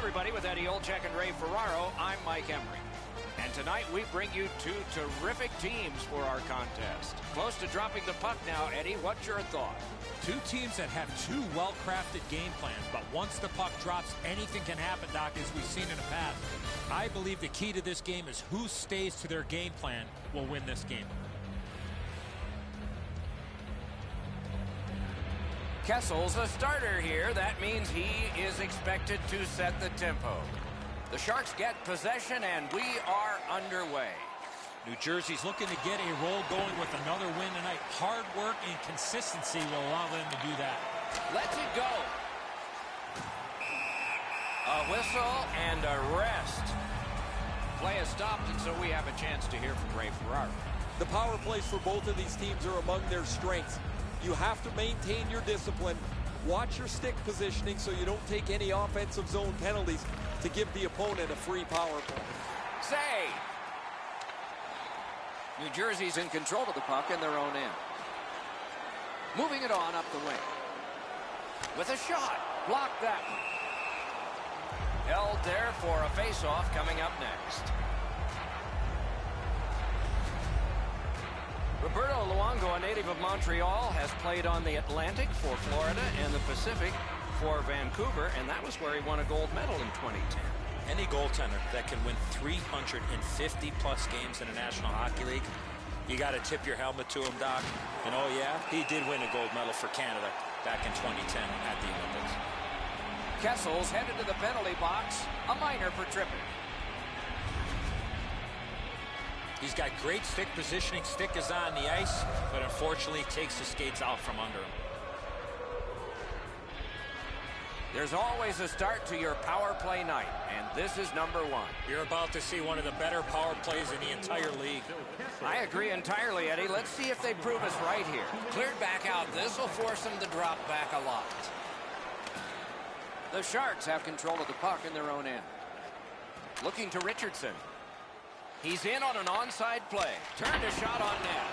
everybody, with Eddie Olczyk and Ray Ferraro, I'm Mike Emery. And tonight we bring you two terrific teams for our contest. Close to dropping the puck now, Eddie. What's your thought? Two teams that have two well-crafted game plans, but once the puck drops, anything can happen, Doc, as we've seen in the past. I believe the key to this game is who stays to their game plan will win this game. Kessel's a starter here. That means he is expected to set the tempo. The Sharks get possession, and we are underway. New Jersey's looking to get a roll going with another win tonight. Hard work and consistency will allow them to do that. Let's it go. A whistle and a rest. Play is stopped, and so we have a chance to hear from Ray Ferraro. The power plays for both of these teams are among their strengths. You have to maintain your discipline. Watch your stick positioning so you don't take any offensive zone penalties to give the opponent a free power play. Save! New Jersey's in control of the puck in their own end. Moving it on up the wing. With a shot. Block that one. Held there for a face-off coming up next. Roberto Luongo, a native of Montreal, has played on the Atlantic for Florida and the Pacific for Vancouver, and that was where he won a gold medal in 2010. Any goaltender that can win 350-plus games in the National Hockey League, you got to tip your helmet to him, Doc. And oh yeah, he did win a gold medal for Canada back in 2010 at the Olympics. Kessel's headed to the penalty box, a minor for tripping. He's got great stick positioning. Stick is on the ice, but unfortunately takes the skates out from under him. There's always a start to your power play night, and this is number one. You're about to see one of the better power plays in the entire league. I agree entirely, Eddie. Let's see if they prove us right here. Cleared back out. This will force them to drop back a lot. The Sharks have control of the puck in their own end. Looking to Richardson. He's in on an onside play. Turned a shot on net.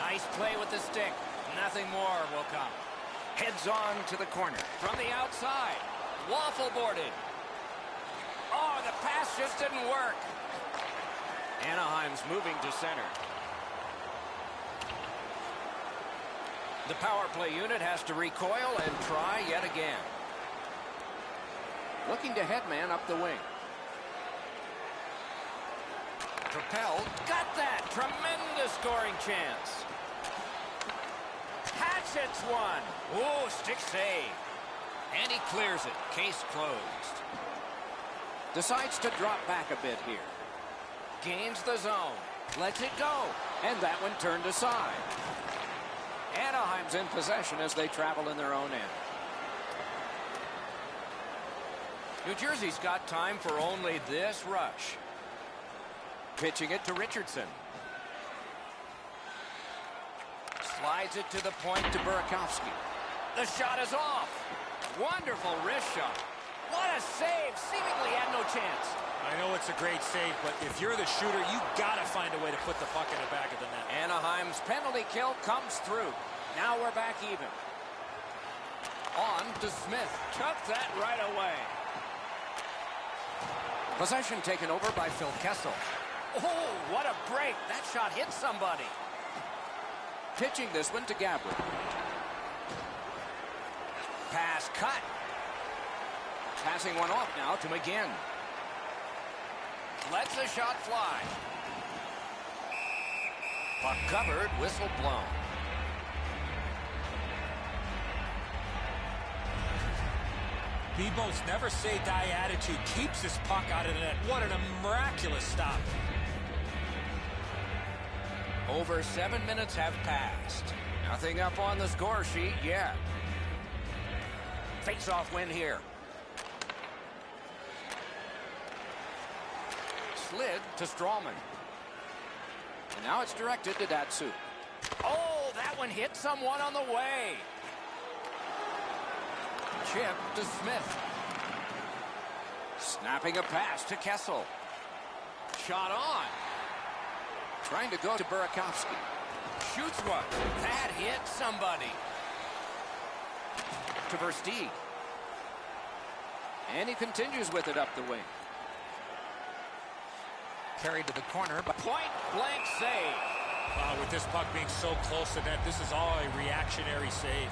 Nice play with the stick. Nothing more will come. Heads on to the corner. From the outside. Waffle boarded. Oh, the pass just didn't work. Anaheim's moving to center. The power play unit has to recoil and try yet again. Looking to headman up the wing. Propelled. Got that. Tremendous scoring chance. Hatchets one. Oh, stick save. And he clears it. Case closed. Decides to drop back a bit here. Gains the zone. Lets it go. And that one turned aside. Anaheim's in possession as they travel in their own end. New Jersey's got time for only this rush. Pitching it to Richardson. Slides it to the point to Burakovsky. The shot is off. Wonderful wrist shot. What a save. Seemingly had no chance. I know it's a great save, but if you're the shooter, you got to find a way to put the puck in the back of the net. Anaheim's penalty kill comes through. Now we're back even. On to Smith. Took that right away. Possession taken over by Phil Kessel. Oh, what a break. That shot hit somebody. Pitching this one to Gabriel. Pass cut. Passing one off now to McGinn. Lets the shot fly. Puck covered, whistle blown. Bebo's never say die attitude keeps this puck out of the net. What a miraculous stop. Over 7 minutes have passed. Nothing up on the score sheet yet. Face-off win here. Slid to Strawman. And now it's directed to Datsyuk. Oh, that one hit someone on the way. Chip to Smith. Snapping a pass to Kessel. Shot on. Trying to go to Burakovsky. Shoots one. That hit somebody. To Versteeg. And he continues with it up the wing. Carried to the corner, but point-blank save. With this puck being so close to net, this is all a reactionary save.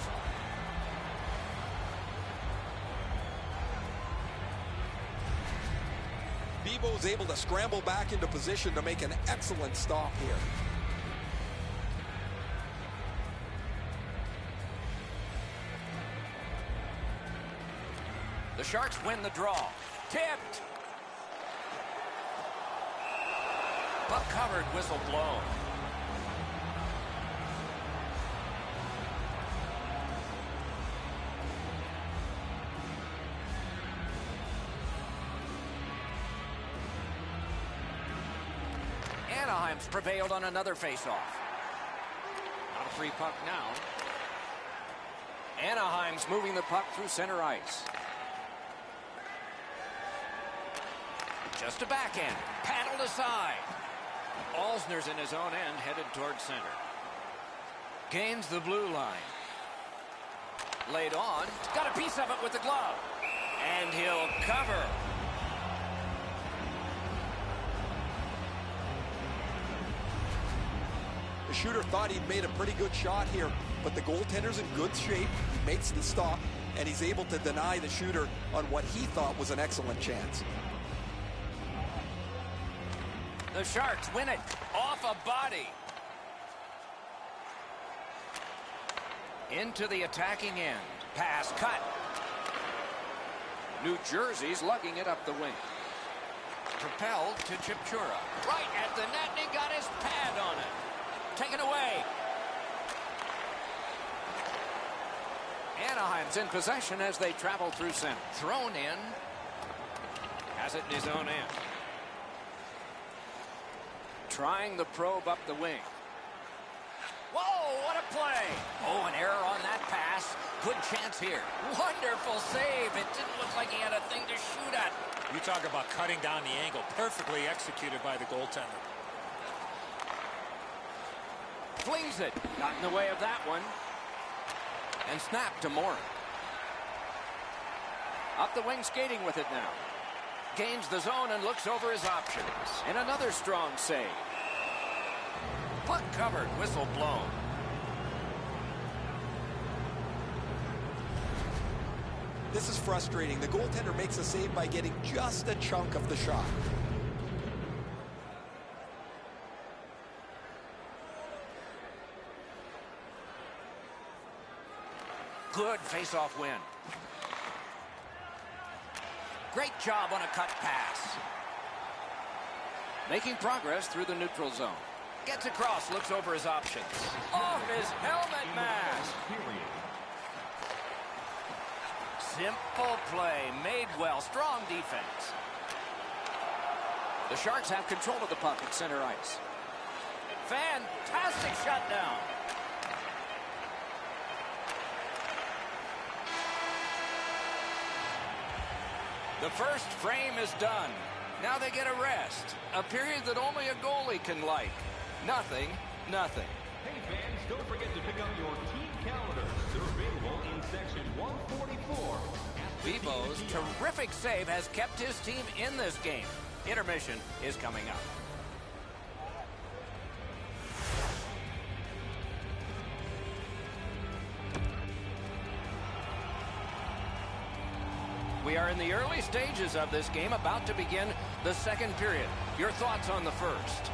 Bebo's able to scramble back into position to make an excellent stop here. The Sharks win the draw. Tipped. Puck covered, whistle blown. Anaheim's prevailed on another faceoff. Not a free puck now. Anaheim's moving the puck through center ice. Just a backhand. Paddled aside. Alsner's in his own end, headed toward center. Gains the blue line. Laid on. Got a piece of it with the glove. And he'll cover. The shooter thought he'd made a pretty good shot here, but the goaltender's in good shape. He makes the stop, and he's able to deny the shooter on what he thought was an excellent chance. The Sharks win it off a body. Into the attacking end. Pass cut. New Jersey's lugging it up the wing. Propelled to Chipchura. Right at the net, and he got his pad on it. Taken away. Anaheim's in possession as they travel through center. Thrown in. Has it in his own end. Trying the probe up the wing. Whoa, what a play. Oh, an error on that pass. Good chance here. Wonderful save. It didn't look like he had a thing to shoot at. You talk about cutting down the angle. Perfectly executed by the goaltender. Flings it. Got in the way of that one. And snapped to Morin. Up the wing, skating with it now. Gains the zone and looks over his options. And another strong save. Puck covered, whistle blown. This is frustrating. The goaltender makes a save by getting just a chunk of the shot. Good face-off win. Great job on a cut pass. Making progress through the neutral zone. Gets across, looks over his options. Off his helmet mask. Simple play, made well, strong defense. The Sharks have control of the puck at center ice. Fantastic shutdown. The first frame is done. Now they get a rest. A period that only a goalie can like. Nothing, nothing. Hey fans, don't forget to pick up your team calendars. They're available in section 144. Bebo's terrific save has kept his team in this game. Intermission is coming up. We are in the early stages of this game, about to begin the second period. Your thoughts on the first?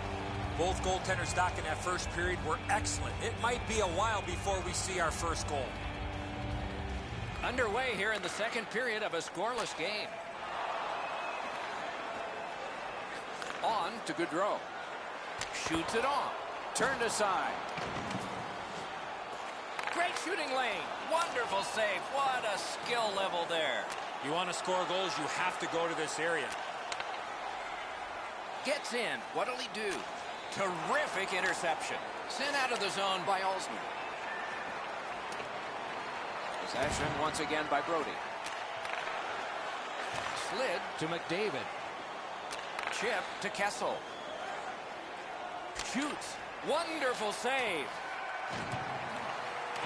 Both goaltenders, Doc, in that first period were excellent. It might be a while before we see our first goal. Underway here in the second period of a scoreless game. On to Gaudreau. Shoots it on. Turned aside. Great shooting lane. Wonderful save. What a skill level there. You want to score goals, you have to go to this area. Gets in. What'll he do? Terrific interception. Sent out of the zone by Alsner. Possession once again by Brody. Slid to McDavid. Chip to Kessel. Shoots. Wonderful save.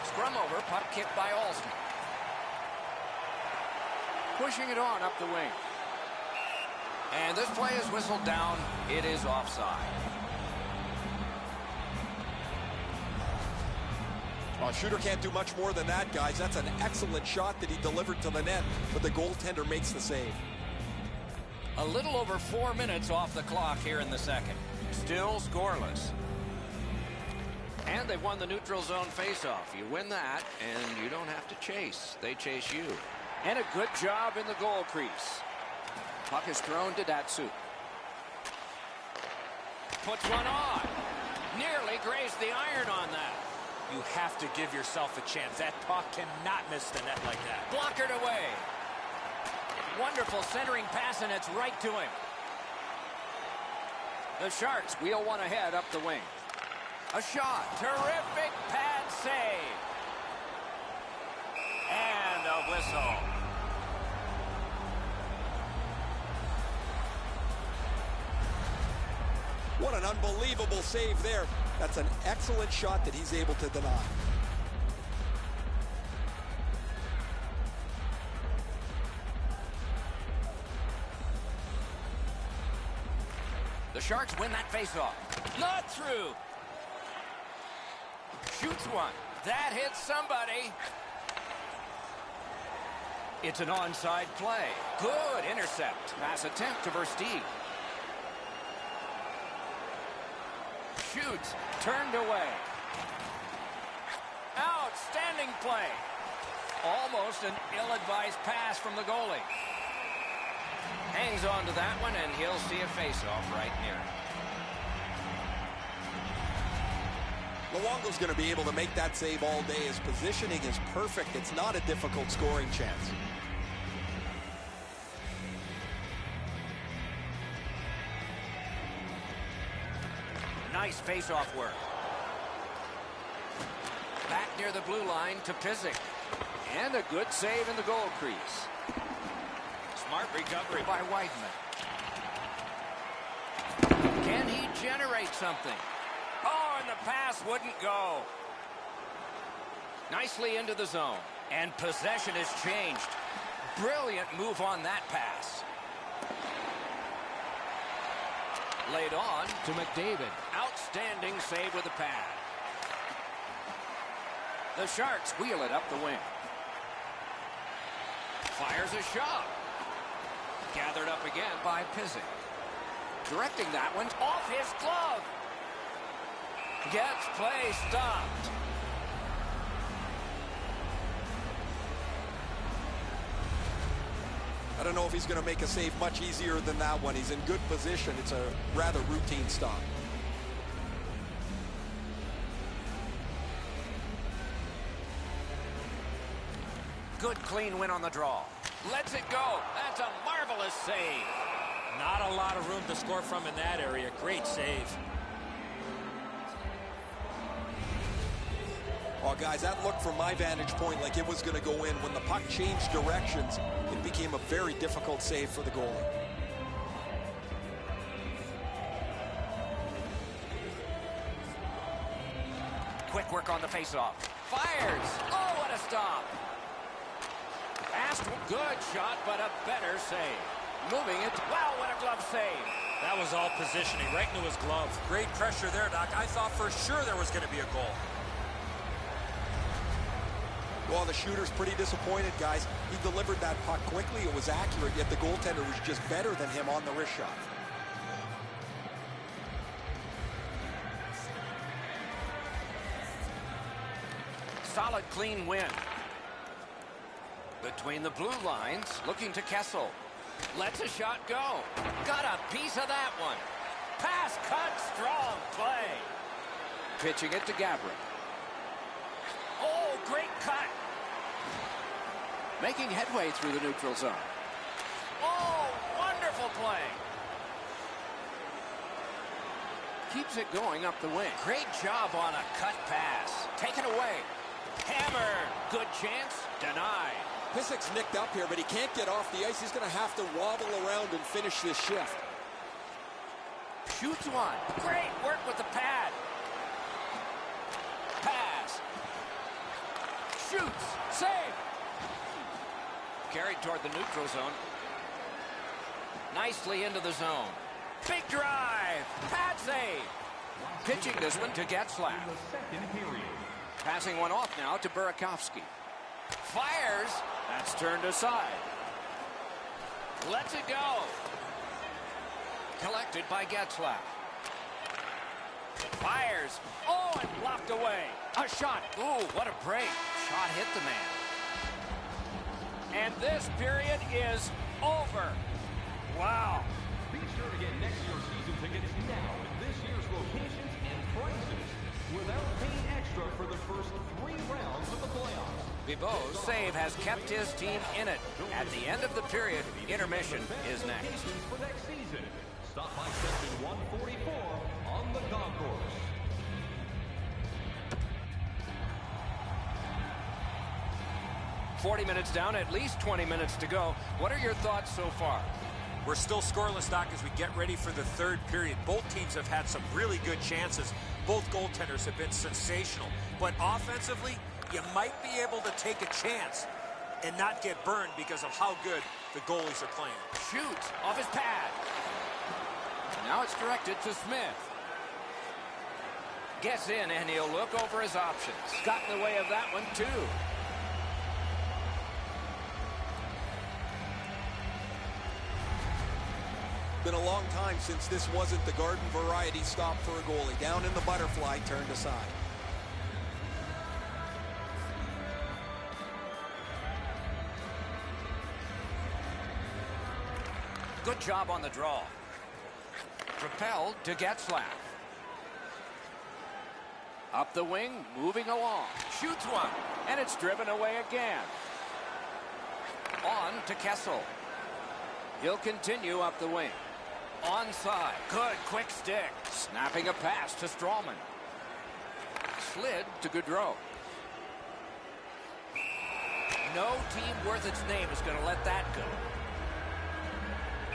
Scrum over. Puck kicked by Alsner. Pushing it on up the wing. And this play is whistled down. It is offside. Well, shooter can't do much more than that, guys. That's an excellent shot that he delivered to the net, but the goaltender makes the save. A little over 4 minutes off the clock here in the second. Still scoreless. And they've won the neutral zone faceoff. You win that, and you don't have to chase. They chase you. And a good job in the goal crease. Puck is thrown to Datsyuk. Puts one on. Nearly grazed the iron on that. You have to give yourself a chance. That puck cannot miss the net like that. Blockered away. Wonderful centering pass, and it's right to him. The Sharks wheel one ahead up the wing. A shot. Terrific pad save. And a whistle. What an unbelievable save there. That's an excellent shot that he's able to deny. The Sharks win that faceoff. Not through. Shoots one. That hits somebody. It's an onside play. Good intercept. Pass attempt to Versteeg. Shoots. Turned away. Outstanding play. Almost an ill-advised pass from the goalie. Hangs on to that one, and he'll see a face-off right near him. Luongo's going to be able to make that save all day. His positioning is perfect. It's not a difficult scoring chance. Nice face-off work. Back near the blue line to Pysyk. And a good save in the goal crease. Smart recovery by Whiteman. Can he generate something? Oh, and the pass wouldn't go. Nicely into the zone. And possession has changed. Brilliant move on that pass. Laid on to McDavid. Outstanding save with the pad. The Sharks wheel it up the wing. Fires a shot. Gathered up again by Pysyk. Directing that one off his glove. Gets play stopped. I don't know if he's going to make a save much easier than that one. He's in good position. It's a rather routine stop. Good clean win on the draw. Lets it go. That's a marvelous save. Not a lot of room to score from in that area. Great save. Well, guys, that looked from my vantage point like it was going to go in. When the puck changed directions, it became a very difficult save for the goalie. Quick work on the faceoff. Fires. Oh, what a stop. Fast, good shot, but a better save. Moving it. Wow, what a glove save. That was all positioning right into his glove. Great pressure there, Doc. I thought for sure there was going to be a goal. Well, the shooter's pretty disappointed, guys. He delivered that puck quickly. It was accurate, yet the goaltender was just better than him on the wrist shot. Solid, clean win. Between the blue lines, looking to Kessel. Lets a shot go. Got a piece of that one. Pass cut, strong play. Pitching it to Gabriel. Oh, great cut. Making headway through the neutral zone. Oh, wonderful play. Keeps it going up the wing. Great job on a cut pass. Taken away. Hammered. Good chance. Denied. Pysyk's nicked up here, but he can't get off the ice. He's going to have to wobble around and finish this shift. Shoots one. Great work with the pad. Pass. Shoots. Save. carried toward the neutral zone. Nicely into the zone. Big drive. Pad save. Pitching this one to Getzlaf. Passing one off now to Burakovsky. Fires. That's turned aside. Lets it go. Collected by Getzlaf. Fires. Oh, and blocked away. A shot. Ooh, what a break. Shot hit the man. And this period is over. Wow. Be sure to get next year's season tickets now with this year's locations and prices without paying extra for the first 3 rounds of the playoffs. Bibeau's save has kept his team in it. At the end of the period, intermission is next. For next season, stop by section 144 on the concourse. "40 minutes down, at least 20 minutes to go. What are your thoughts so far?" We're still scoreless, Doc, as we get ready for the third period. Both teams have had some really good chances. Both goaltenders have been sensational. But offensively, you might be able to take a chance and not get burned because of how good the goalies are playing. Shoots off his pad. Now it's directed to Smith. Gets in, and he'll look over his options. Got in the way of that one, too. Been a long time since this wasn't the garden variety stop for a goalie. Down in the butterfly, turned aside. Good job on the draw. Propelled to Getzlaf. Up the wing, moving along. Shoots one, and it's driven away again. On to Kessel. He'll continue up the wing. Onside. Good quick stick. Snapping a pass to Strawman. Slid to Gaudreau. No team worth its name is going to let that go.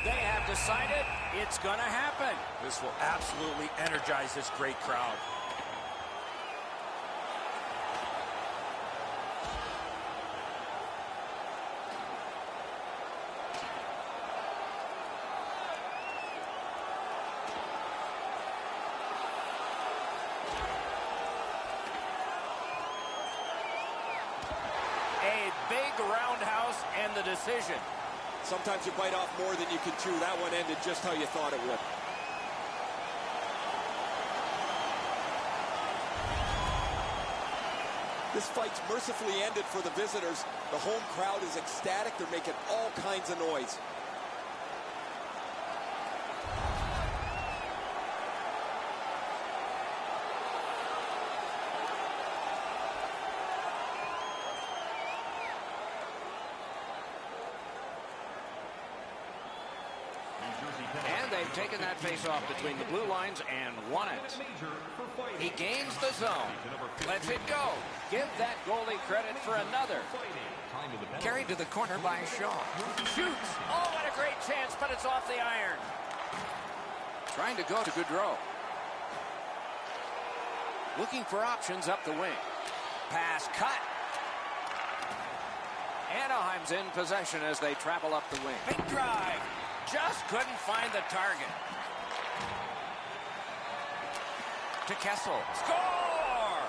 They have decided it's going to happen. This will absolutely energize this great crowd. A big roundhouse and the decision. Sometimes you bite off more than you can chew. That one ended just how you thought it would. This fight's mercifully ended for the visitors. The home crowd is ecstatic. They're making all kinds of noise. And they've taken that face-off between the blue lines and won it. He gains the zone. Lets it go. Give that goalie credit for another. Carried to the corner by Shaw. Shoots. Oh, what a great chance, but it's off the iron. Trying to go to Gaudreau. Looking for options up the wing. Pass cut. Anaheim's in possession as they travel up the wing. Big drive. Just couldn't find the target. To Kessel. Score!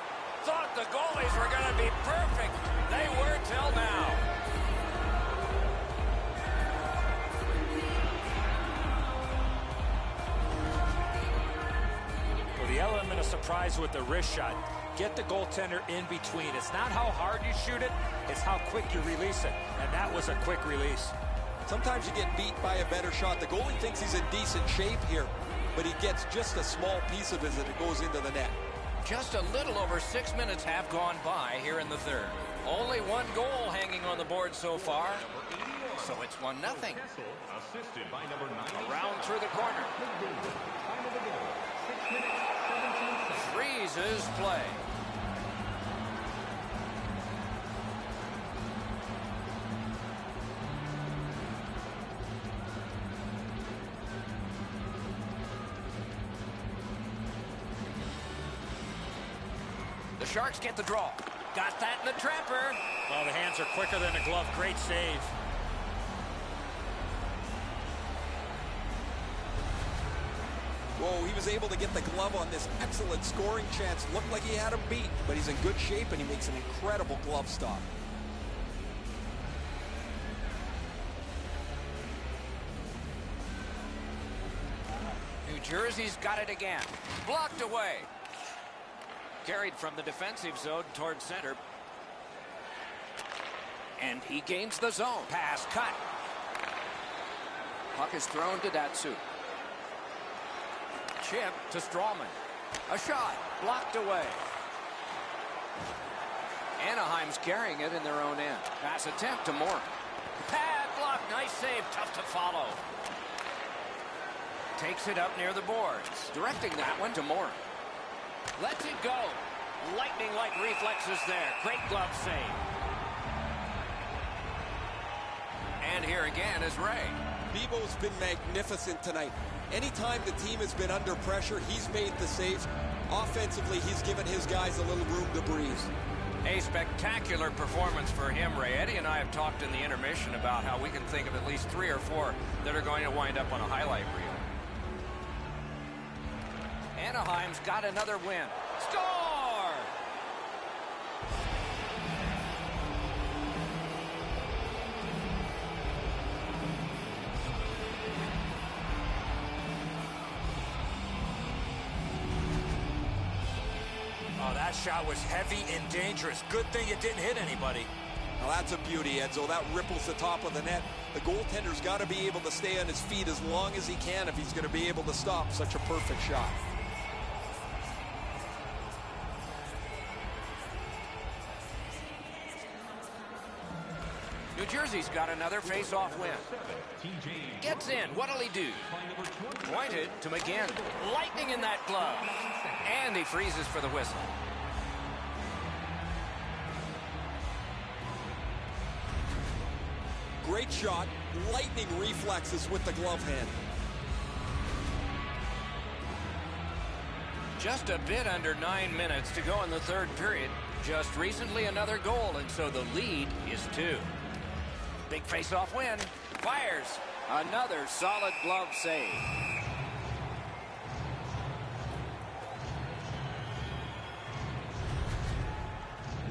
Thought the goalies were going to be perfect. They were till now. Well, the element of surprise with the wrist shot. Get the goaltender in between. It's not how hard you shoot it, it's how quick you release it. And that was a quick release. Sometimes you get beat by a better shot. The goalie thinks he's in decent shape here, but he gets just a small piece of it as it goes into the net. Just a little over 6 minutes have gone by here in the third. Only one goal hanging on the board so far, so it's 1-0. Around through the corner. Freezes play. The Sharks get the draw. Got that in the trapper. Well, the hands are quicker than a glove. Great save. Whoa, he was able to get the glove on this excellent scoring chance. Looked like he had him beat, but he's in good shape and he makes an incredible glove stop. New Jersey's got it again. Blocked away. Carried from the defensive zone toward center. And he gains the zone. Pass cut. Puck is thrown to Datsyuk. Chip to Strawman. A shot blocked away. Anaheim's carrying it in their own end. Pass attempt to Moore. Pad block. Nice save. Tough to follow. Takes it up near the boards. Directing that one to Moore. Lets it go. Lightning-like reflexes there. Great glove save. And here again is Ray. Bebo's been magnificent tonight. Anytime the team has been under pressure, he's made the saves. Offensively, he's given his guys a little room to breathe. A spectacular performance for him, Ray. Eddie and I have talked in the intermission about how we can think of at least 3 or 4 that are going to wind up on a highlight reel. Anaheim's got another win. Score! Oh, that shot was heavy and dangerous. Good thing it didn't hit anybody. Now that's a beauty, Edzo. That ripples the top of the net. The goaltender's got to be able to stay on his feet as long as he can if he's going to be able to stop such a perfect shot. New Jersey's got another face-off win. Gets in. What'll he do? Pointed to McGinn. Lightning in that glove. And he freezes for the whistle. Great shot. Lightning reflexes with the glove hand. Just a bit under 9 minutes to go in the third period. Just recently another goal, and so the lead is 2. Big face-off win. Fires. Another solid glove save.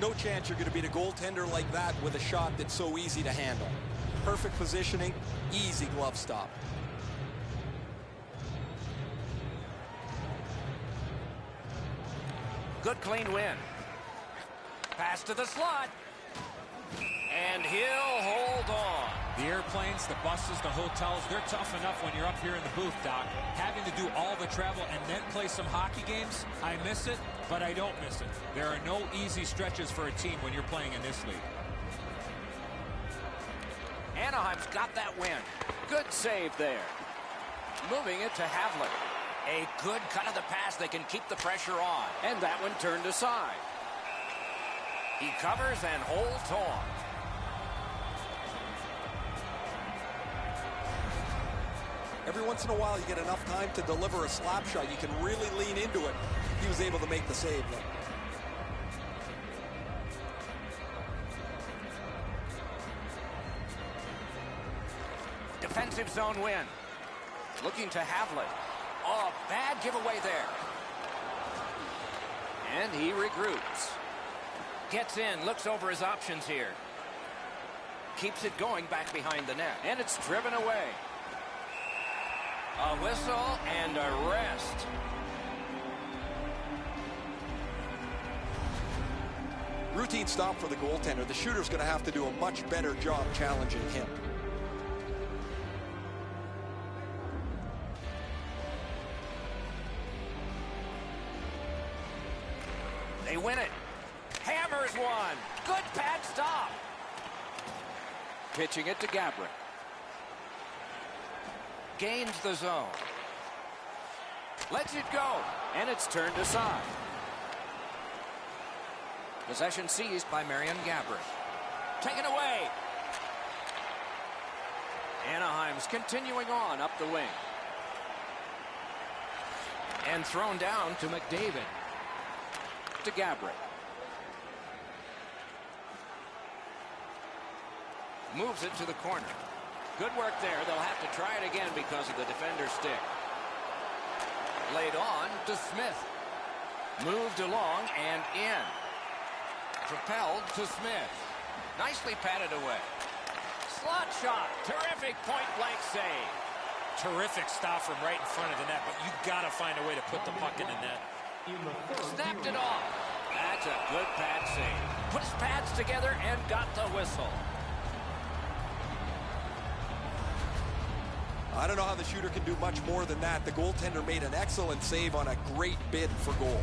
No chance you're going to beat a goaltender like that with a shot that's so easy to handle. Perfect positioning, easy glove stop. Good clean win. Pass to the slot. And he'll hold on. The airplanes, the buses, the hotels, they're tough enough when you're up here in the booth, Doc. Having to do all the travel and then play some hockey games, I miss it, but I don't miss it. There are no easy stretches for a team when you're playing in this league. Anaheim's got that win. Good save there. Moving it to Havlik. A good cut of the pass. They can keep the pressure on. And that one turned aside. He covers and holds on. Every once in a while, you get enough time to deliver a slap shot. You can really lean into it. He was able to make the save, though. Defensive zone win. Looking to Havlik. Oh, bad giveaway there. And he regroups. Gets in, looks over his options here. Keeps it going back behind the net. And it's driven away. A whistle and a rest. Routine stop for the goaltender. The shooter's going to have to do a much better job challenging him. They win it. Hammers one. Good pad stop. Pitching it to Gabrick. Gains the zone. Lets it go. And it's turned aside. Possession seized by Marian Gabrick. Taken away. Anaheim's continuing on up the wing. And thrown down to McDavid. To Gabrick. Moves it to the corner. Good work there. They'll have to try it again because of the defender's stick. Laid on to Smith. Moved along and in. Propelled to Smith. Nicely patted away. Slot shot. Terrific point-blank save. Terrific stop from right in front of the net, but you got to find a way to put the puck in the net. Snapped it off. That's a good pad save. Put his pads together and got the whistle. I don't know how the shooter can do much more than that. The goaltender made an excellent save on a great bid for goal.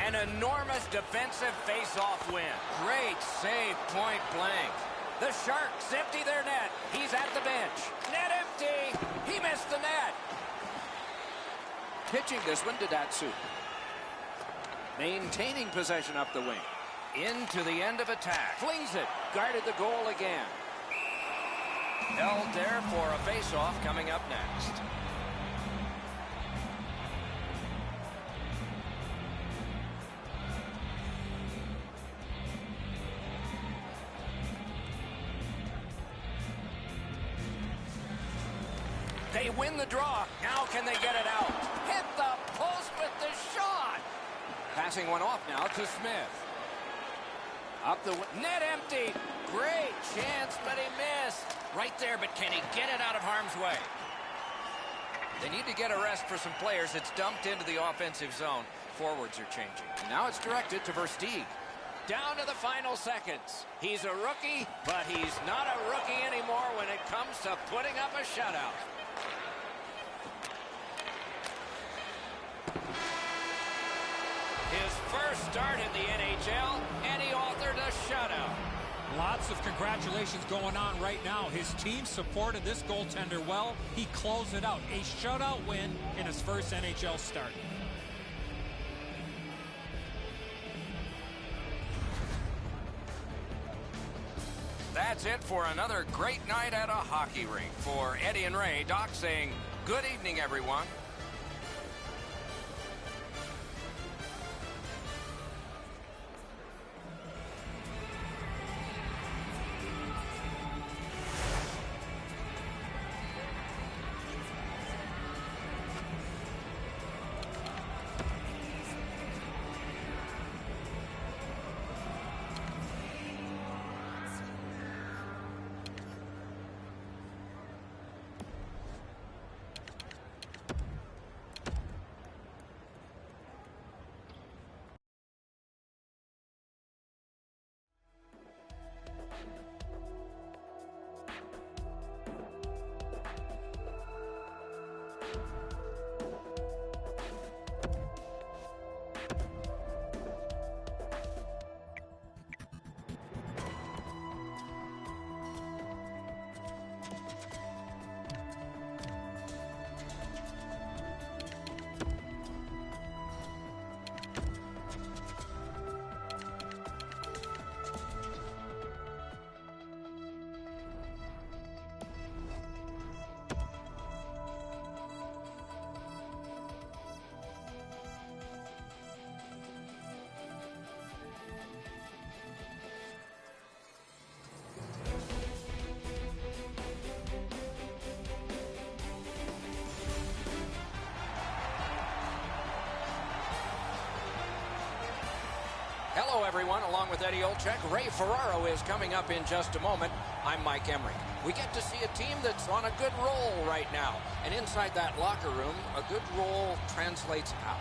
An enormous defensive face-off win. Great save, point blank. The Sharks empty their net. He's at the bench. Net empty. He missed the net. Pitching this one to Datsu. Maintaining possession up the wing. Into the end of attack. Flings it. Guarded the goal again. Held there for a face-off coming up next. They win the draw. Now can they get it out? Hit the post with the shot. Passing one off now to Smith. Up the net empty. Great chance, but he missed. Right there, but can he get it out of harm's way? They need to get a rest for some players. It's dumped into the offensive zone. Forwards are changing. And now it's directed to Versteeg. Down to the final seconds. He's a rookie, but he's not a rookie anymore when it comes to putting up a shutout. His first start in the NHL, and he authored a shutout. Lots of congratulations going on right now. His team supported this goaltender well. He closed it out. A shutout win in his first NHL start. That's it for another great night at a hockey rink. For Eddie and Ray, Doc saying, good evening, everyone. Hello, everyone. Along with Eddie Olczyk, Ray Ferraro is coming up in just a moment. I'm Mike Emrick. We get to see a team that's on a good roll right now. And inside that locker room, a good roll translates out.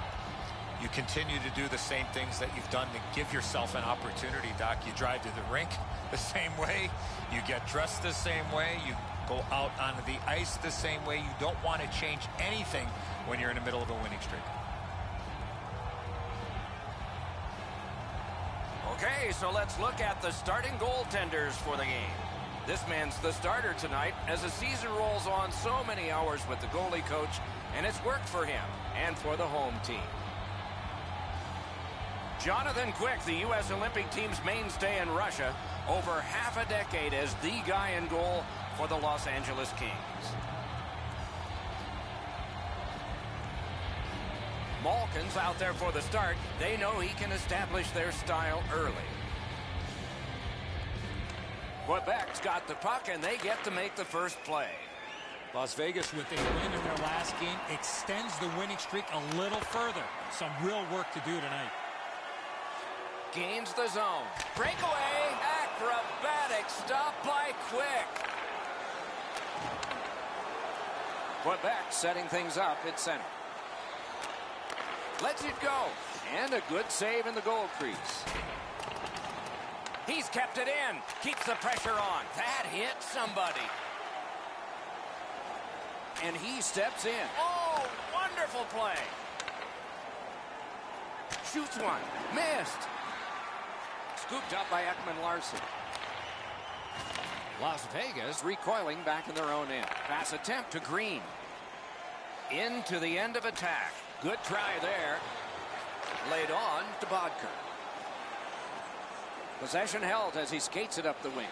You continue to do the same things that you've done to give yourself an opportunity, Doc. You drive to the rink the same way. You get dressed the same way. You go out onto the ice the same way. You don't want to change anything when you're in the middle of a winning streak. Okay, so let's look at the starting goaltenders for the game. This man's the starter tonight as the season rolls on. So many hours with the goalie coach, and it's worked for him and for the home team. Jonathan Quick, the U.S. Olympic team's mainstay in Russia, over half a decade as the guy in goal for the Los Angeles Kings. Malkin's out there for the start. They know he can establish their style early. Quebec's got the puck, and they get to make the first play. Las Vegas, with a win in their last game, extends the winning streak a little further. Some real work to do tonight. Gains the zone. Breakaway. Acrobatic stop by Quick. Quebec setting things up at center. Lets it go. And a good save in the goal crease. He's kept it in. Keeps the pressure on. That hit somebody. And he steps in. Oh, wonderful play. Shoots one. Missed. Scooped up by Ekman Larson. Las Vegas recoiling back in their own end. Pass attempt to Green. Into the end of attack. Good try there. Laid on to Bodker. Possession held as he skates it up the wing.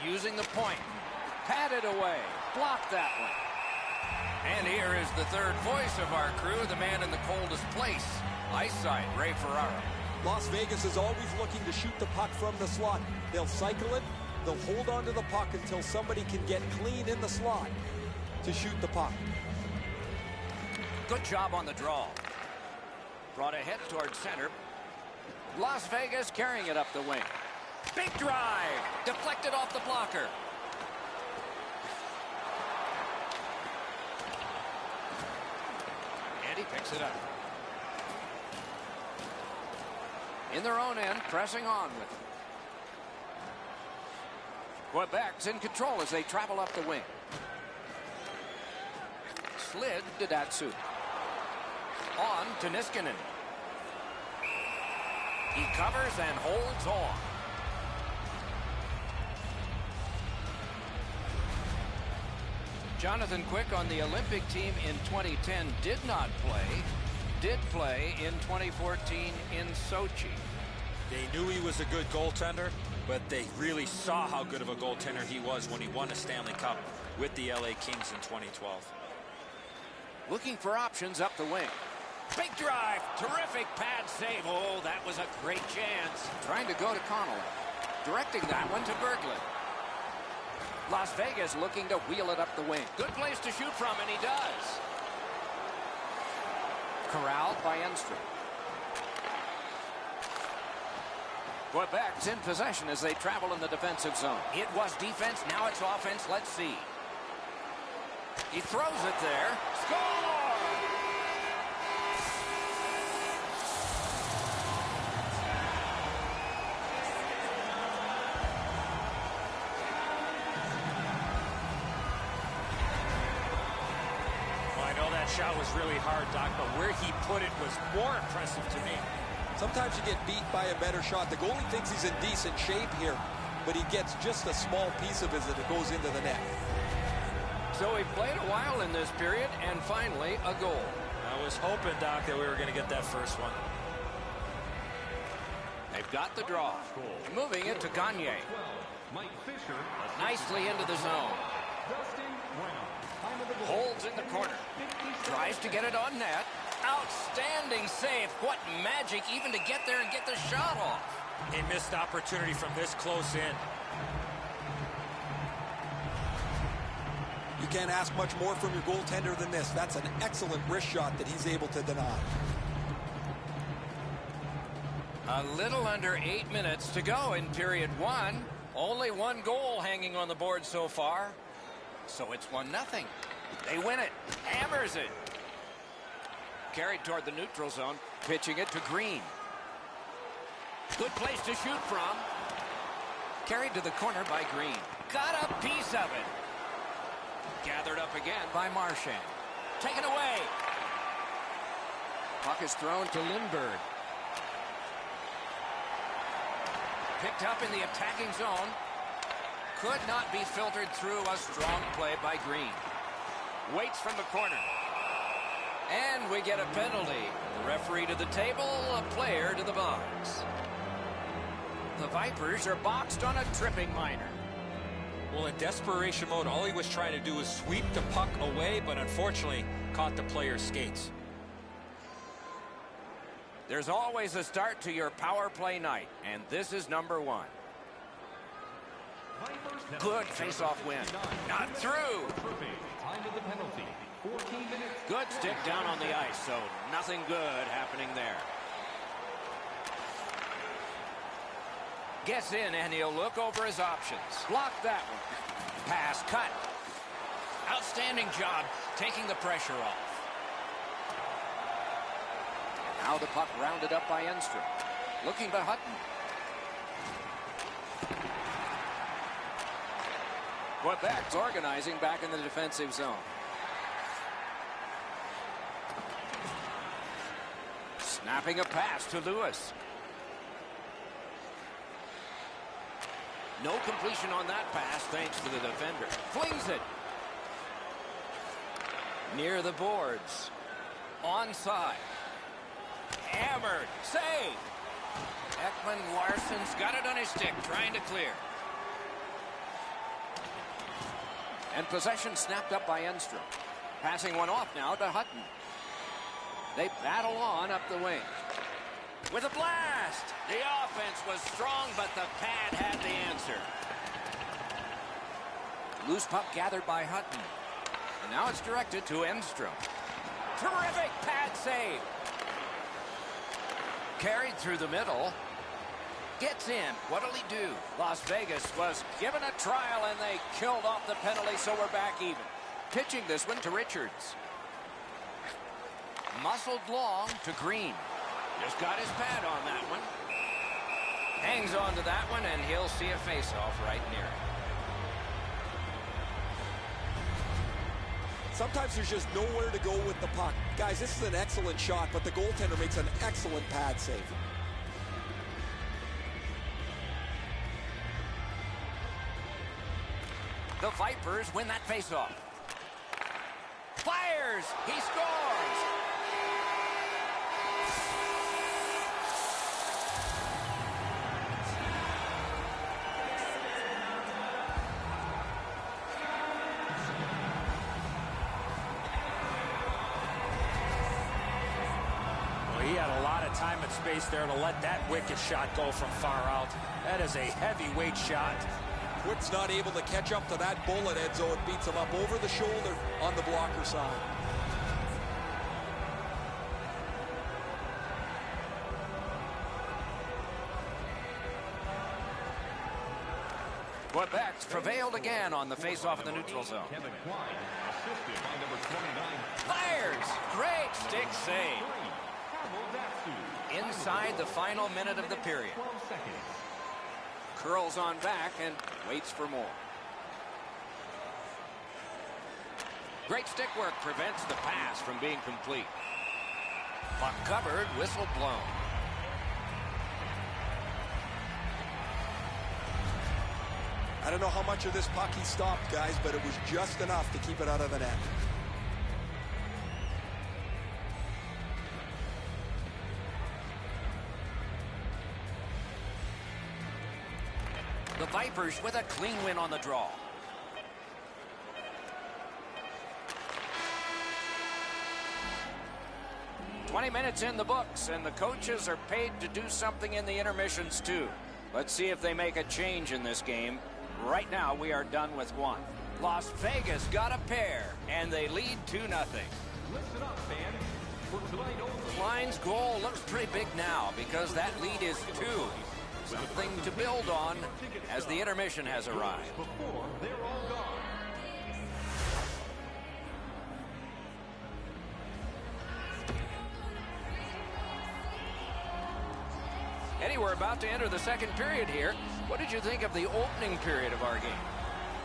Using the point. Patted away. Blocked that one. And here is the third voice of our crew, the man in the coldest place. Ice side, Ray Ferraro. Las Vegas is always looking to shoot the puck from the slot. They'll cycle it. They'll hold on to the puck until somebody can get clean in the slot to shoot the puck. Good job on the draw. Brought ahead towards center. Las Vegas carrying it up the wing. Big drive. Deflected off the blocker. And he picks it up. In their own end, pressing on with it. Quebec's in control as they travel up the wing. Slid to Datsu. On to Niskanen. He covers and holds on. Jonathan Quick on the Olympic team in 2010 did not play. Did play in 2014 in Sochi. They knew he was a good goaltender, but they really saw how good of a goaltender he was when he won a Stanley Cup with the LA Kings in 2012. Looking for options up the wing. Big drive. Terrific pad save. Oh, that was a great chance. Trying to go to Connolly. Directing that one to Berglund. Las Vegas looking to wheel it up the wing. Good place to shoot from, and he does. Corralled by Enstrom. Quebec's in possession as they travel in the defensive zone. It was defense, now it's offense. Let's see. He throws it there. Score! Well, I know that shot was really hard, Doc, but where he put it was more impressive to me. Sometimes you get beat by a better shot. The goalie thinks he's in decent shape here, but he gets just a small piece of it as it goes into the net. So he played a while in this period, and finally a goal. I was hoping, Doc, that we were going to get that first one. They've got the draw. Moving it to Gagne. Nicely into the zone. Holds in the corner. Tries to get it on net. Outstanding save. What magic even to get there and get the shot off. A missed opportunity from this close in. You can't ask much more from your goaltender than this. That's an excellent wrist shot that he's able to deny. A little under 8 minutes to go in period one. Only one goal hanging on the board so far. So it's 1-0. They win it. Hammers it. Carried toward the neutral zone. Pitching it to Green. Good place to shoot from. Carried to the corner by Green. Got a piece of it. Gathered up again by Marchand. Taken away. Puck is thrown to Lindbergh. Picked up in the attacking zone. Could not be filtered through. A strong play by Green. Waits from the corner. And we get a penalty. The referee to the table, a player to the box. The Vipers are boxed on a tripping minor. Well, in desperation mode, all he was trying to do was sweep the puck away, but unfortunately caught the player's skates. There's always a start to your power play night, and this is number one. Good face-off win. Not through. Time of the penalty. 14 minutes. Good stick down on the ice, so nothing good happening there. Gets in, and he'll look over his options. Block that one. Pass cut. Outstanding job taking the pressure off. Now the puck rounded up by Enstrom. Looking to Hutton. Quebec's organizing back in the defensive zone. Snapping a pass to Lewis. No completion on that pass thanks to the defender. Flings it. Near the boards. Onside. Hammered. Save. Ekman Larsson's got it on his stick, trying to clear. And possession snapped up by Enstrom. Passing one off now to Hutton. They battle on up the wing. With a blast! The offense was strong, but the pad had the answer. Loose puck gathered by Hutton. And now it's directed to Enstrom. Terrific pad save. Carried through the middle. Gets in. What'll he do? Las Vegas was given a trial, and they killed off the penalty, so we're back even. Pitching this one to Richards. Muscled long to Green. Just got his pad on that one. Hangs on to that one, and he'll see a face-off right near it. Sometimes there's just nowhere to go with the puck. Guys, this is an excellent shot, but the goaltender makes an excellent pad save. The Vipers win that face-off. Fires! He scores! Well, he had a lot of time and space there to let that wicked shot go from far out. That is a heavyweight shot. Quick's not able to catch up to that bullet, Edzo. It beats him up over the shoulder on the blocker side. Quebec's prevailed again on the face-off in the neutral zone. Kevin Klein, assisted by number 29. Fires! Great stick save. Inside the final minute of the period. 12 seconds. Curls on back and waits for more. Great stick work prevents the pass from being complete. Puck covered, whistle blown. I don't know how much of this puck he stopped, guys, but it was just enough to keep it out of the net. The Vipers with a clean win on the draw. "20 minutes in the books, and the coaches are paid to do something in the intermissions too. Let's see if they make a change in this game. Right now, we are done with one. Las Vegas got a pair, and they lead 2-0. Listen up, fans. For tonight only. Klein's goal looks pretty big now because that lead is 2. Something to build on as the intermission has arrived. Before they're all gone. Eddie, we're about to enter the second period here. What did you think of the opening period of our game?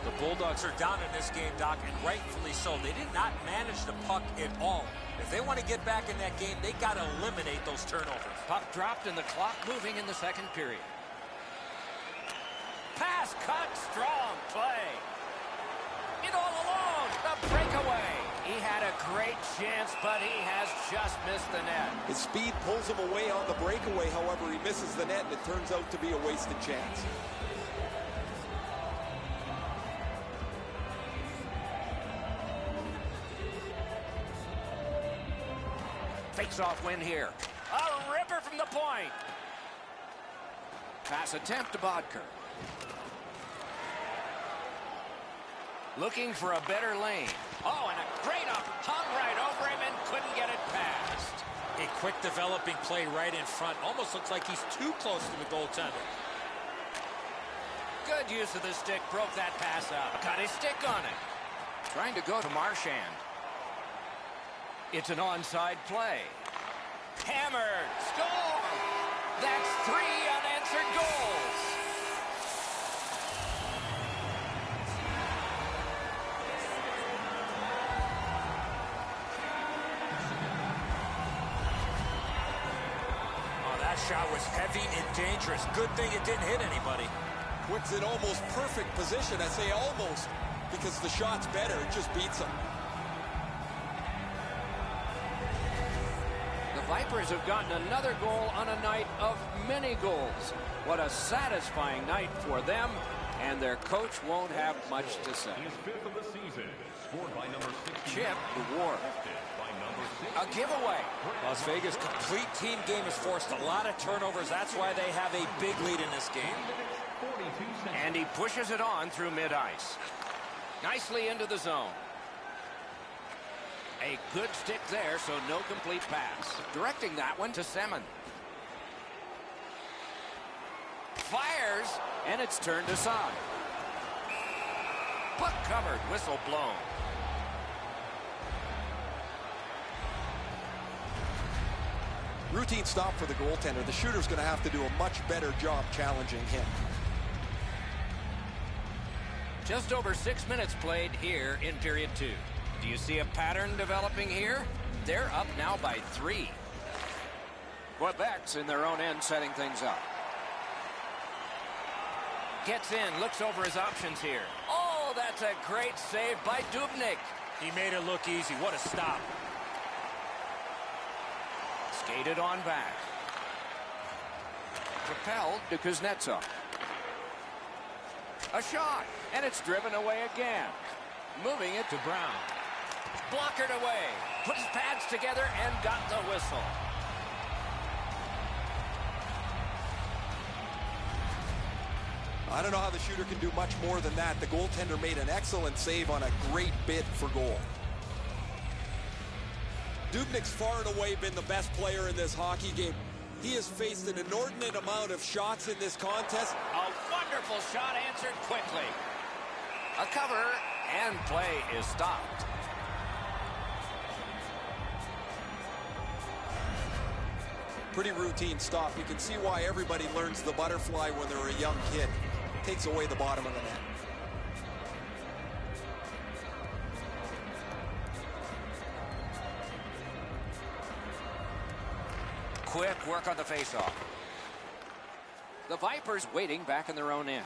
The Bulldogs are down in this game, Doc, and rightfully so. They did not manage the puck at all. If they want to get back in that game, they got to eliminate those turnovers. Puck dropped and the clock moving in the second period. Pass cut, strong play. It all alone, the breakaway. He had a great chance, but he has just missed the net. His speed pulls him away on the breakaway. However, he misses the net, and it turns out to be a wasted chance. Face-off win here. A ripper from the point. Pass attempt to Bodker. Looking for a better lane. Oh, and a great up. Hung right over him and couldn't get it past. A quick developing play right in front. Almost looks like he's too close to the goaltender. Good use of the stick. Broke that pass up. Got his stick on it. Trying to go to Marchand. It's an onside play. Hammered. Score! That's 3 unanswered goals. Oh, that shot was heavy and dangerous. Good thing it didn't hit anybody. Quick's in almost perfect position. I say almost because the shot's better. It just beats him. The Vipers have gotten another goal on a night of many goals. What a satisfying night for them, and their coach won't have much to say. His 5th of the season, scored by number 6. Chip the War. A giveaway. Las Vegas' complete team game has forced a lot of turnovers. That's why they have a big lead in this game. And he pushes it on through mid-ice. Nicely into the zone. A good stick there, so no complete pass. Directing that one to Semin. Fires, and it's turned aside. Puck covered, whistle blown. Routine stop for the goaltender. The shooter's going to have to do a much better job challenging him. Just over 6 minutes played here in period 2. Do you see a pattern developing here? They're up now by 3. Quebec's in their own end setting things up. Gets in, looks over his options here. Oh, that's a great save by Dubnyk. He made it look easy. What a stop. Skated on back. Propelled to Kuznetsov. A shot, and it's driven away again. Moving it to Brown. Blockered away. Put his pads together and got the whistle. I don't know how the shooter can do much more than that. The goaltender made an excellent save on a great bid for goal. Dubnyk's far and away been the best player in this hockey game. He has faced an inordinate amount of shots in this contest. A wonderful shot answered quickly. A cover, and play is stopped. Pretty routine stop. You can see why everybody learns the butterfly when they're a young kid. Takes away the bottom of the net. Quick work on the faceoff. The Vipers waiting back in their own end.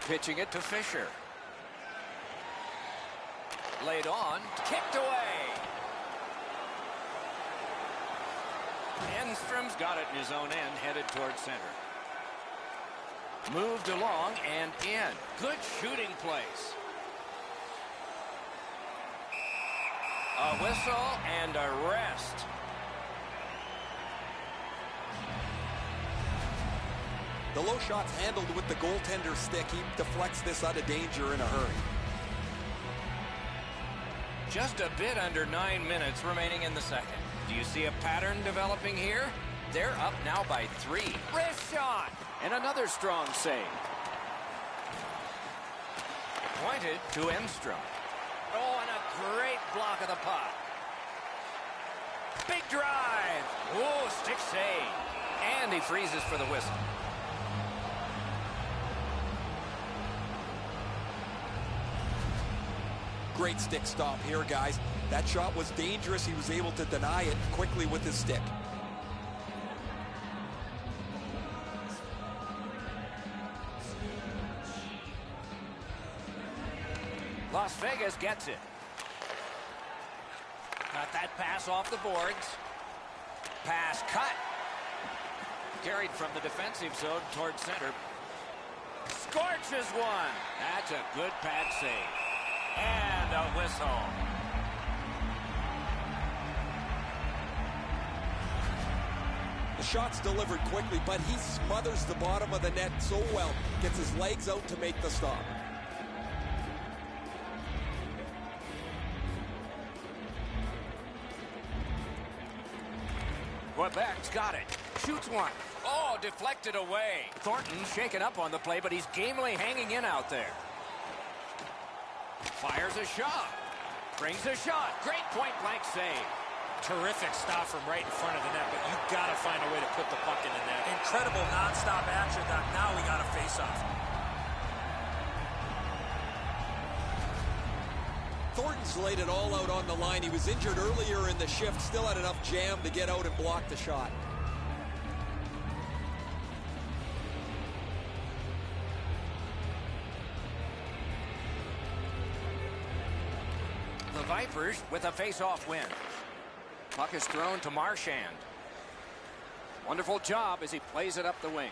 Pitching it to Fisher. Laid on, kicked away. Enstrom's got it in his own end, headed towards center. Moved along and in. Good shooting place. A whistle and a rest. The low shot's handled with the goaltender's stick. He deflects this out of danger in a hurry. Just a bit under 9 minutes remaining in the second. Do you see a pattern developing here? They're up now by 3. Wrist shot! And another strong save. Pointed to Enstrom. Oh, and a great block of the puck. Big drive! Oh, stick save. And he freezes for the whistle. Great stick stop here, guys. That shot was dangerous. He was able to deny it quickly with his stick. Las Vegas gets it. Got that pass off the boards. Pass cut. Carried from the defensive zone towards center. Scorches one. That's a good pad save. And a whistle. The shot's delivered quickly, but he smothers the bottom of the net so well. Gets his legs out to make the stop. Quebec's got it. Shoots one. Oh, deflected away. Thornton's shaken up on the play, but he's gamely hanging in out there. Fires a shot. Brings a shot. Great point-blank save. Terrific stop from right in front of the net, but you got to find a way to put the puck in the net. Incredible nonstop action, Doc. Now we got a face-off. Thornton's laid it all out on the line. He was injured earlier in the shift, still had enough jam to get out and block the shot. The Vipers with a face-off win. Puck is thrown to Marchand. Wonderful job as he plays it up the wing.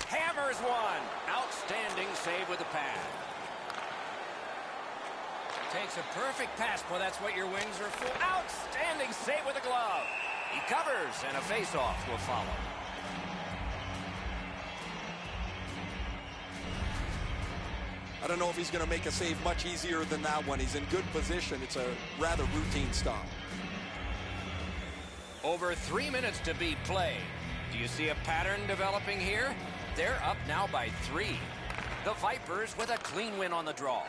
Hammers one. Outstanding save with the pad. Takes a perfect pass. Boy, that's what your wings are for. Outstanding save with the glove. He covers, and a face-off will follow. I don't know if he's going to make a save much easier than that one. He's in good position. It's a rather routine stop. Over 3 minutes to be played. Do you see a pattern developing here? They're up now by 3. The Vipers with a clean win on the draw.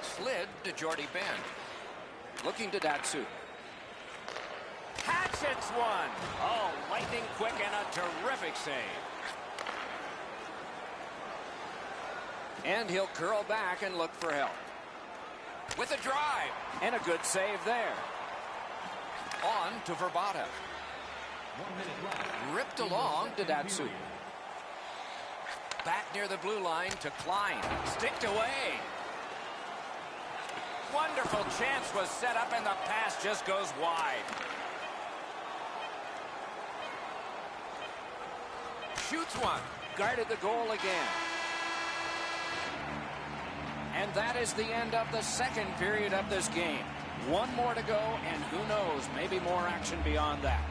Slid to Jordy Ben. Looking to Datsu. Hatchets one. Oh, lightning quick and a terrific save. And he'll curl back and look for help. With a drive. And a good save there. On to Verbata. 1 minute left. Ripped along to Datsu. Back near the blue line to Klein. Sticked away. Wonderful chance was set up and the pass just goes wide. Shoots one. Guarded the goal again. And that is the end of the second period of this game. 1 more to go, and who knows, maybe more action beyond that.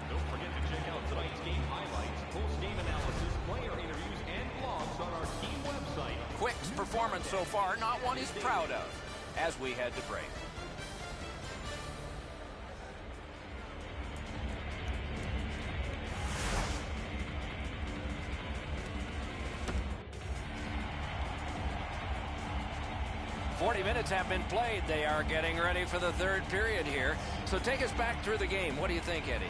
Don't forget to check out tonight's game highlights, post-game analysis, player interviews, and blogs on our team website. Quick's performance so far, not one he's proud of, as we head to break. "40 minutes have been played. They are getting ready for the third period here. So take us back through the game. What do you think, Eddie?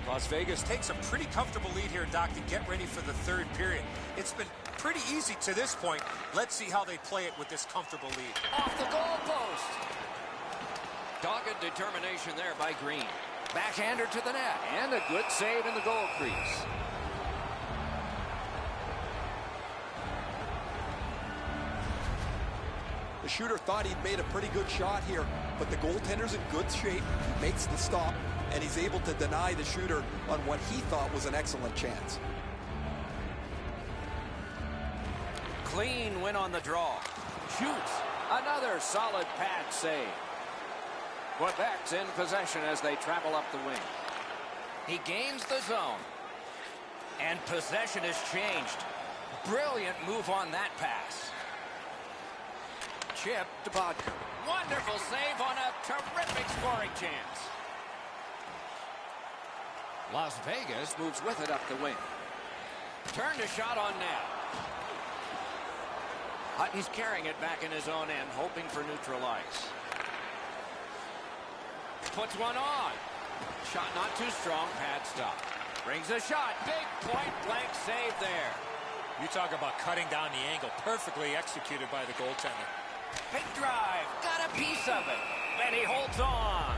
Las Vegas takes a pretty comfortable lead here, Doc, to get ready for the third period. It's been pretty easy to this point. Let's see how they play it with this comfortable lead. Off the goalpost. Dogged determination there by Green. Backhander to the net. And a good save in the goal crease. The shooter thought he'd made a pretty good shot here, but the goaltender's in good shape. He makes the stop, and he's able to deny the shooter on what he thought was an excellent chance. Clean win on the draw. Shoots. Another solid pad save. Quebec's in possession as they travel up the wing. He gains the zone. And possession has changed. Brilliant move on that pass. Chip to Bodker. Wonderful save on a terrific scoring chance. Las Vegas moves with it up the wing. Turned a shot on net. Hutton's carrying it back in his own end, hoping for neutral ice. Puts one on. Shot not too strong, pad stop. Brings a shot. Big point blank save there. You talk about cutting down the angle. Perfectly executed by the goaltender. Big drive. Got a piece of it. And he holds on.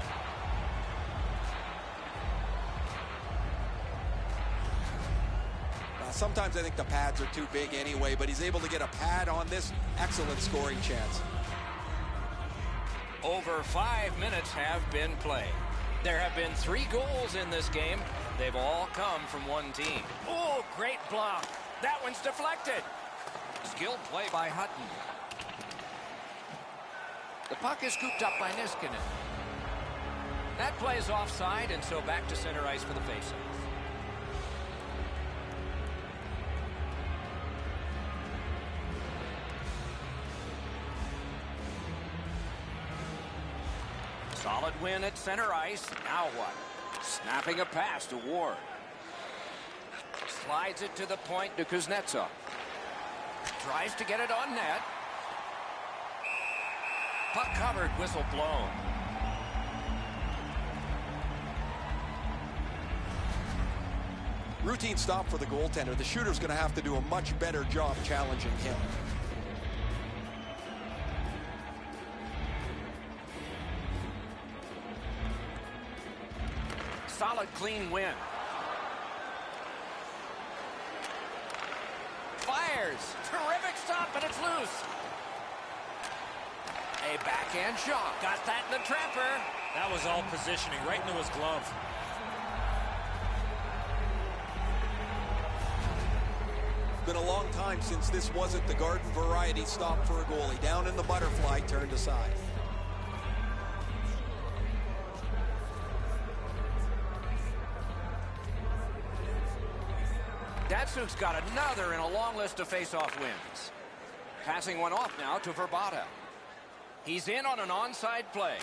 Sometimes I think the pads are too big anyway, but he's able to get a pad on this. Excellent scoring chance. Over 5 minutes have been played. There have been 3 goals in this game. They've all come from one team. Oh, great block. That one's deflected. Skilled play by Hutton. The puck is scooped up by Niskanen. That play is offside, and so back to center ice for the faceoff. Solid win at center ice. Now what? Snapping a pass to Ward. Slides it to the point to Kuznetsov. Tries to get it on net. Puck covered, whistle blown. Routine stop for the goaltender. The shooter's going to have to do a much better job challenging him. Solid, clean win. Fires. Terrific stop, and it's loose. A backhand shot. Got that in the trapper. That was all positioning, right into his glove. It's been a long time since this wasn't the garden variety stop for a goalie. Down in the butterfly, turned aside. Datsuk's got another in a long list of face-off wins. Passing one off now to Verbata. He's in on an onside play.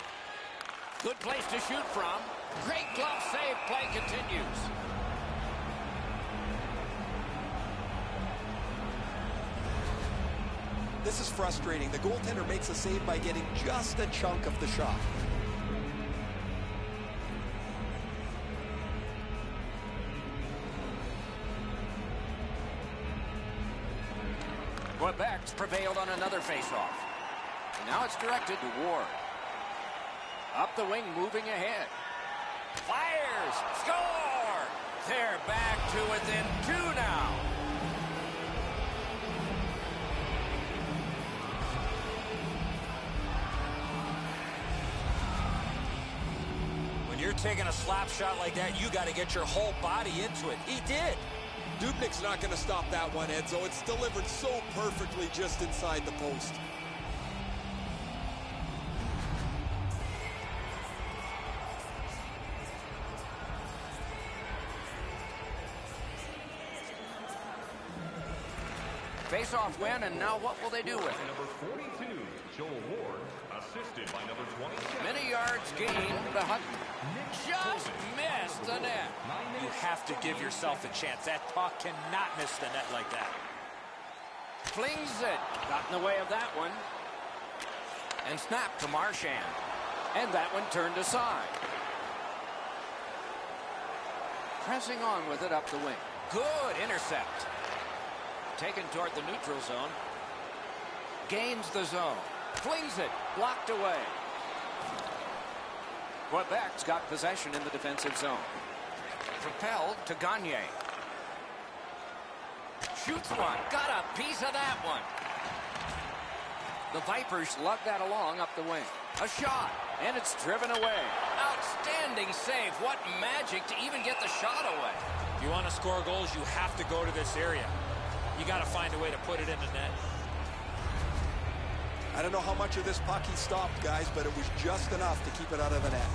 Good place to shoot from. Great glove save. Play continues. This is frustrating. The goaltender makes a save by getting just a chunk of the shot. Quebec's prevailed on another faceoff. And now it's directed to Ward. Up the wing, moving ahead. Fires! Score! They're back to within 2 now. When you're taking a slap shot like that, you got to get your whole body into it. He did. Dubnyk's not going to stop that one, Edzo. It's delivered so perfectly just inside the post. Face-off win, and now what will they do with it? Number 42, Joel Ward, assisted by number 26. Many yards gained to Hutton. Just missed the net. You have to give yourself a chance. That puck cannot miss the net like that. Flings it. Got in the way of that one. And snapped to Marchand. And that one turned aside. Pressing on with it up the wing. Good intercept. Taken toward the neutral zone. Gains the zone. Flings it. Blocked away. Quebec's got possession in the defensive zone. Propelled to Gagne. Shoots one. Got a piece of that one. The Vipers lug that along up the wing. A shot. And it's driven away. Outstanding save. What magic to even get the shot away. If you want to score goals, you have to go to this area. You got to find a way to put it in the net. I don't know how much of this puck he stopped, guys, but it was just enough to keep it out of the net.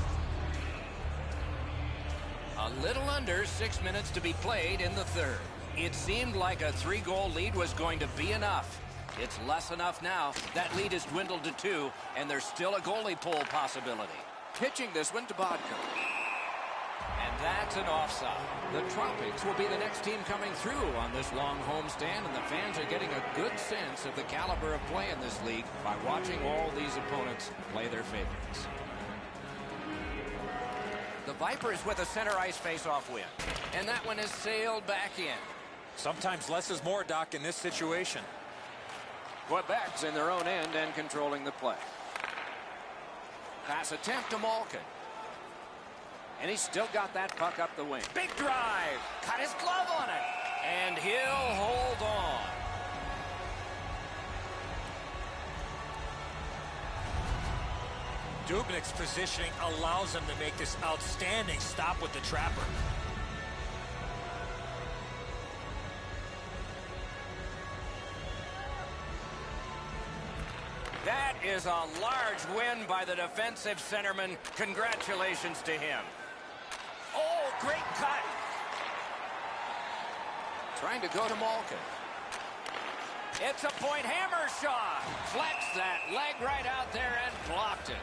A little under 6 minutes to be played in the third. It seemed like a 3-goal lead was going to be enough. It's less enough now. That lead has dwindled to 2, and there's still a goalie pull possibility. Pitching this one to Bodko. And that's an offside. The Tropics will be the next team coming through on this long homestand, and the fans are getting a good sense of the caliber of play in this league by watching all these opponents play their favorites. The Vipers with a center ice face-off win, and that one is sailed back in. Sometimes less is more, Doc, in this situation. Quebec's in their own end and controlling the play. Pass attempt to Malkin. And he's still got that puck up the wing. Big drive. Got his glove on it. And he'll hold on. Dubnyk's positioning allows him to make this outstanding stop with the trapper. That is a large win by the defensive centerman. Congratulations to him. Oh, great cut. Trying to go to Malkin. It's a point hammer shot. Flex that leg right out there and blocked it.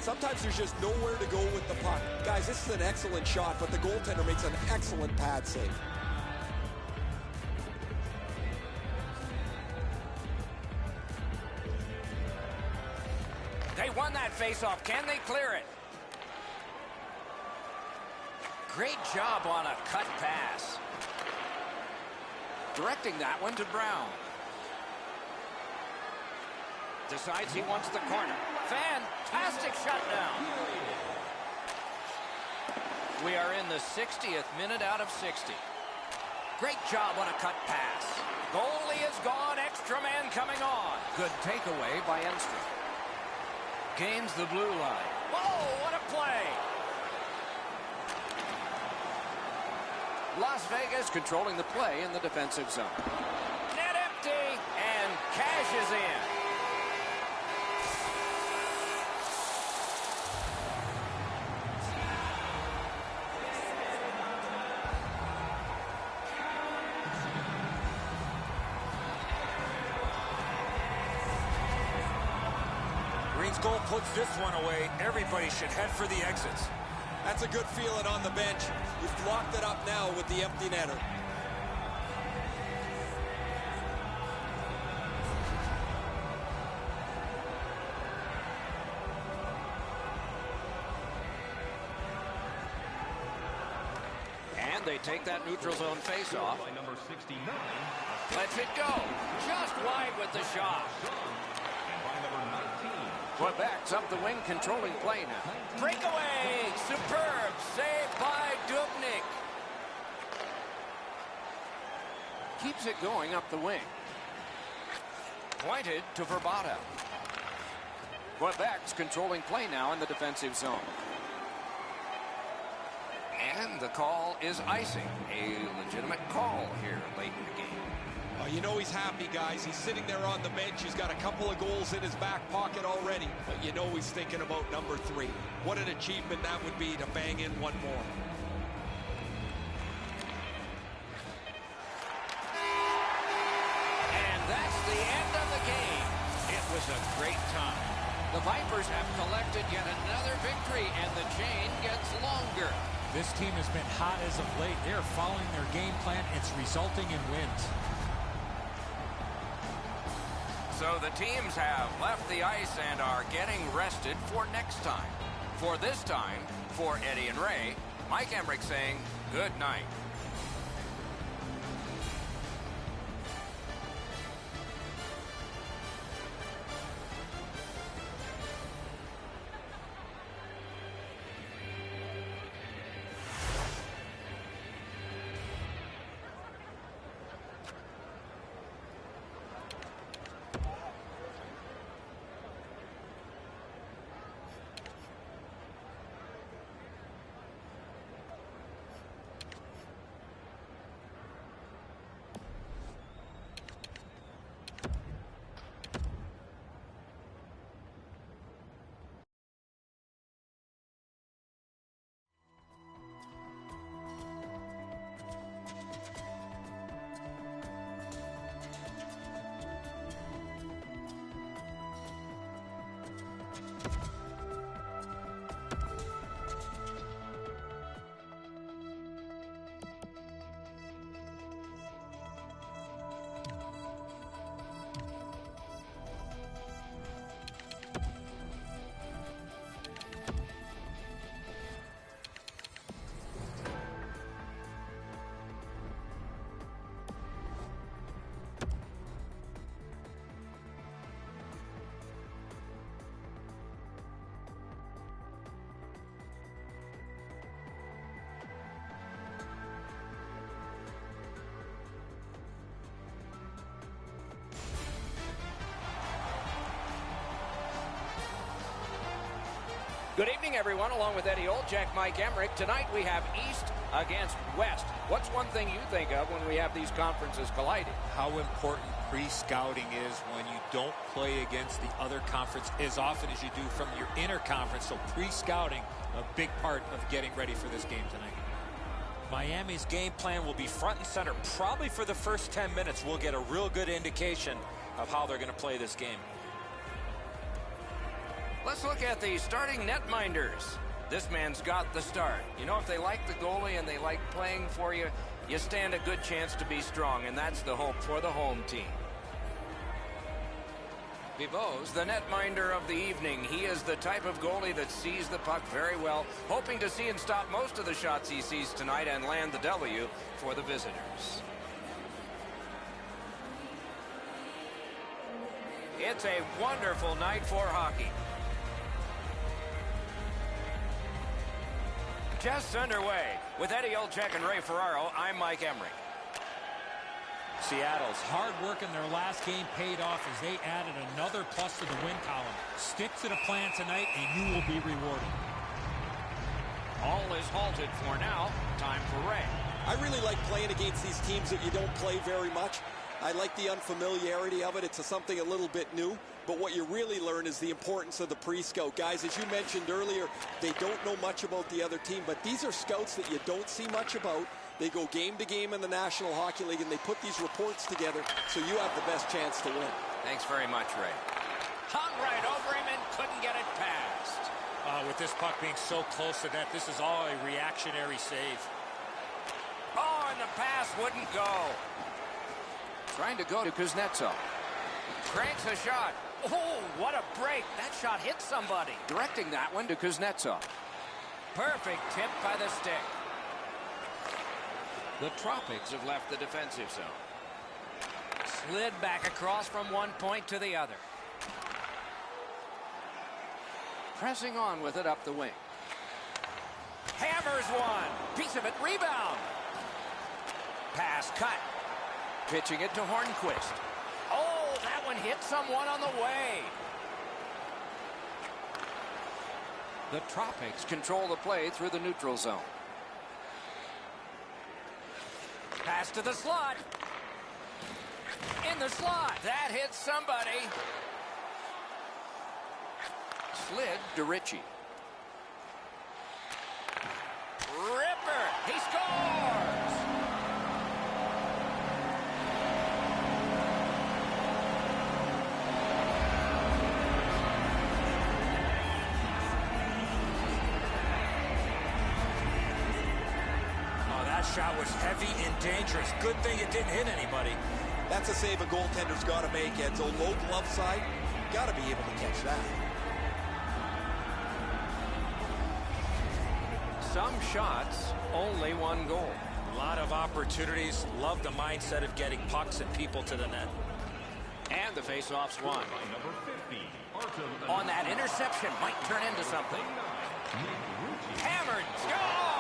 Sometimes there's just nowhere to go with the puck. Guys, this is an excellent shot, but the goaltender makes an excellent pad save. They won that faceoff. Can they clear it? Great job on a cut pass. Directing that one to Brown. Decides he wants the corner. Fantastic shutdown. We are in the 60th minute out of 60. Great job on a cut pass. Goalie is gone. Extra man coming on. Good takeaway by Enstrom. Gains the blue line. Whoa, what a play. Las Vegas controlling the play in the defensive zone. Net empty and cashes in. Green's goal puts this one away. Everybody should head for the exits. That's a good feeling on the bench. You've locked it up now with the empty netter. And they take that neutral zone face-off. By number 69. Lets it go. Just wide with the shot. And by number 19. Quebec's up the wing, controlling play now. Breakaway! Superb save by Dubnyk. Keeps it going up the wing. Pointed to Verbata. Quebec's controlling play now in the defensive zone. And the call is icing. A legitimate call here late in the game. You know he's happy, guys. He's sitting there on the bench. He's got a couple of goals in his back pocket already. But you know he's thinking about number 3. What an achievement that would be to bang in one more. And that's the end of the game. It was a great time. The Vipers have collected yet another victory, and the chain gets longer. This team has been hot as of late. They're following their game plan. It's resulting in wins. So the teams have left the ice and are getting rested for next time. For this time, for Eddie and Ray, Mike Emmerich saying good night. Good evening, everyone. Along with Eddie Olczyk, Mike Emmerich. Tonight we have East against West. What's one thing you think of when we have these conferences colliding? How important pre-scouting is when you don't play against the other conference as often as you do from your inter-conference. So pre-scouting, a big part of getting ready for this game tonight. Miami's game plan will be front and center. Probably for the first 10 minutes, we'll get a real good indication of how they're going to play this game. Let's look at the starting netminders. This man's got the start. You know, if they like the goalie and they like playing for you, you stand a good chance to be strong, and that's the hope for the home team. Pharaohs, the netminder of the evening. He is the type of goalie that sees the puck very well, hoping to see and stop most of the shots he sees tonight and land the W for the visitors. It's a wonderful night for hockey. Just underway. With Eddie Olczyk and Ray Ferraro, I'm Mike Emmerich. Seattle's hard work in their last game paid off as they added another plus to the win column. Stick to the plan tonight and you will be rewarded. All is halted for now. Time for Ray. I really like playing against these teams that you don't play very much. I like the unfamiliarity of it. It's something a little bit new. But what you really learn is the importance of the pre-scout. Guys, as you mentioned earlier, they don't know much about the other team, but these are scouts that you don't see much about. They go game to game in the National Hockey League, and they put these reports together so you have the best chance to win. Thanks very much, Ray. Hung right over him and couldn't get it past. With this puck being so close to that, this is all a reactionary save. Oh, and the pass wouldn't go. Trying to go to Kuznetsov. Cranks a shot. Oh, what a break. That shot hit somebody. Directing that one to Kuznetsov. Perfect tip by the stick. The Tropics have left the defensive zone. Slid back across from one point to the other. Pressing on with it up the wing. Hammers one. Piece of it. Rebound. Pass cut. Pitching it to Hornquist. Oh, that one hit someone on the way. The Tropics control the play through the neutral zone. Pass to the slot. In the slot. That hits somebody. Slid to Ritchie. Ripper. He scores. Shot was heavy and dangerous. Good thing it didn't hit anybody. That's a save a goaltender's got to make, Edzo. Low glove side, got to be able to catch that. Some shots, only one goal. A lot of opportunities. Love the mindset of getting pucks and people to the net. And the faceoff's won. On that interception, might turn into something. Hammered, score!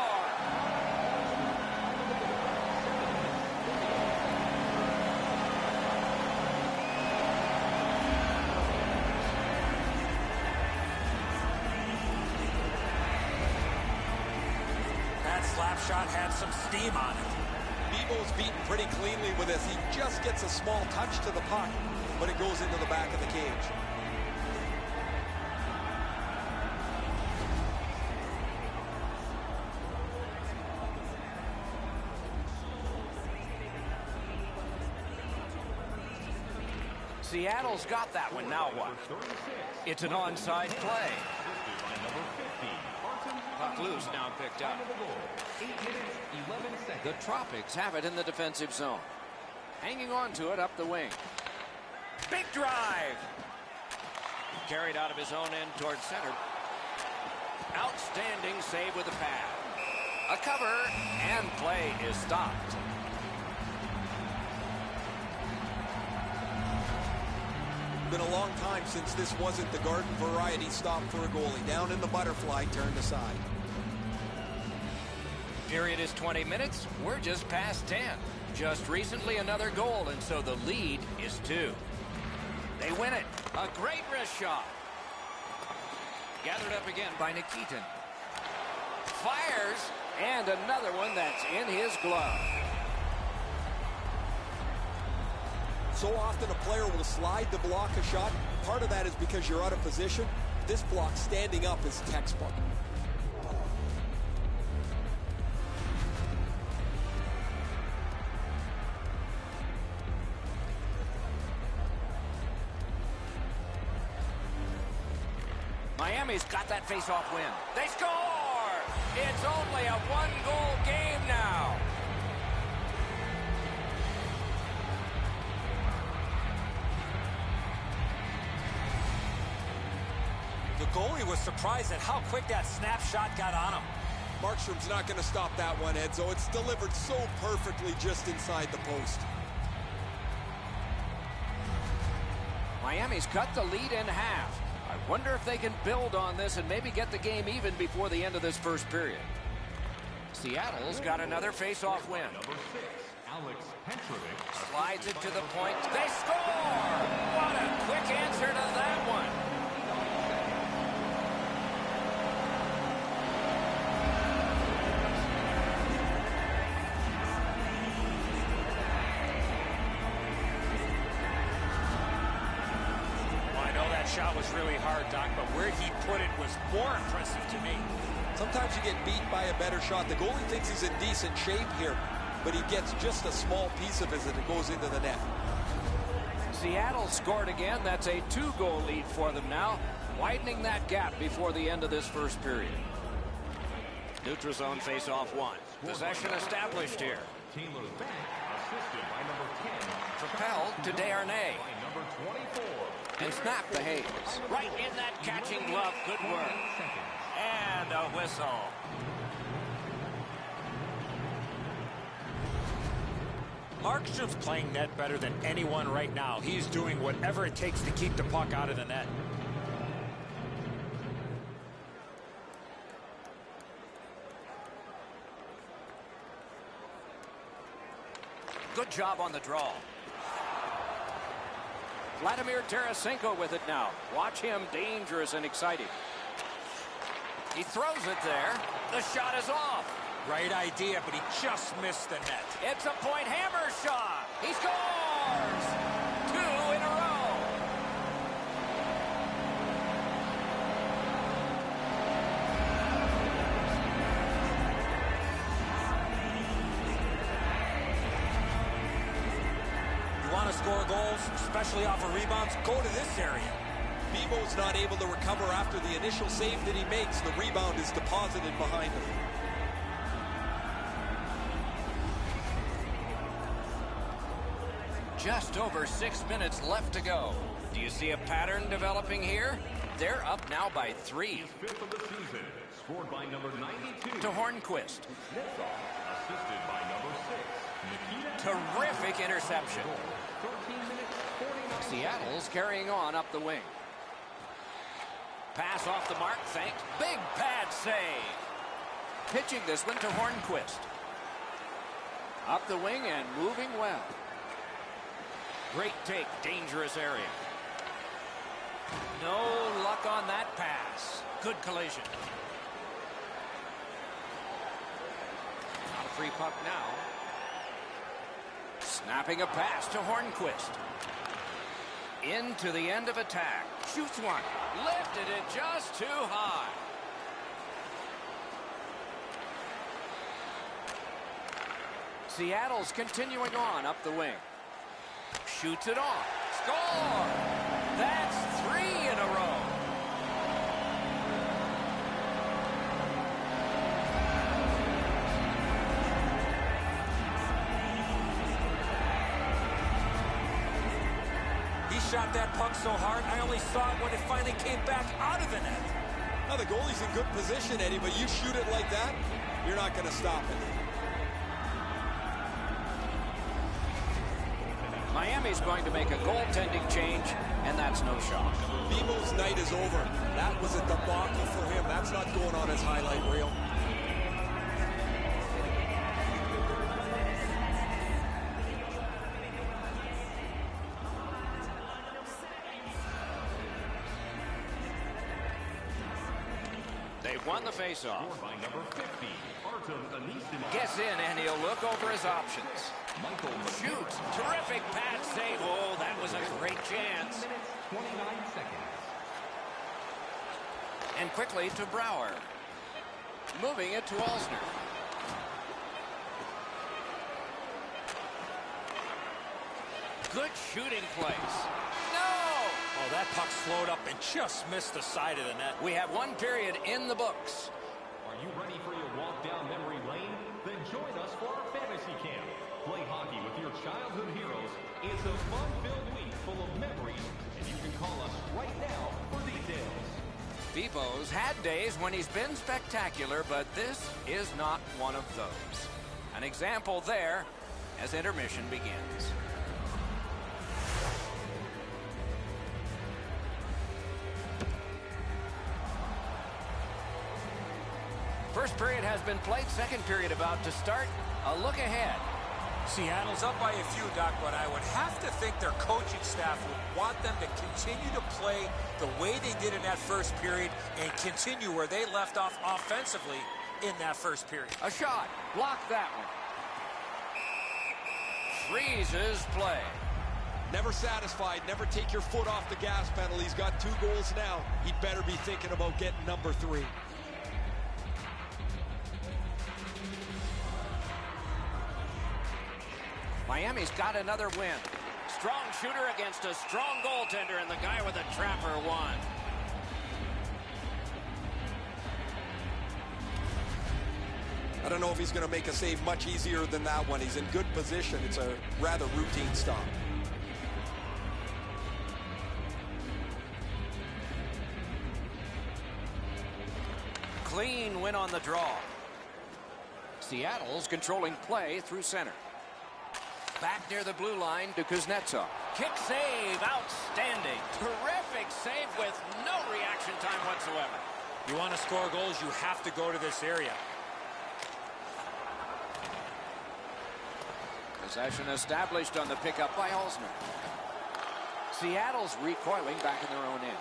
Slap shot had some steam on it. Beebo's beaten pretty cleanly with this. He just gets a small touch to the puck, but it goes into the back of the cage. Seattle's got that one. Now what? It's an onside play. Puck loose, now picked up. 8 minutes, 11 seconds. The Tropics have it in the defensive zone. Hanging on to it up the wing. Big drive. Carried out of his own end towards center. Outstanding save with the pad. A cover, and play is stopped. Been a long time since this wasn't the garden variety stop for a goalie. Down in the butterfly, turned aside. Period is 20 minutes. We're just past 10. Just recently another goal, and so the lead is 2. They win it. A great wrist shot. Gathered up again by Nikitin. Fires, and another one that's in his glove. So often a player will slide to block a shot. Part of that is because you're out of position. This block standing up is textbook. Miami's got that face-off win. They score! It's only a one-goal game now. The goalie was surprised at how quick that snapshot got on him. Markstrom's not going to stop that one, Edzo. It's delivered so perfectly just inside the post. Miami's cut the lead in half. I wonder if they can build on this and maybe get the game even before the end of this first period. Seattle's got another face-off win. Slides it to the point. They score! What a quick answer to that one. Shot was really hard, Doc, but where he put it was more impressive to me. Sometimes you get beat by a better shot. The goalie thinks he's in decent shape here, but he gets just a small piece of it as it goes into the net. Seattle scored again. That's a 2-goal lead for them now, widening that gap before the end of this first period. Neutral zone face-off one. Possession established here. Propelled to Desharnais. And snap the Hayes. Right in that catching glove. Good work. And a whistle. Markstrom's playing net better than anyone right now. He's doing whatever it takes to keep the puck out of the net. Good job on the draw. Vladimir Tarasenko with it now. Watch him, dangerous and exciting. He throws it there. The shot is off. Right idea, but he just missed the net. It's a point hammer shot. He scores! 2 in a row. Want to score goals, especially off of rebounds, go to this area. Bibo's not able to recover after the initial save that he makes. The rebound is deposited behind him. Just over 6 minutes left to go. Do you see a pattern developing here? They're up now by 3. Fifth of the season, scored by number 92. To Hornquist. Assisted by number 6. Terrific interception. 13 minutes, 49 Seattle's carrying on up the wing. Pass off the mark, thanked. Big pad save. Pitching this one to Hornquist. Up the wing and moving well. Great take, dangerous area. No luck on that pass. Good collision. Not a free puck now. Snapping a pass to Hornquist. Into the end of attack. Shoots one. Lifted it just too high. Seattle's continuing on up the wing. Shoots it on. Score! That's 3 in a row. He shot that puck so hard, I only saw it when it finally came back out of the net. Now the goalie's in good position, Eddie, but you shoot it like that, you're not going to stop it. Miami's going to make a goaltending change, and that's no shock. Bibo's night is over. That was a debacle for him. That's not going on his highlight reel. They've won the faceoff. scored by number 50. Gets in, and he'll look over his options. Shoots. Terrific pad save. Oh, that was a great chance. 29 seconds. And quickly to Brouwer. Moving it to Alsner. Good shooting place. No! Oh, that puck slowed up and just missed the side of the net. We have one period in the books. Are you ready for your walk down memory lane? Then join us for our fantasy camp. Play hockey with your childhood heroes. It's a fun-filled week full of memories, and you can call us right now for details. Bebo's had days when he's been spectacular, but this is not one of those. An example there as intermission begins. First period has been played. Second period about to start. A look ahead. Seattle's up by a few, Doc, but I would have to think their coaching staff would want them to continue to play the way they did in that first period and continue where they left off offensively in that first period. A shot. Block that one. Freezes play. Never satisfied. Never take your foot off the gas pedal. He's got 2 goals now. He'd better be thinking about getting number 3. Miami's got another win. Strong shooter against a strong goaltender, and the guy with a trapper won. I don't know if he's going to make a save much easier than that one. He's in good position. It's a rather routine stop. Clean win on the draw. Seattle's controlling play through center. Back near the blue line to Kuznetsov. Kick save, outstanding. Terrific save with no reaction time whatsoever. You want to score goals, you have to go to this area. Possession established on the pickup by Alsner. Seattle's recoiling back in their own end.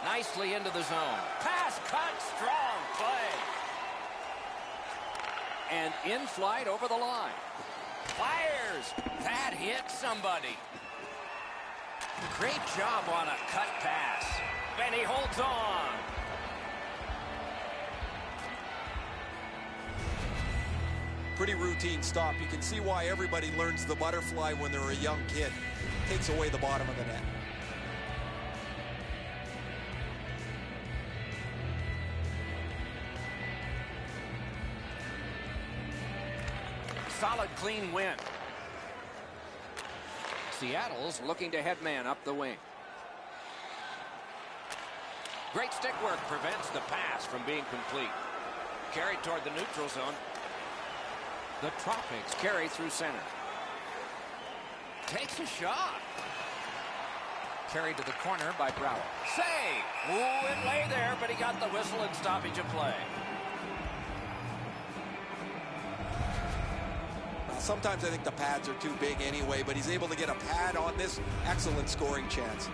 Nicely into the zone. Pass cut, strong play. And in flight over the line. Fires. That hit somebody. Great job on a cut pass. And he holds on. Pretty routine stop. You can see why everybody learns the butterfly when they're a young kid. Takes away the bottom of the net. Solid, clean win. Seattle's looking to head man up the wing. Great stick work prevents the pass from being complete. Carried toward the neutral zone. The Tropics carry through center. Takes a shot. Carried to the corner by Brower. Save! Ooh, it lay there, but he got the whistle and stoppage of play. Sometimes I think the pads are too big anyway, but he's able to get a pad on this. Excellent scoring chance.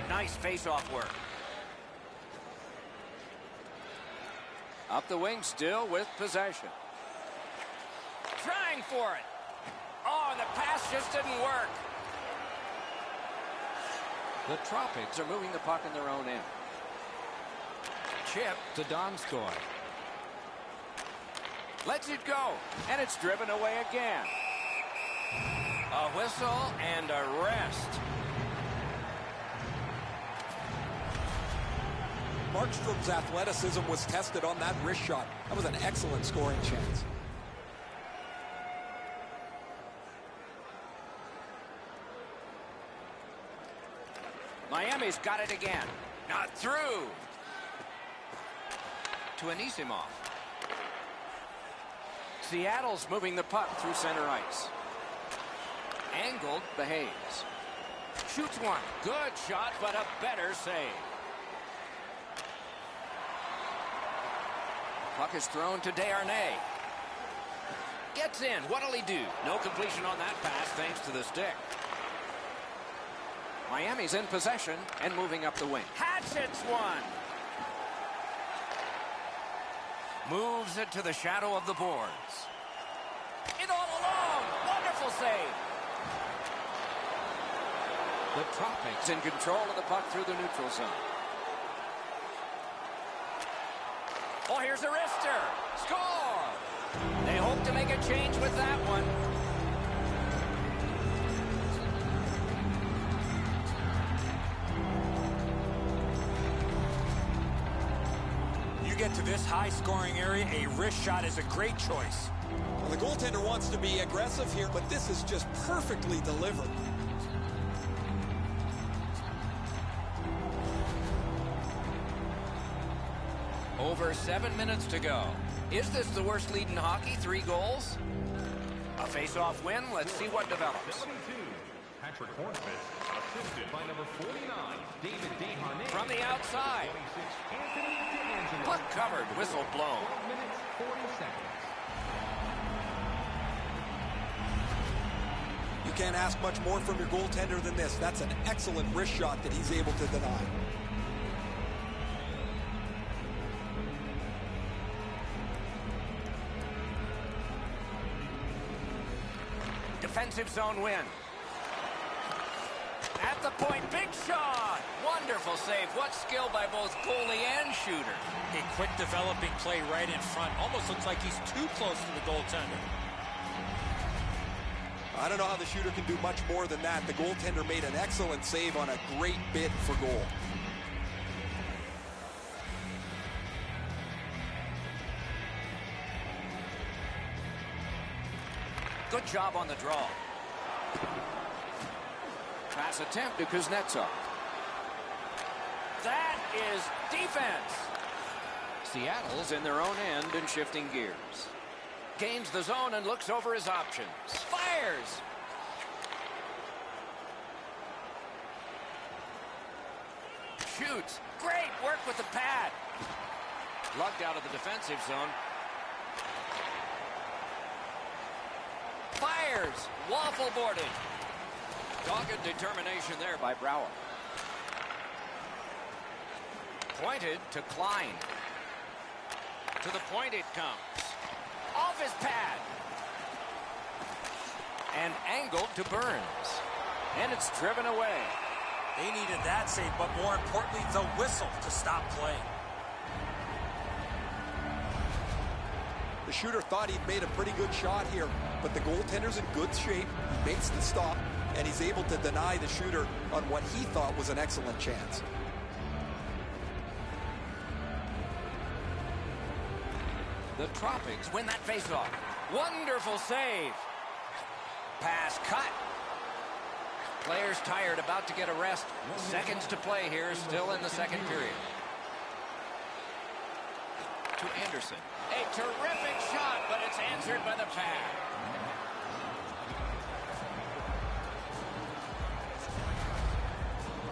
Nice face-off work. Up the wing still with possession. Trying for it. Oh, and the pass just didn't work. The Tropics are moving the puck in their own end. Chip to Donskoy. Lets it go, and it's driven away again. A whistle and a rest. Markstrom's athleticism was tested on that wrist shot. That was an excellent scoring chance. Miami's got it again. Not through. To Anisimov. Seattle's moving the puck through center ice. Angled behaves. Shoots one. Good shot, but a better save. Puck is thrown to Desharnais. Gets in. What'll he do? No completion on that pass thanks to the stick. Miami's in possession and moving up the wing. Hatchets one. Moves it to the shadow of the boards. It all along. Wonderful save. The Tropics in control of the puck through the neutral zone. Oh, here's a wrister. Score! They hope to make a change with that one. You get to this high-scoring area, a wrist shot is a great choice. Well, the goaltender wants to be aggressive here, but this is just perfectly delivered. Over 7 minutes to go. Is this the worst lead in hockey? 3 goals? A face-off win. Let's see what develops. 72. Patrick Hornfitz, assisted by number 49, David Desharnais. From the outside. 26, Anthony D'Angelo. Puck covered. Whistle blown. 12 minutes, 40 seconds. You can't ask much more from your goaltender than this. That's an excellent wrist shot that he's able to deny. Defensive zone win. At the point, big shot. Wonderful save. What skill by both goalie and shooter. A quick developing play right in front. Almost looks like he's too close to the goaltender. I don't know how the shooter can do much more than that. The goaltender made an excellent save on a great bid for goal. Good job on the draw. Pass attempt to Kuznetsov. That is defense. Seattle's in their own end and shifting gears. Gains the zone and looks over his options. Fires. Shoots. Great work with the pad. Lugged out of the defensive zone. Fires. Waffle boarded. Dogged determination there by Brower. Pointed to Klein. To the point it comes. Off his pad. And angled to Burns. And it's driven away. They needed that save, but more importantly, the whistle to stop play. The shooter thought he'd made a pretty good shot here, but the goaltender's in good shape. He makes the stop, and he's able to deny the shooter on what he thought was an excellent chance. The Tropics win that faceoff. Wonderful save. Pass cut. Players tired, about to get a rest. Seconds to play here, still in the second period. To Anderson. A terrific shot, but it's answered by the pad.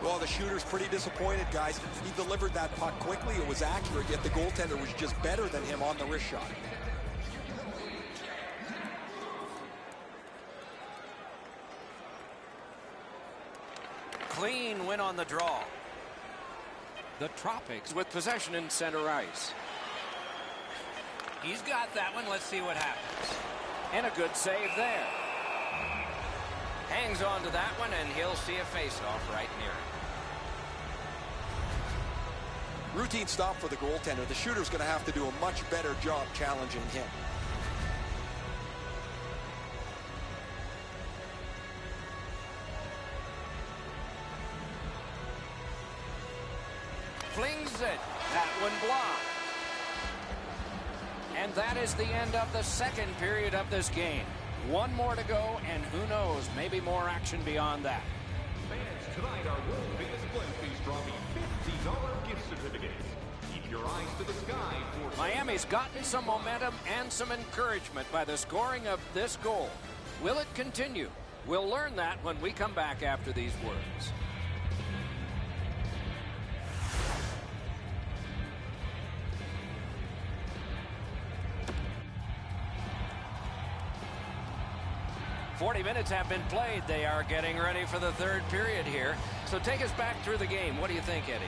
Well, the shooter's pretty disappointed, guys. He delivered that puck quickly. It was accurate, yet the goaltender was just better than him on the wrist shot. Clean win on the draw. The Tropics with possession in center ice. He's got that one. Let's see what happens. And a good save there. Hangs on to that one, and he'll see a face-off right near it. Routine stop for the goaltender. The shooter's going to have to do a much better job challenging him. Flings it. That one blocked. And that is the end of the second period of this game. One more to go, and who knows, maybe more action beyond that. Fans, tonight our world famous Blend Feast dropping $50 gift certificates. Keep your eyes to the sky for... Miami's gotten some momentum and some encouragement by the scoring of this goal. Will it continue? We'll learn that when we come back after these words. "40 minutes have been played. They are getting ready for the third period here. So take us back through the game. What do you think, Eddie?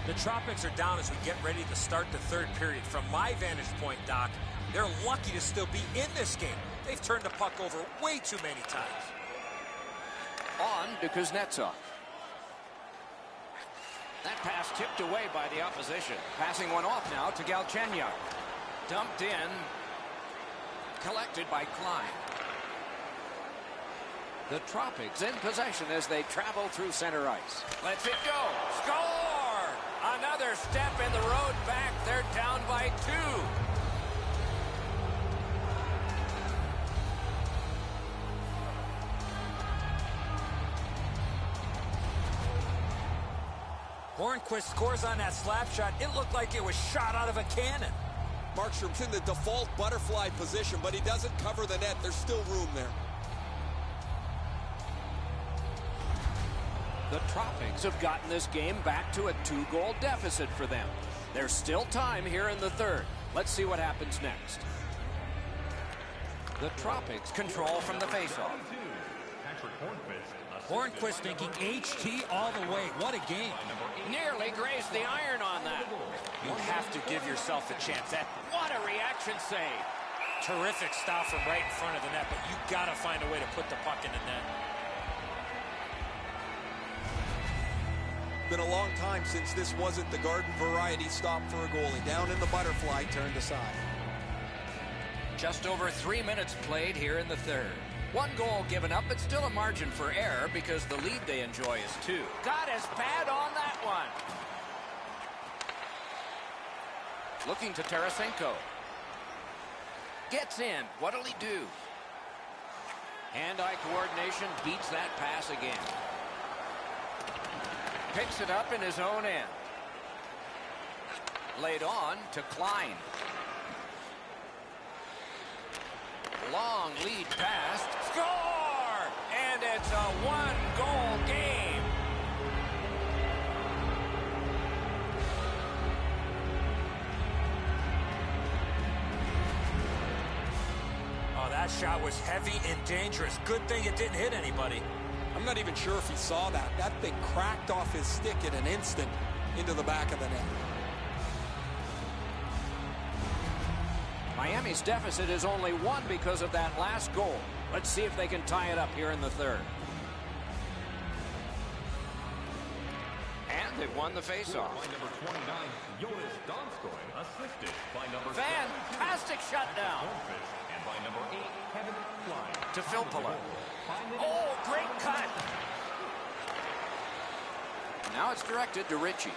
The Tropics are down as we get ready to start the third period. From my vantage point, Doc, they're lucky to still be in this game. They've turned the puck over way too many times. On to Kuznetsov. That pass tipped away by the opposition. Passing one off now to Galchenyuk. Dumped in. Collected by Klein. The Tropics in possession as they travel through center ice. Lets it go. Score! Another step in the road back. They're down by 2. Hornquist scores on that slap shot. It looked like it was shot out of a cannon. Markstrom's in the default butterfly position, but he doesn't cover the net. There's still room there. The Tropics have gotten this game back to a 2-goal deficit for them. There's still time here in the third. Let's see what happens next. The Tropics control from the faceoff. Hornquist thinking HT all the way. What a game. Nearly grazed the iron on that. You have to give yourself a chance. What a reaction save. Terrific stop from right in front of the net, but you got to find a way to put the puck in the net. Been a long time since this wasn't the garden variety stop for a goalie. Down in the butterfly, turned aside. Just over 3 minutes played here in the third. 1 goal given up, but still a margin for error because the lead they enjoy is 2. Got his pad on that one. Looking to Tarasenko. Gets in. What'll he do? Hand-eye coordination beats that pass again. Picks it up in his own end. Laid on to Klein. Long lead pass. Score! And it's a 1-goal game. Oh, that shot was heavy and dangerous. Good thing it didn't hit anybody. I'm not even sure if he saw that. That thing cracked off his stick in an instant into the back of the net. Miami's deficit is only 1 because of that last goal. Let's see if they can tie it up here in the third. And they've won the faceoff. Fantastic shutdown. To Filppula. Oh, great cut. Now it's directed to Ritchie.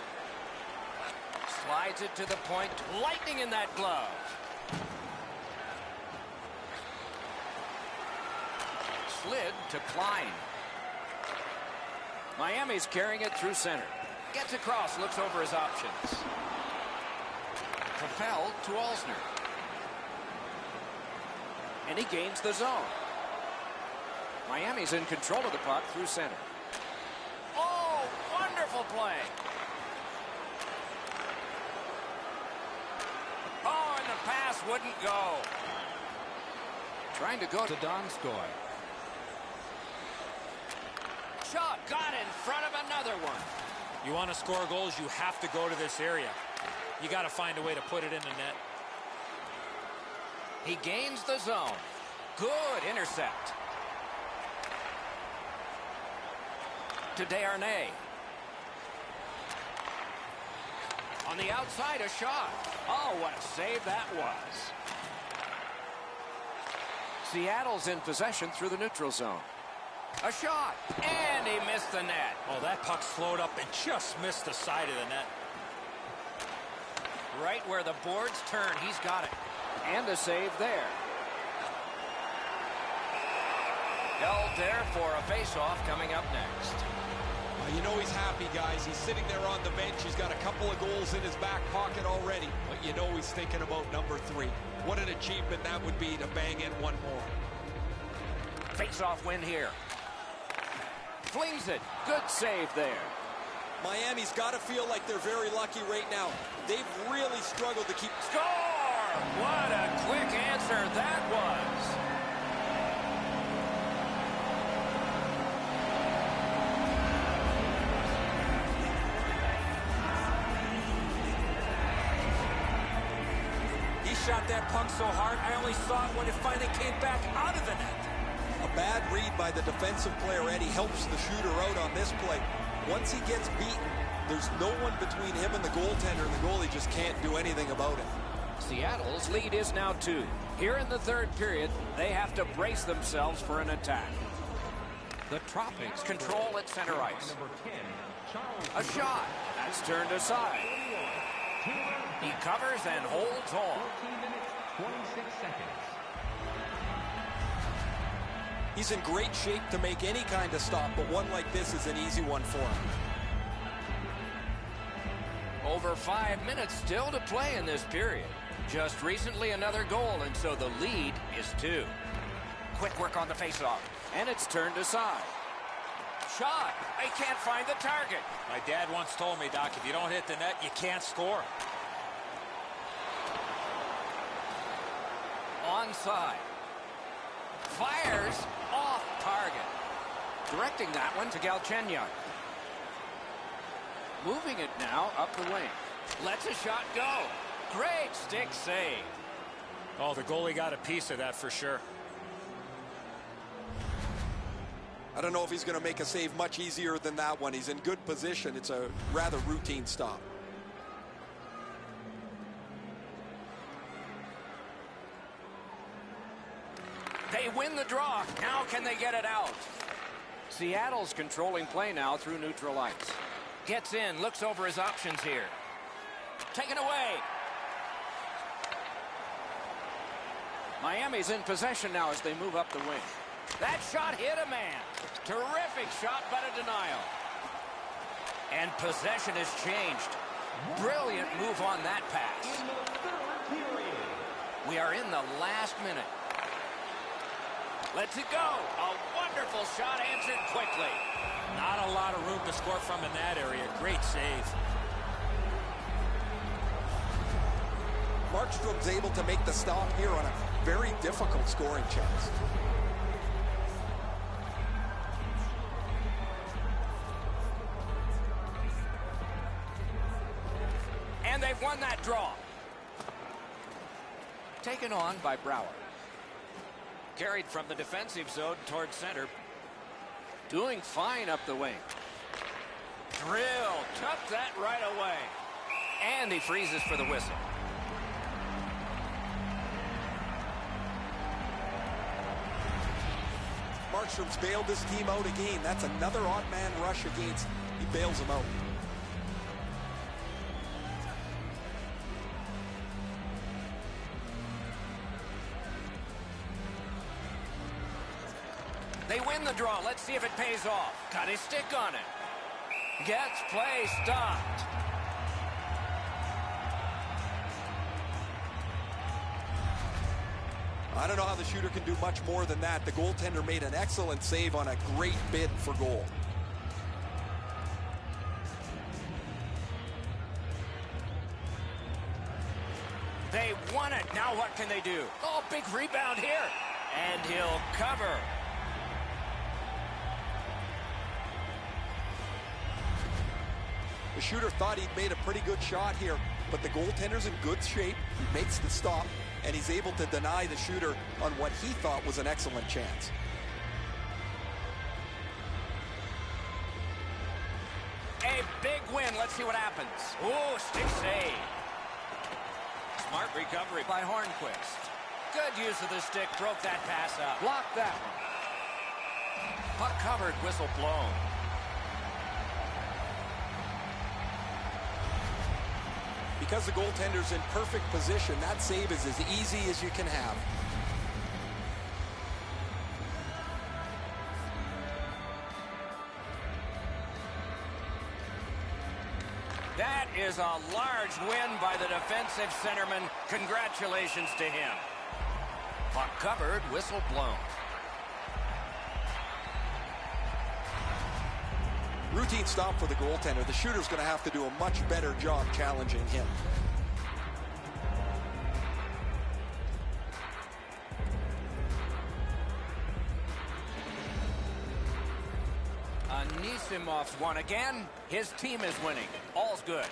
Slides it to the point. Lightning in that glove. Slid to Klein. Miami's carrying it through center. Gets across, looks over his options. Propelled to Alsner. And he gains the zone. Miami's in control of the puck through center. Oh, wonderful play. Oh, and the pass wouldn't go. Trying to go to Donskoy. Shot got in front of another one. You want to score goals, you have to go to this area. You got to find a way to put it in the net. He gains the zone. Good intercept. To Desharnais. On the outside, a shot. Oh, what a save that was. Seattle's in possession through the neutral zone. A shot, and he missed the net. Oh, that puck slowed up and just missed the side of the net. Right where the boards turn, he's got it. And a save there. Held there for a face-off coming up next. You know he's happy, guys. He's sitting there on the bench. He's got a couple of goals in his back pocket already. But you know he's thinking about number 3. What an achievement that would be to bang in one more. Face-off win here. Flings it. Good save there. Miami's got to feel like they're very lucky right now. They've really struggled to keep... Score! What a quick answer that was. He shot that puck so hard, I only saw it when it finally came back out of the net. A bad read by the defensive player, Eddie, helps the shooter out on this play. Once he gets beaten, There's no one between him and the goaltender, and the goalie just can't do anything about it. Seattle's lead is now 2. Here in the third period, they have to brace themselves for an attack. The Tropics control at center ice. A shot. That's turned aside. He covers and holds on. 14 minutes, 26 seconds. He's in great shape to make any kind of stop, but one like this is an easy one for him. Over 5 minutes still to play in this period. Just recently another goal, and so the lead is 2. Quick work on the faceoff, and it's turned aside. Shot. They can't find the target. My dad once told me, Doc, if you don't hit the net, you can't score. Onside. Fires off target. Directing that one to Galchenyuk. Moving it now up the wing. Lets a shot go. Great stick save. Oh, the goalie got a piece of that for sure. I don't know if he's going to make a save much easier than that one. He's in good position. It's a rather routine stop. They win the draw. Now can they get it out? Seattle's controlling play now through neutral ice. Gets in, looks over his options here. Taken away. Miami's in possession now as they move up the wing. That shot hit a man. Terrific shot, but a denial. And possession has changed. Brilliant move on that pass. We are in the last minute. Lets it go. A wonderful shot answered quickly. Not a lot of room to score from in that area. Great save. Markstrom's able to make the stop here on a very difficult scoring chance. And they've won that draw. Taken on by Brouwer. Carried from the defensive zone toward center. Doing fine up the wing. Drill. Took that right away. And he freezes for the whistle. Markstrom's bailed his team out again. That's another odd man rush against. He bails him out. They win the draw. Let's see if it pays off. Got his stick on it. Gets play stopped. I don't know how the shooter can do much more than that. The goaltender made an excellent save on a great bid for goal. They won it. Now what can they do? Oh, big rebound here. And he'll cover. The shooter thought he'd made a pretty good shot here, but the goaltender's in good shape. He makes the stop, and he's able to deny the shooter on what he thought was an excellent chance. A big win. Let's see what happens. Oh, stick save. Smart recovery by Hornquist. Good use of the stick. Broke that pass up. Blocked that one. Puck covered. Whistle blown. Because the goaltender's in perfect position, that save is as easy as you can have. That is a large win by the defensive centerman. Congratulations to him. Puck covered, whistle blown. Routine stop for the goaltender. The shooter's going to have to do a much better job challenging him. Anisimov's won again. His team is winning. All's good.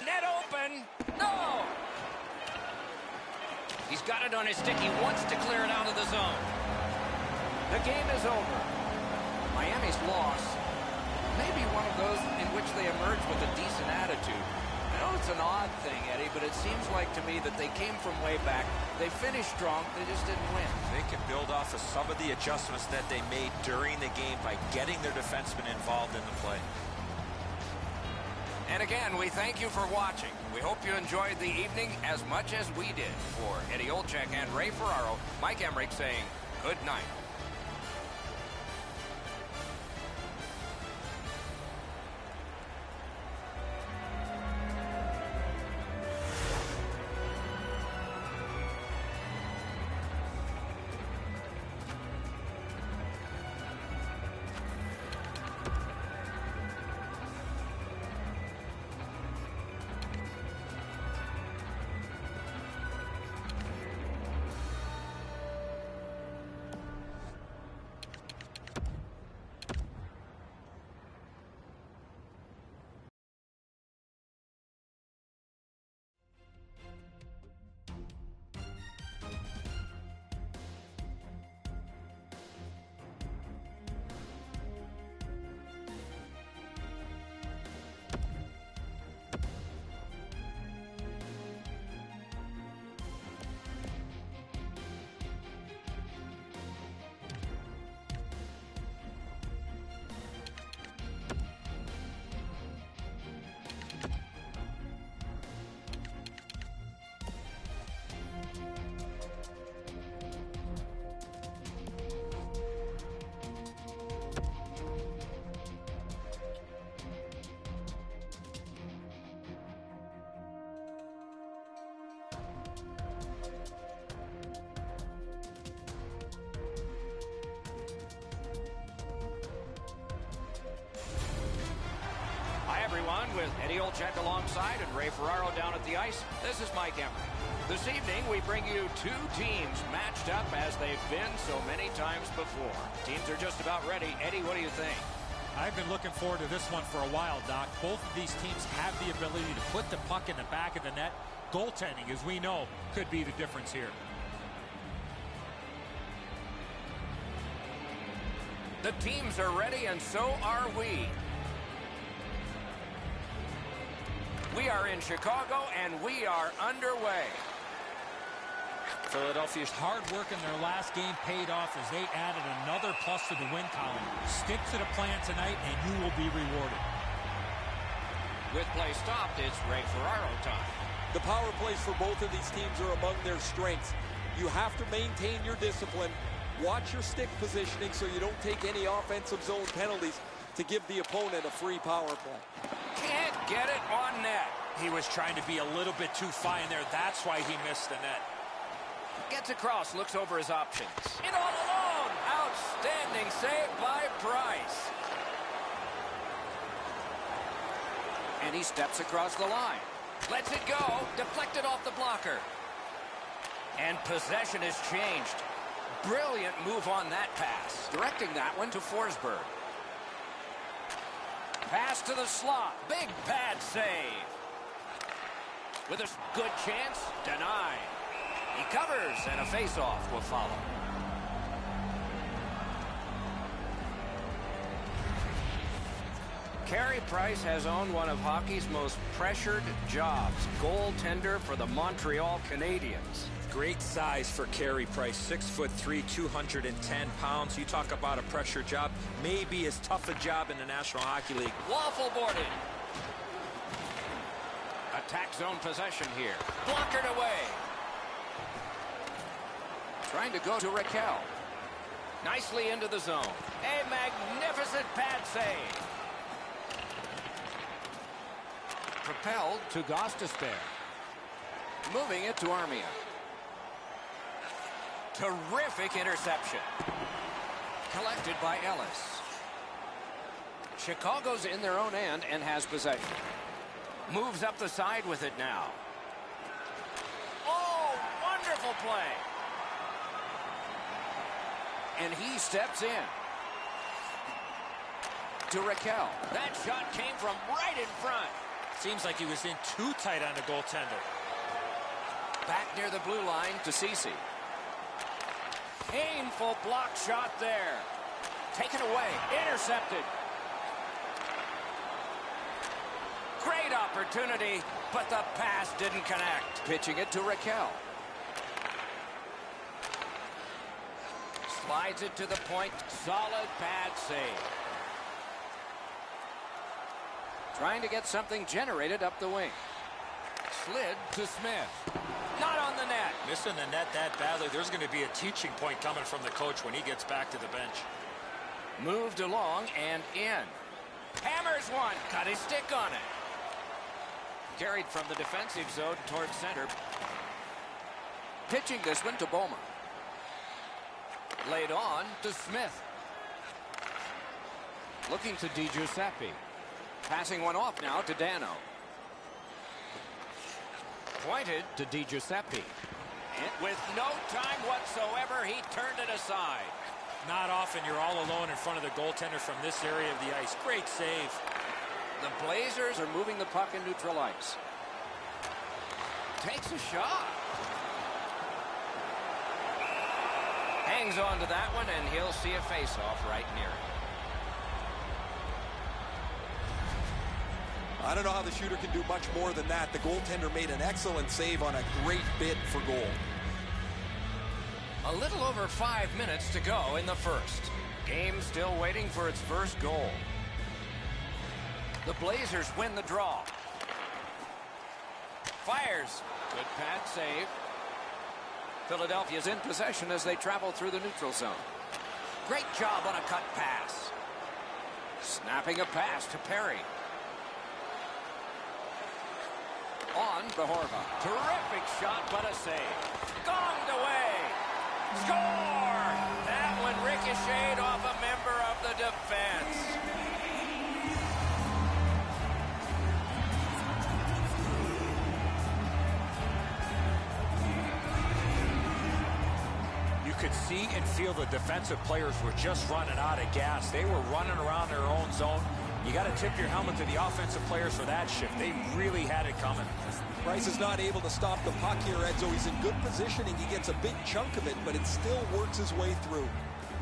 Net open. No! He's got it on his stick. He wants to clear it out of the zone. The game is over. Miami's loss maybe one of those in which they emerge with a decent attitude. I know it's an odd thing, Eddie, but it seems like to me that they came from way back. They finished strong, they just didn't win. They can build off of some of the adjustments that they made during the game by getting their defensemen involved in the play. And again, we thank you for watching. We hope you enjoyed the evening as much as we did. For Eddie Olczyk and Ray Ferraro, Mike Emmerich saying good night. Everyone, with Eddie Olczyk alongside and Ray Ferraro down at the ice, this is Mike Emmerich. This evening, we bring you two teams matched up as they've been so many times before. Teams are just about ready. Eddie, what do you think? I've been looking forward to this one for a while, Doc. Both of these teams have the ability to put the puck in the back of the net. Goaltending, as we know, could be the difference here. The teams are ready, and so are we. We are in Chicago, and we are underway. Philadelphia's hard work in their last game paid off as they added another plus to the win column. Stick to the plan tonight, and you will be rewarded. With play stopped, it's Ray Ferraro time. The power plays for both of these teams are among their strengths. You have to maintain your discipline. Watch your stick positioning so you don't take any offensive zone penalties to give the opponent a free power play. Can't get it on net. He was trying to be a little bit too fine there. That's why he missed the net. Gets across, looks over his options. In all alone. Outstanding save by Price. And he steps across the line. Lets it go. Deflected off the blocker. And possession has changed. Brilliant move on that pass. Directing that one to Forsberg. Pass to the slot. Big pad save. With a good chance, denied. He covers, and a face-off will follow. Carey Price has owned one of hockey's most pressured jobs. Goaltender for the Montreal Canadiens. Great size for Carey Price, 6'3", 210 pounds. You talk about a pressure job, maybe as tough a job in the National Hockey League. Waffle boarded. Attack zone possession here. Blockered away. Trying to go to Raquel. Nicely into the zone. A magnificent pad save. Propelled to Gostisbehere. Moving it to Armia. Terrific interception. Collected by Ellis. Chicago's in their own end and has possession. Moves up the side with it now. Oh, wonderful play. And he steps in. To Raquel. That shot came from right in front. Seems like he was in too tight on the goaltender. Back near the blue line to Ceci. Painful block shot there. Taken away. Intercepted. opportunity, but the pass didn't connect. Pitching it to Raquel. Slides it to the point. Solid pad save. Trying to get something generated up the wing. Slid to Smith. Not on the net. Missing the net that badly. There's going to be a teaching point coming from the coach when he gets back to the bench. Moved along and in. Hammers one. Got his stick on it. Carried from the defensive zone towards center. Pitching this one to Boma. Laid on to Smith. Looking to Di Giuseppe. Passing one off now to Dano. Pointed to Di Giuseppe. And with no time whatsoever, he turned it aside. Not often you're all alone in front of the goaltender from this area of the ice. Great save. The Blazers are moving the puck in neutral ice. Takes a shot. Hangs on to that one, and he'll see a face-off right near it. I don't know how the shooter can do much more than that. The goaltender made an excellent save on a great bid for goal. A little over 5 minutes to go in the first. Game still waiting for its first goal. The Blazers win the draw. Fires. Good pad save. Philadelphia's in possession as they travel through the neutral zone. Great job on a cut pass. Snapping a pass to Perry. On Behorva. Terrific shot, but a save. Gonged away. Score! That one ricocheted off a member of the defense. You could see and feel the defensive players were just running out of gas. They were running around their own zone. You got to tip your helmet to the offensive players for that shift. They really had it coming. Price is not able to stop the puck here, Edzo. He's in good positioning. He gets a big chunk of it, but it still works his way through.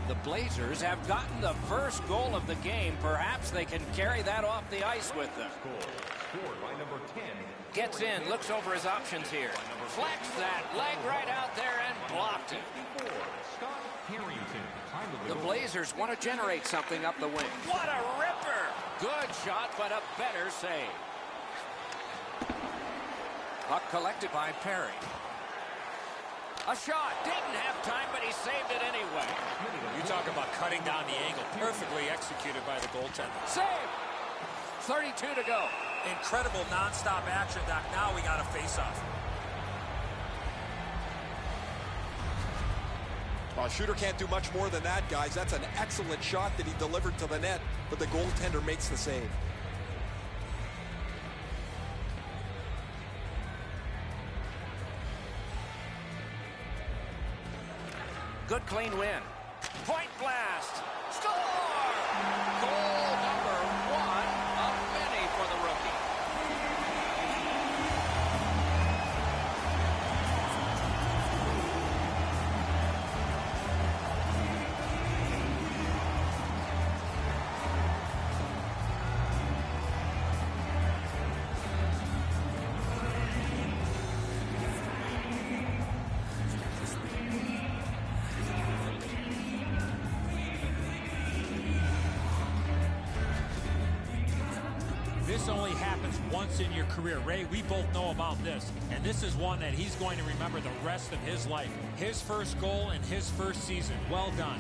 The Blazers have gotten the first goal of the game. Perhaps they can carry that off the ice with them. Scored by number 10. Gets in, looks over his options here. Flex that, leg right out there and blocked it. Scott Harrington. The Blazers want to generate something up the wing. What a ripper! Good shot, but a better save. Puck collected by Perry. A shot. Didn't have time, but he saved it anyway. You talk about cutting down the angle. Perfectly executed by the goaltender. Save! 32 to go. Incredible nonstop action, Doc. Now we got a face-off. Well, shooter can't do much more than that, guys. That's an excellent shot that he delivered to the net, but the goaltender makes the save. Good clean win. Point blast. Score! Goal number 1 of many for the rookie. This only happens once in your career. Ray, we both know about this, and this is one that he's going to remember the rest of his life. His first goal in his first season. Well done.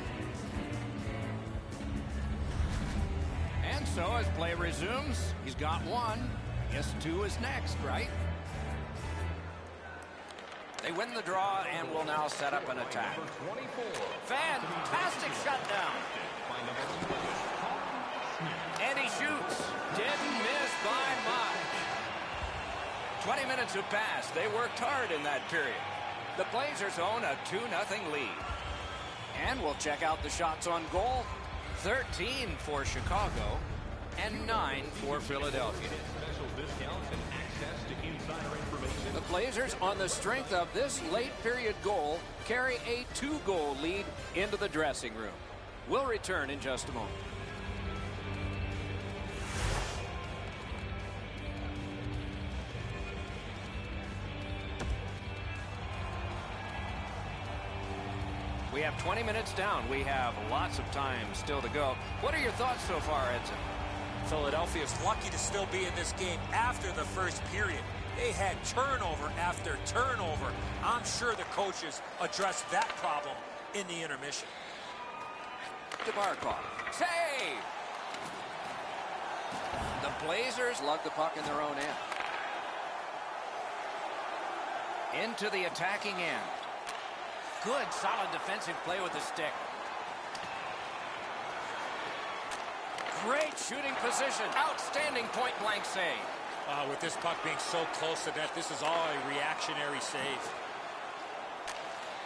And so as play resumes, he's got one. Guess 2 is next, right? They win the draw and will now set up an attack. Fantastic shutdown. And he shoots. Didn't miss by much. 20 minutes have passed. They worked hard in that period. The Blazers own a 2-0 lead. And we'll check out the shots on goal. 13 for Chicago and 9 for Philadelphia. Special discounts and access to insider information. The Blazers, on the strength of this late period goal, carry a 2-goal lead into the dressing room. We'll return in just a moment. We have 20 minutes down. We have lots of time still to go. What are your thoughts so far, Edson? Philadelphia is lucky to still be in this game after the first period. They had turnover after turnover. I'm sure the coaches addressed that problem in the intermission. Barkov. Save! The Blazers lug the puck in their own end. Into the attacking end. Good, solid defensive play with the stick. Great shooting position. Outstanding point-blank save. With this puck being so close to net, this is all a reactionary save.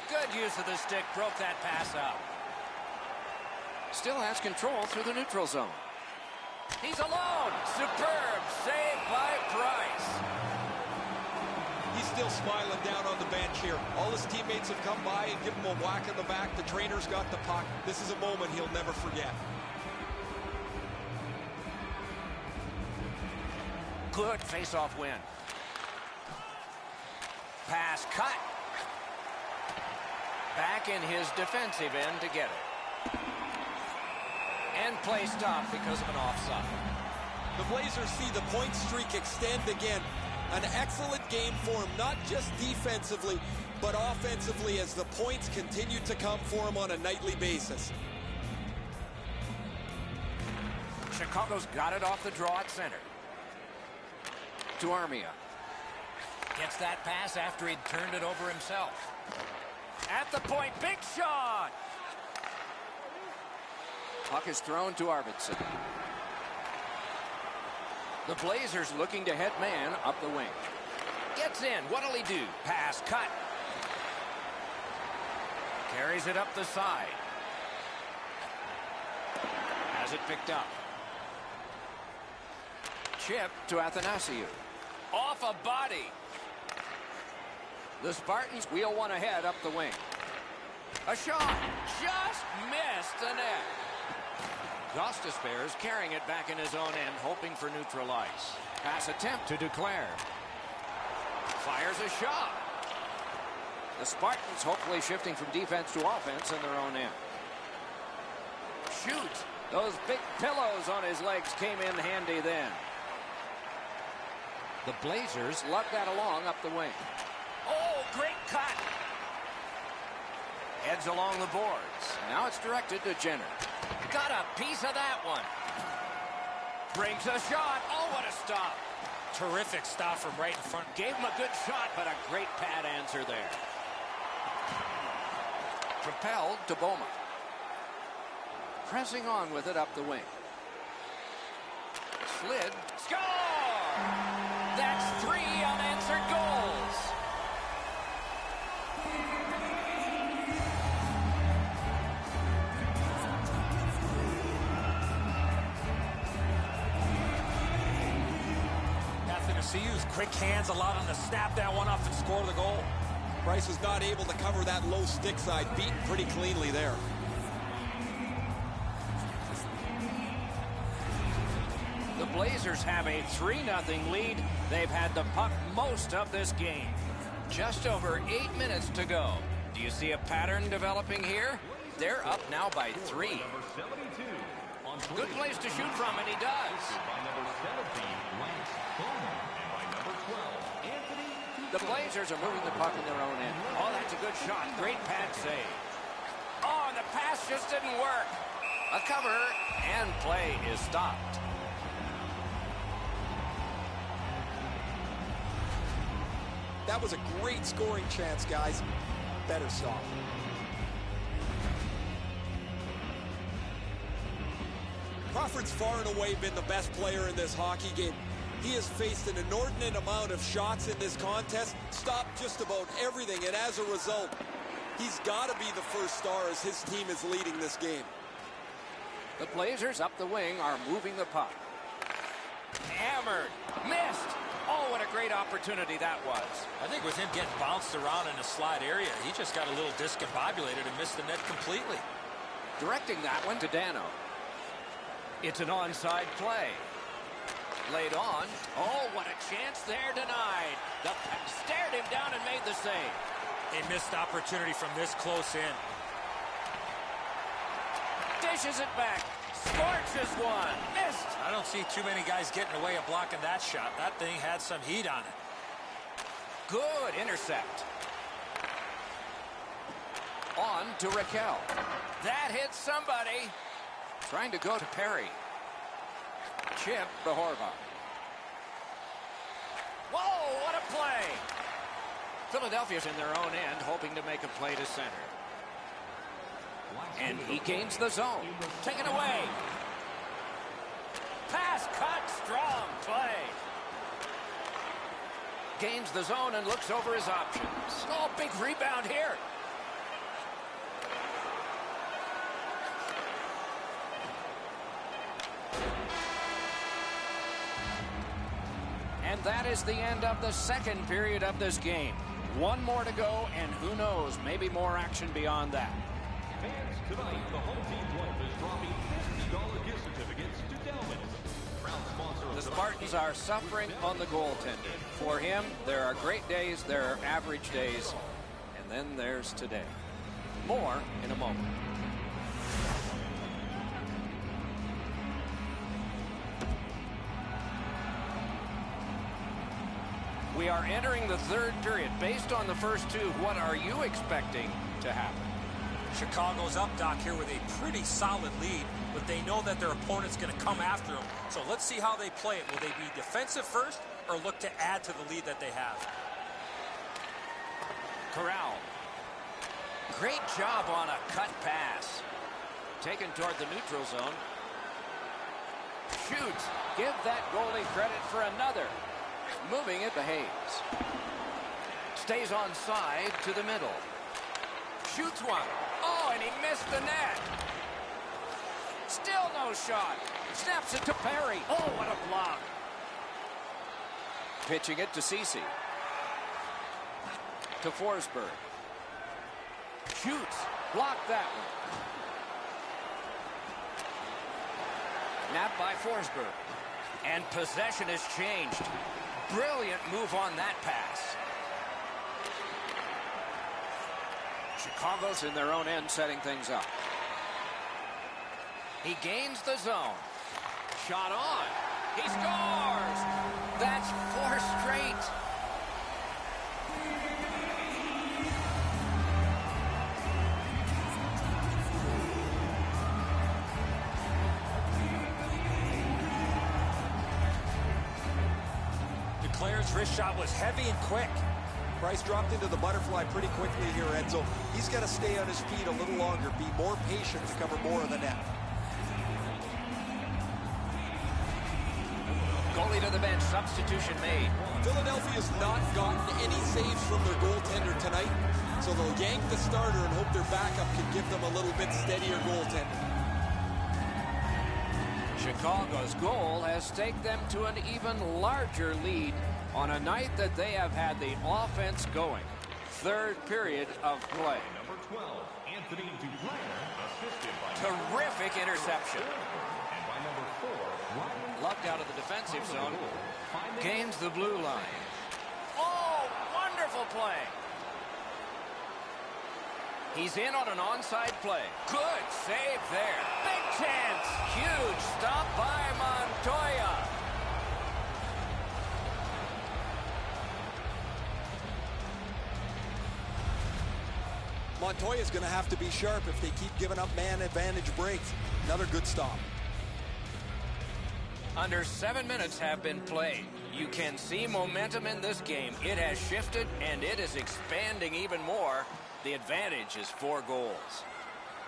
Good use of the stick. Broke that pass out. Still has control through the neutral zone. He's alone. Superb save by Price. He's still smiling down on the bench here. All his teammates have come by and given him a whack in the back. The trainer's got the puck. This is a moment he'll never forget. Good face-off win. Pass cut. Back in his defensive end to get it. And play stopped because of an offside. The Blazers see the point streak extend again. An excellent game for him, not just defensively, but offensively as the points continue to come for him on a nightly basis. Chicago's got it off the draw at center. To Armia. Gets that pass after he'd turned it over himself. At the point, big shot! Puck is thrown to Arvidsson. The Blazers looking to head man up the wing. Gets in. What'll he do? Pass cut. Carries it up the side. Has it picked up. Chip to Athanasiou. Off a body. The Spartans wheel one ahead up the wing. A shot. Just missed the net. Gostisbehere is carrying it back in his own end, hoping for neutral ice. Pass attempt to Duclair. Fires a shot. The Spartans hopefully shifting from defense to offense in their own end. Shoot. Those big pillows on his legs came in handy then. The Blazers lug that along up the wing. Oh, great cut. Heads along the boards. Now it's directed to Jenner. Got a piece of that one. Brings a shot. Oh, what a stop. Terrific stop from right in front. Gave him a good shot, but a great pad answer there. Propelled to Boma. Pressing on with it up the wing. Slid. Score! That's 3 unanswered goals. Athanasiou's quick hands allowed him to snap that one off and score the goal. Price was not able to cover that low stick side. Beaten pretty cleanly there. The Blazers have a 3-0 lead. They've had the puck most of this game. Just over 8 minutes to go. Do you see a pattern developing here? They're up now by 3. Good place to shoot from, and he does. The Blazers are moving the puck in their own end. Oh, that's a good shot. Great pad save. Oh, and the pass just didn't work. A cover, and play is stopped. That was a great scoring chance, guys. Better stop. Crawford's far and away been the best player in this hockey game. He has faced an inordinate amount of shots in this contest, stopped just about everything, and as a result, he's got to be the first star as his team is leading this game. The Blazers up the wing are moving the puck. Hammered. Missed. Oh, what a great opportunity that was. I think with him getting bounced around in the slide area, he just got a little discombobulated and missed the net completely. Directing that one to Dano. It's an onside play. Laid on. Oh, what a chance there denied. The stared him down and made the save. A missed opportunity from this close in. Dishes it back. Scorches one. Missed. I don't see too many guys getting away of blocking that shot. That thing had some heat on it. Good intercept. On to Raquel. That hits somebody. Trying to go to Perry. Chip the Horvath. Whoa, what a play. Philadelphia's in their own end, hoping to make a play to center. And he gains the zone. Taken away. Pass cut, strong play. Gains the zone and looks over his options. Oh, big rebound here. And that is the end of the second period of this game. One more to go, and who knows, maybe more action beyond that. Fans, tonight, the home team wife is dropping $50 gift certificates to Delman's. Proud sponsor of The Spartans are suffering on the goaltender. For him, there are great days, there are average days, and then there's today. More in a moment. We are entering the third period. Based on the first two, what are you expecting to happen? Chicago's up, Doc, here with a pretty solid lead, but they know that their opponent's going to come after them. So let's see how they play it. Will they be defensive first or look to add to the lead that they have? Corral. Great job on a cut pass. Taken toward the neutral zone. Shoots. Give that goalie credit for another. Moving it to Hayes. Stays on side to the middle. Shoots one. Oh, and he missed the net. Still no shot. Snaps it to Perry. Oh, what a block. Pitching it to Ceci. To Forsberg. Shoots. Blocked that one. Napped by Forsberg. And possession has changed. Brilliant move on that pass. Chicago's in their own end setting things up. He gains the zone. Shot on. He scores. That's 4 straight. Claire's wrist shot was heavy and quick. Price dropped into the butterfly pretty quickly here, Enzo. He's got to stay on his feet a little longer, be more patient to cover more of the net. Goalie to the bench, substitution made. Philadelphia's not gotten any saves from their goaltender tonight, so they'll yank the starter and hope their backup can give them a little bit steadier goaltender. Chicago's goal has taken them to an even larger lead on a night that they have had the offense going. Third period of play. number 12, Anthony Duplain, assisted by Terrific interception. and by number 4, Ryan Lucked out of the defensive zone. Gains the blue line. Oh, wonderful play. He's in on an onside play. Good save there. Big chance. Huge stop by Montoya. Montoya's going to have to be sharp if they keep giving up man advantage breaks. Another good stop. Under 7 minutes have been played. You can see momentum in this game. It has shifted, and it is expanding even more. The advantage is 4 goals.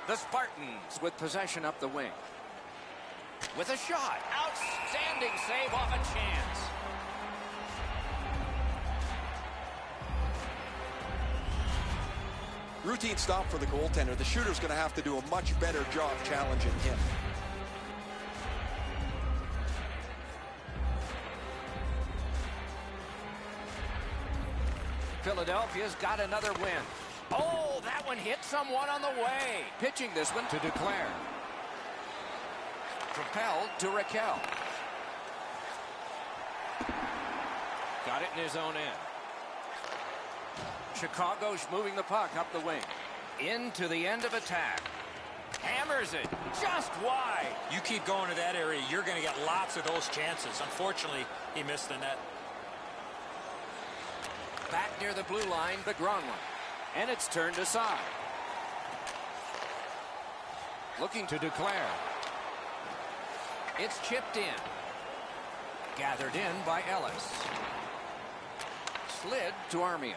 The Spartans with possession up the wing. With a shot. Outstanding save off a chance. Routine stop for the goaltender. The shooter's going to have to do a much better job challenging him. Philadelphia's got another win. Oh, that one hit someone on the way. Pitching this one to Declare. Propelled to Raquel. Got it in his own end. Chicago's moving the puck up the wing. Into the end of attack. Hammers it just wide. You keep going to that area, you're going to get lots of those chances. Unfortunately, he missed the net. Back near the blue line, the Gronlund. And it's turned aside. Looking to declare. It's chipped in. Gathered in by Ellis. Slid to Armia.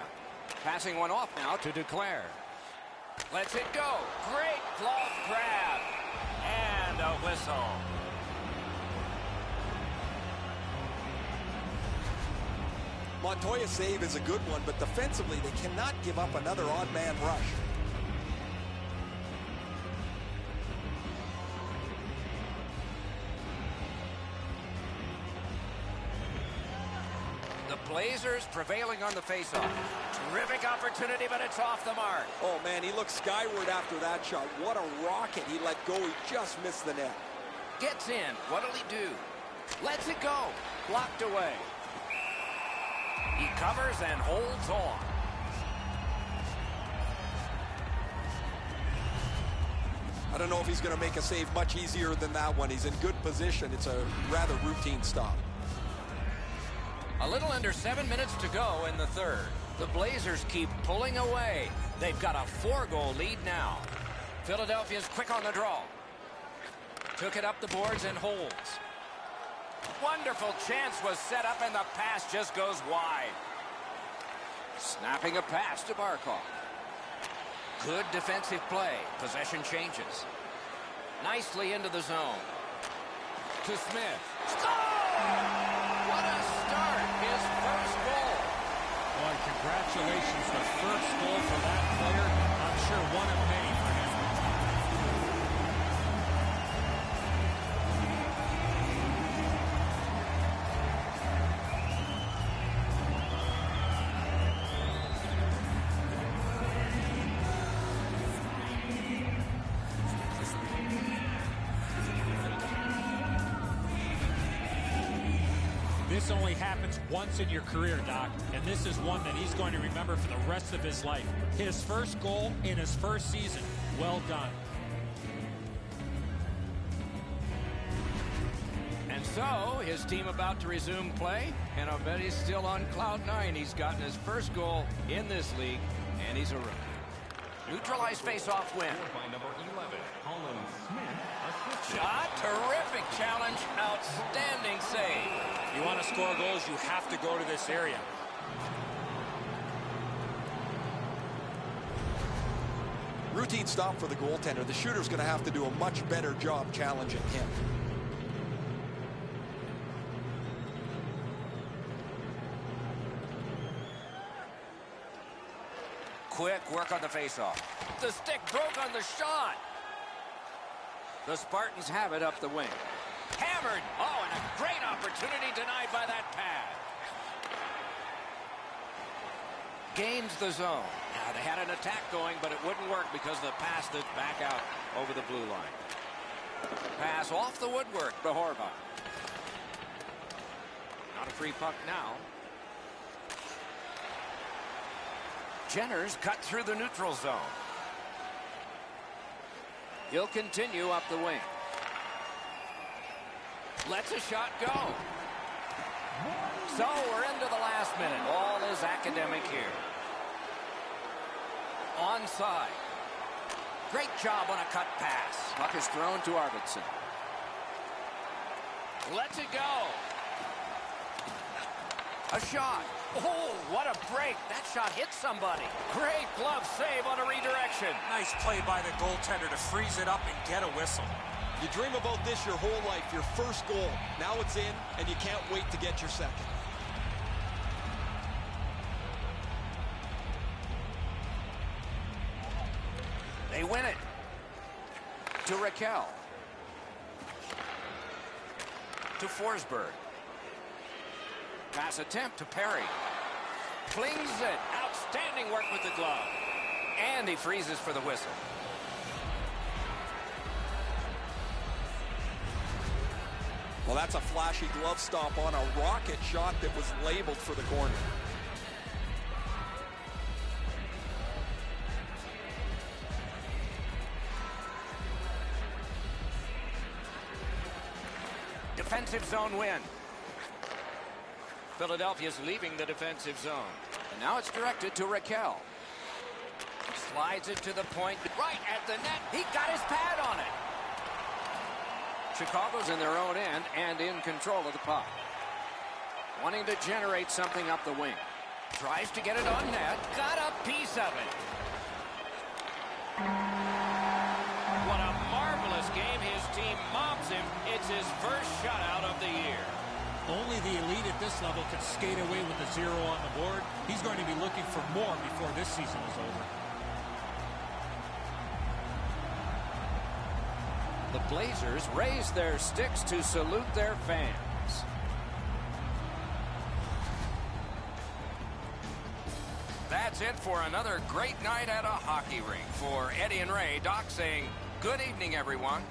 Passing one off now to declare. Lets it go. Great glove grab. And a whistle. Montoya's save is a good one, but defensively they cannot give up another odd man rush. The Blazers prevailing on the faceoff. Terrific opportunity, but it's off the mark. Oh man, he looked skyward after that shot. What a rocket he let go. He just missed the net. Gets in. What'll he do? Lets it go. Blocked away. He covers and holds on. I don't know if he's going to make a save much easier than that one. He's in good position. It's a rather routine stop. A little under 7 minutes to go in the third. The Blazers keep pulling away. They've got a 4-goal lead now. Philadelphia's quick on the draw. Took it up the boards and holds. Wonderful chance was set up, and the pass just goes wide. Snapping a pass to Barkov. Good defensive play. Possession changes. Nicely into the zone. To Smith. Score! What a start. His first goal. Boy, congratulations. The first goal for that player. I'm sure one of many for him. This only happens once in your career, Doc, and this is one that he's going to remember for the rest of his life. His first goal in his first season. Well done. And so, his team about to resume play, and I bet he's still on cloud 9. He's gotten his first goal in this league, and he's a rookie. Neutralized face-off win. By number 11, Colin Smith, assisted. Shot, terrific challenge, outstanding save. You want to score goals, you have to go to this area. Routine stop for the goaltender. The shooter's going to have to do a much better job challenging him. Quick work on the faceoff. The stick broke on the shot. The Spartans have it up the wing. Hammered. Oh, and a great opportunity denied by that pass. Gains the zone. Now, they had an attack going, but it wouldn't work because of the pass that's back out over the blue line. Pass off the woodwork to Horvath. Not a free puck now. Jenner's cut through the neutral zone. He'll continue up the wing. Lets a shot go. So we're into the last minute. All is academic here. Onside. Great job on a cut pass. Puck is thrown to Arvidsson. Lets it go. A shot. Oh, what a break. That shot hit somebody. Great glove save on a redirection. Nice play by the goaltender to freeze it up and get a whistle. You dream about this your whole life, your first goal. Now it's in, and you can't wait to get your second. They win it. To Raquel. To Forsberg. Pass attempt to Perry. Flings it. Outstanding work with the glove. And he freezes for the whistle. Well, that's a flashy glove stop on a rocket shot that was labeled for the corner. defensive zone win. Philadelphia's leaving the defensive zone. And now it's directed to Raquel. Slides it to the point, right at the net. He got his pad on it. Chicago's in their own end and in control of the puck. Wanting to generate something up the wing. Tries to get it on net. Got a piece of it. What a marvelous game. His team mobs him. It's his first shutout of the year. Only the elite at this level can skate away with a 0 on the board. He's going to be looking for more before this season is over. The Blazers raise their sticks to salute their fans. That's it for another great night at a hockey rink. For Eddie and Ray, Doc saying, good evening, everyone.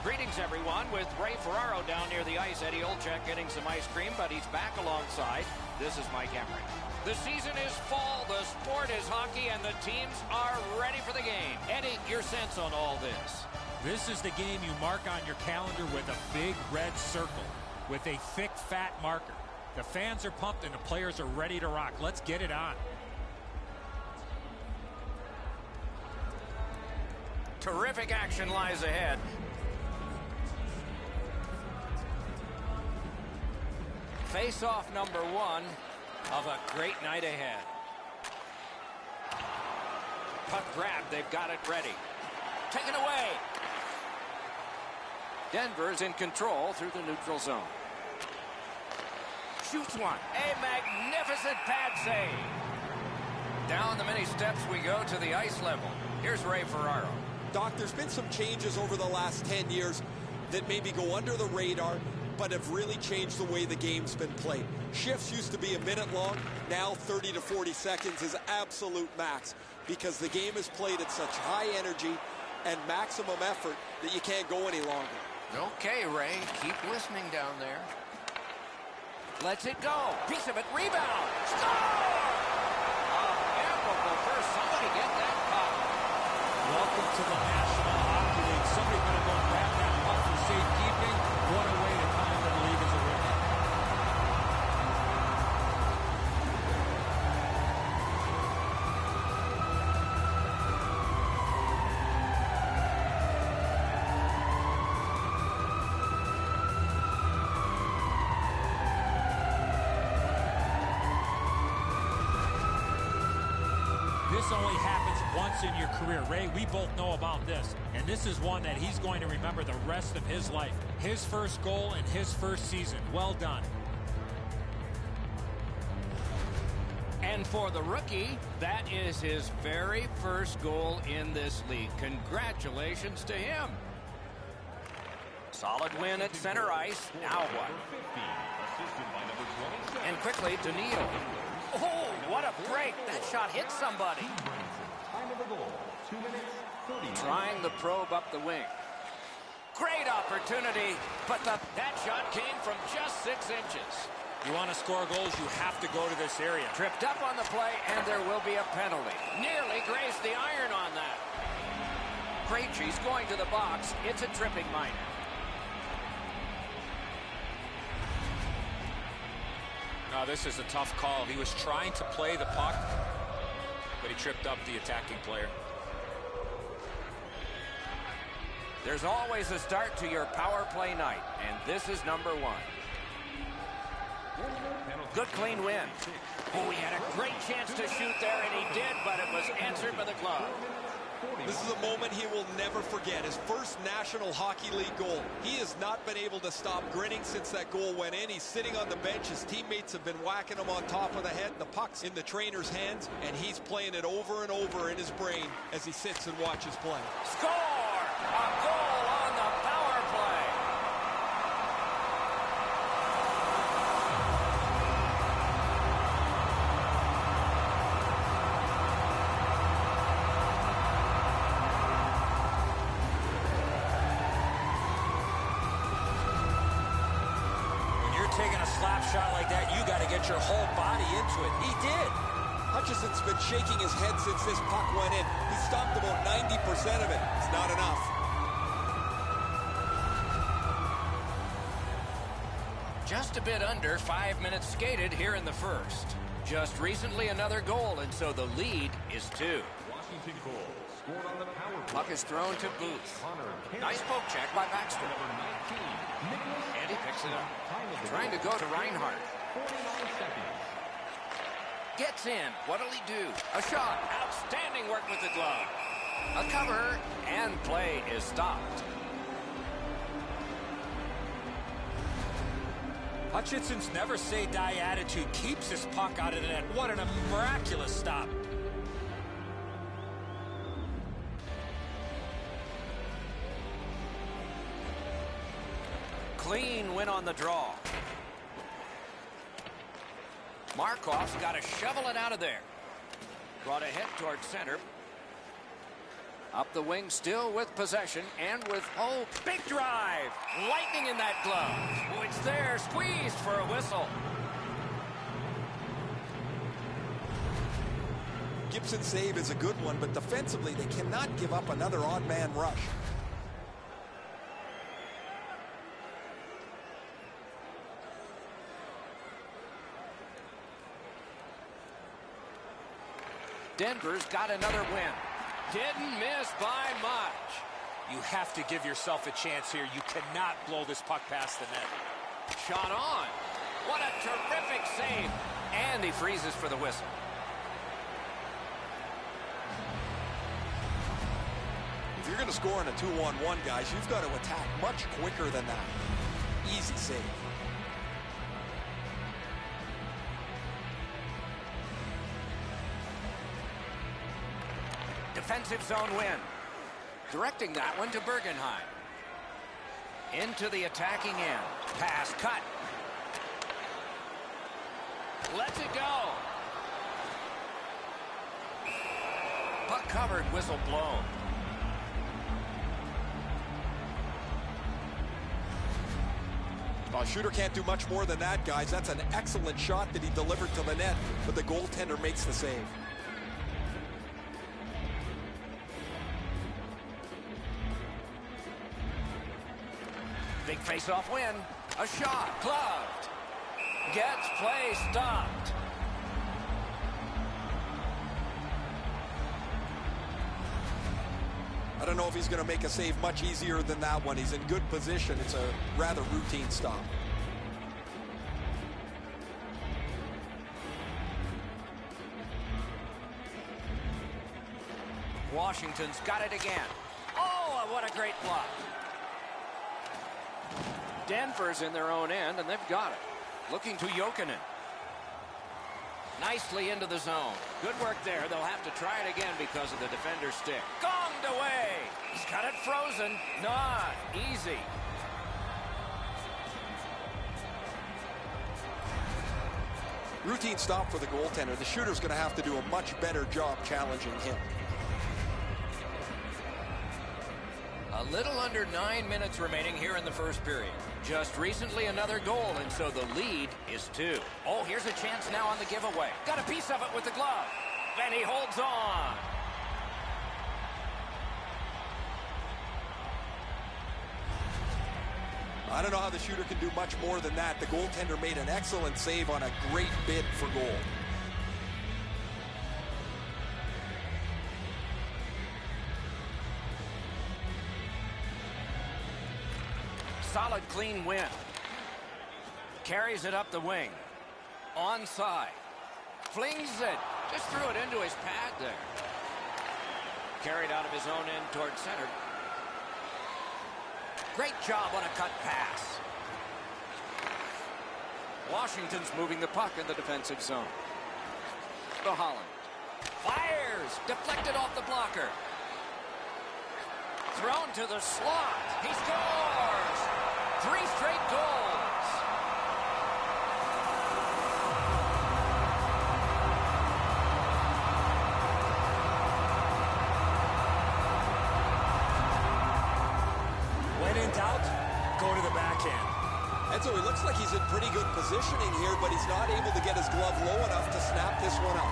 Greetings, everyone, with Ray Ferraro down near the ice. Eddie Olczyk getting some ice cream, but he's back alongside. This is Mike Emery. The season is fall, the sport is hockey, and the teams are ready for the game. Eddie, your sense on all this? This is the game you mark on your calendar with a big red circle, with a thick, fat marker. The fans are pumped and the players are ready to rock. Let's get it on. Terrific action lies ahead. Face-off number 1 of a great night ahead. Puck grab, they've got it ready. Taken away. Denver's in control through the neutral zone. Shoots one. A magnificent pad save. Down the many steps we go to the ice level. Here's Ray Ferraro. Doc, there's been some changes over the last 10 years that maybe go under the radar, but have really changed the way the game's been played. Shifts used to be a minute long. Now 30 to 40 seconds is absolute max because the game is played at such high energy and maximum effort that you can't go any longer. Okay, Ray, keep listening down there. Lets it go. Piece of it. Rebound. Score! Gamble first. Somebody get that puck. Welcome to the National Hockey League. Somebody going to go grab that puck for safekeeping. What a way to come into the league as a rookie. This only happens once in your career. Ray, we both know about this. And this is one that he's going to remember the rest of his life. His first goal in his first season. Well done. And for the rookie, that is his very first goal in this league. Congratulations to him. Solid win at center ice. Now what? And quickly to Neal. Oh, what a break. That shot hit somebody. Time of the goal, 2 minutes, 30. Trying the probe up the wing. Great opportunity, but that shot came from just 6 inches. You want to score goals, you have to go to this area. Tripped up on the play, and there will be a penalty. Nearly grazed the iron on that. Krejci's going to the box. It's a tripping minor. No, this is a tough call. He was trying to play the puck, but he tripped up the attacking player. There's always a start to your power play night, and this is number 1. Good clean win. Oh, he had a great chance to shoot there, and he did, but it was answered by the glove. This is a moment he will never forget. His first National Hockey League goal. He has not been able to stop grinning since that goal went in. He's sitting on the bench. His teammates have been whacking him on top of the head. The puck's in the trainer's hands, and he's playing it over and over in his brain as he sits and watches play. Score! A goal on the power play. When you're taking a slap shot like that, you got to get your whole body into it. He did. Hutchinson's been shaking his head since this puck went in. He stopped about 90% of it. It's not enough. Just a bit under 5 minutes skated here in the first. Just recently another goal, and so the lead is 2. Washington goal scored on the power play. Puck is thrown to Booth. Nice poke check by Baxter. And he picks it up. Trying to go to Reinhardt. 49 seconds. Gets in. What'll he do? A shot. Outstanding work with the glove. A cover, and play is stopped. Hutchinson's never say die attitude keeps his puck out of the net. What a miraculous stop. Clean win on the draw. Markov's got to shovel it out of there. Brought ahead towards center. Up the wing, still with possession, and with, oh, big drive. Lightning in that glove. Oh, it's there, squeezed for a whistle. Gibson's save is a good one, but defensively, they cannot give up another odd-man rush. Denver's got another win. Didn't miss by much. You have to give yourself a chance here. You cannot blow this puck past the net. Shot on. What a terrific save. And he freezes for the whistle. If you're going to score in a 2-on-1, guys, you've got to attack much quicker than that. Easy save. Defensive zone win. Directing that one to Bergenheim. Into the attacking end. Pass cut. Lets it go. Puck covered, whistle blown. Well, shooter can't do much more than that, guys. That's an excellent shot that he delivered to the net, but the goaltender makes the save. Big face-off win. A shot. Gloved. Gets play stopped. I don't know if he's going to make a save much easier than that one. He's in good position. It's a rather routine stop. Washington's got it again. Oh, what a great block. Denver's in their own end, and they've got it. Looking to Jokinen. Nicely into the zone. Good work there. They'll have to try it again because of the defender's stick. Gonged away. He's got it frozen. Not easy. Routine stop for the goaltender. The shooter's going to have to do a much better job challenging him. A little under 9 minutes remaining here in the first period. Just recently another goal, and so the lead is 2. Oh, here's a chance now on the giveaway. Got a piece of it with the glove. And he holds on. I don't know how the shooter can do much more than that. The goaltender made an excellent save on a great bid for goal. Solid, clean win. Carries it up the wing. Onside. Flings it. Just threw it into his pad there. Carried out of his own end toward center. Great job on a cut pass. Washington's moving the puck in the defensive zone. The Holland. Fires. Deflected off the blocker. Thrown to the slot. He scores! 3 straight goals. When in doubt, go to the backhand. And so he looks like he's in pretty good positioning here, but he's not able to get his glove low enough to snap this one up.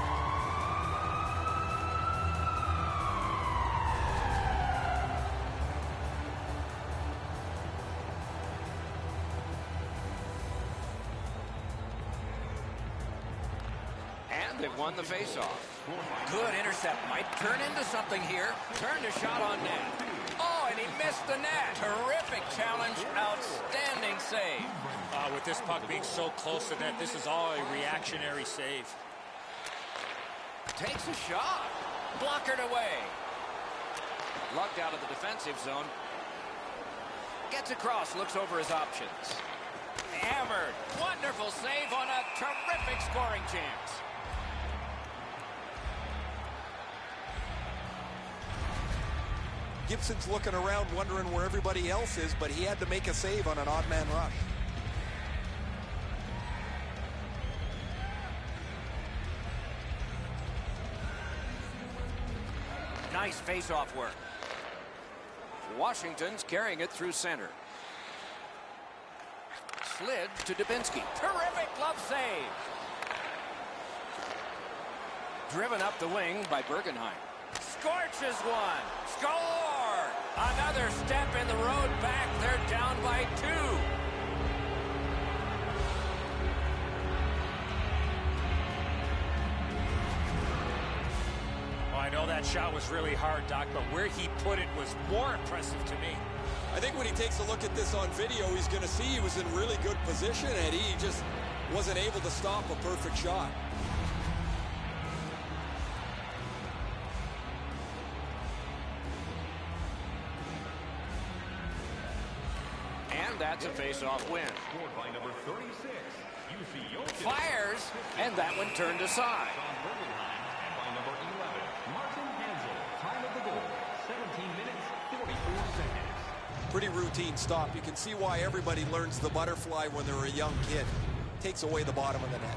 They've won the faceoff. Good intercept. Might turn into something here. Turned a shot on net. Oh, and he missed the net. Terrific challenge. Outstanding save. With this puck being so close to net, this is all a reactionary save. Takes a shot. Blockered away. Lugged out of the defensive zone. Gets across. Looks over his options. Hammered. Wonderful save on a terrific scoring chance. Gibson's looking around wondering where everybody else is, but he had to make a save on an odd man rush. Nice face-off work. Washington's carrying it through center. Slid to Dubinsky. Terrific glove save. Driven up the wing by Bergenheim. Scorches one. Score! Another step in the road back. They're down by 2. Well, I know that shot was really hard, Doc, but where he put it was more impressive to me. I think when he takes a look at this on video, he's going to see he was in really good position, and he just wasn't able to stop a perfect shot. That's a face-off win. Scored by number 36, Fires, and that one turned aside. and by number 11, Martin Hansel. Time of the goal, 17 minutes, 44 seconds. Pretty routine stop. You can see why everybody learns the butterfly when they're a young kid. Takes away the bottom of the net.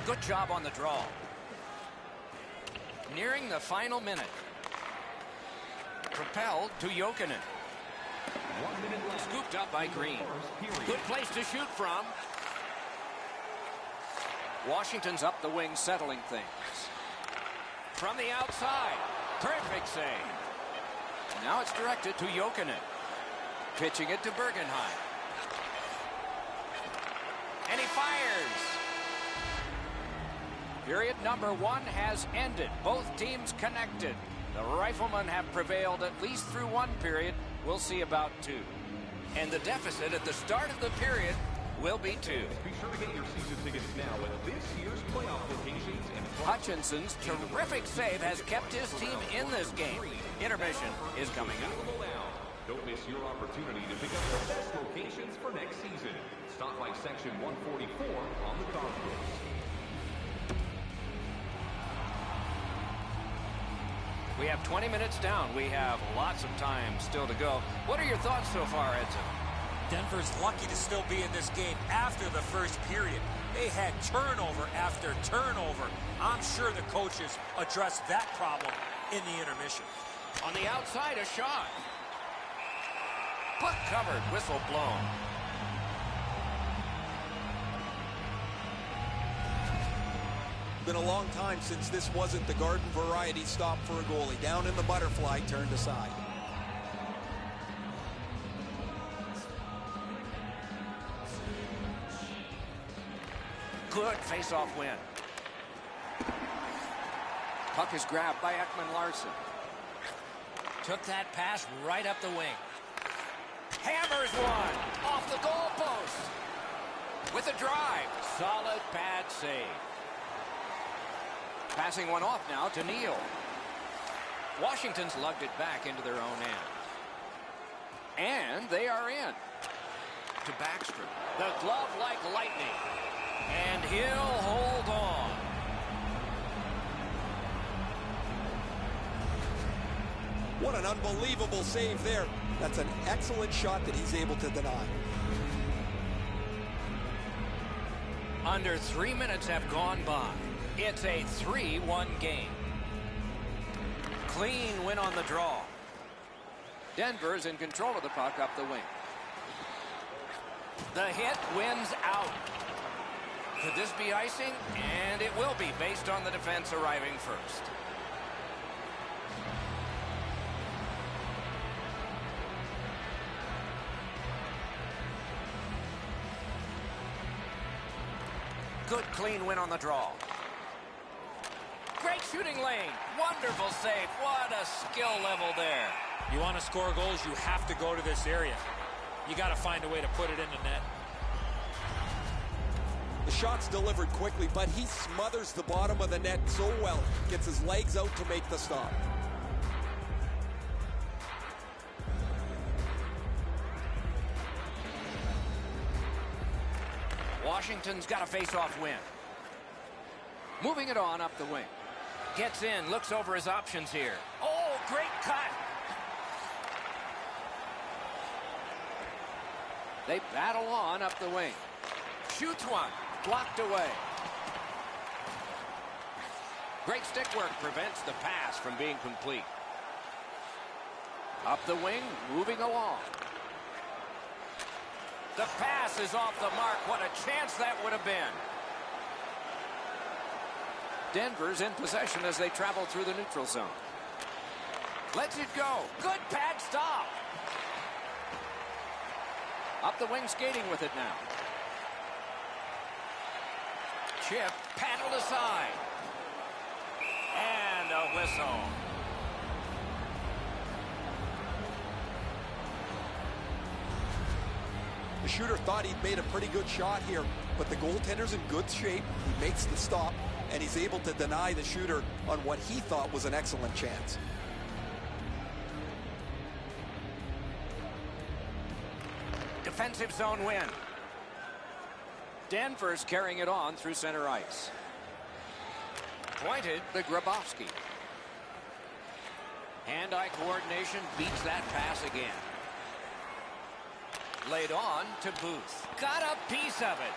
Good job on the draw. Nearing the final minute. Propelled to Jokinen. 1 minute left. Scooped up by Green. Good place to shoot from. Washington's up the wing, settling things. From the outside. Perfect save. Now it's directed to Jokinen. Pitching it to Bergenheim. And he fires. Period number 1 has ended. Both teams connected. The Riflemen have prevailed at least through 1 period. We'll see about 2. And the deficit at the start of the period will be 2. Be sure to get your season tickets now at this year's playoff locations. And Hutchinson's terrific save has kept his team in this game. Intermission is coming up. Don't miss your opportunity to pick up the best locations for next season. Stop by section 144 on the concourse. We have 20 minutes down. We have lots of time still to go. What are your thoughts so far, Edson? Denver's lucky to still be in this game after the first period. They had turnover after turnover. I'm sure the coaches addressed that problem in the intermission. On the outside, a shot. Puck covered, whistle blown. Been a long time since this wasn't the garden variety stop for a goalie. Down in the butterfly, turned aside. Good face-off win. Puck is grabbed by Ekman-Larsson. Took that pass right up the wing. Hammers one off the goalpost. With a drive. Solid pad save. Passing one off now to Neal. Washington's lugged it back into their own end. And they are in. To Backstrom. The glove like lightning. And he'll hold on. What an unbelievable save there. That's an excellent shot that he's able to deny. Under 3 minutes have gone by. It's a 3-1 game. Clean win on the draw. Denver's in control of the puck up the wing. The hit wins out. Could this be icing? And it will be based on the defense arriving first. Good clean win on the draw. Great shooting lane. Wonderful save. What a skill level there. You want to score goals, you have to go to this area. You got to find a way to put it in the net. The shot's delivered quickly, but he smothers the bottom of the net so well. Gets his legs out to make the stop. Washington's got a face-off win. Moving it on up the wing. Gets in, looks over his options here. Oh, great cut. They battle on up the wing. Shoots one. Blocked away. Great stick work prevents the pass from being complete. Up the wing, moving along. The pass is off the mark. What a chance that would have been. Denver's in possession as they travel through the neutral zone. Lets it go. Good pad stop. Up the wing skating with it now. Chip paddled aside. And a whistle. The shooter thought he'd made a pretty good shot here, but the goaltender's in good shape. He makes the stop, and he's able to deny the shooter on what he thought was an excellent chance. Defensive zone win. Denver's carrying it on through center ice. Pointed to Grabowski. Hand-eye coordination beats that pass again. Laid on to Booth. Got a piece of it.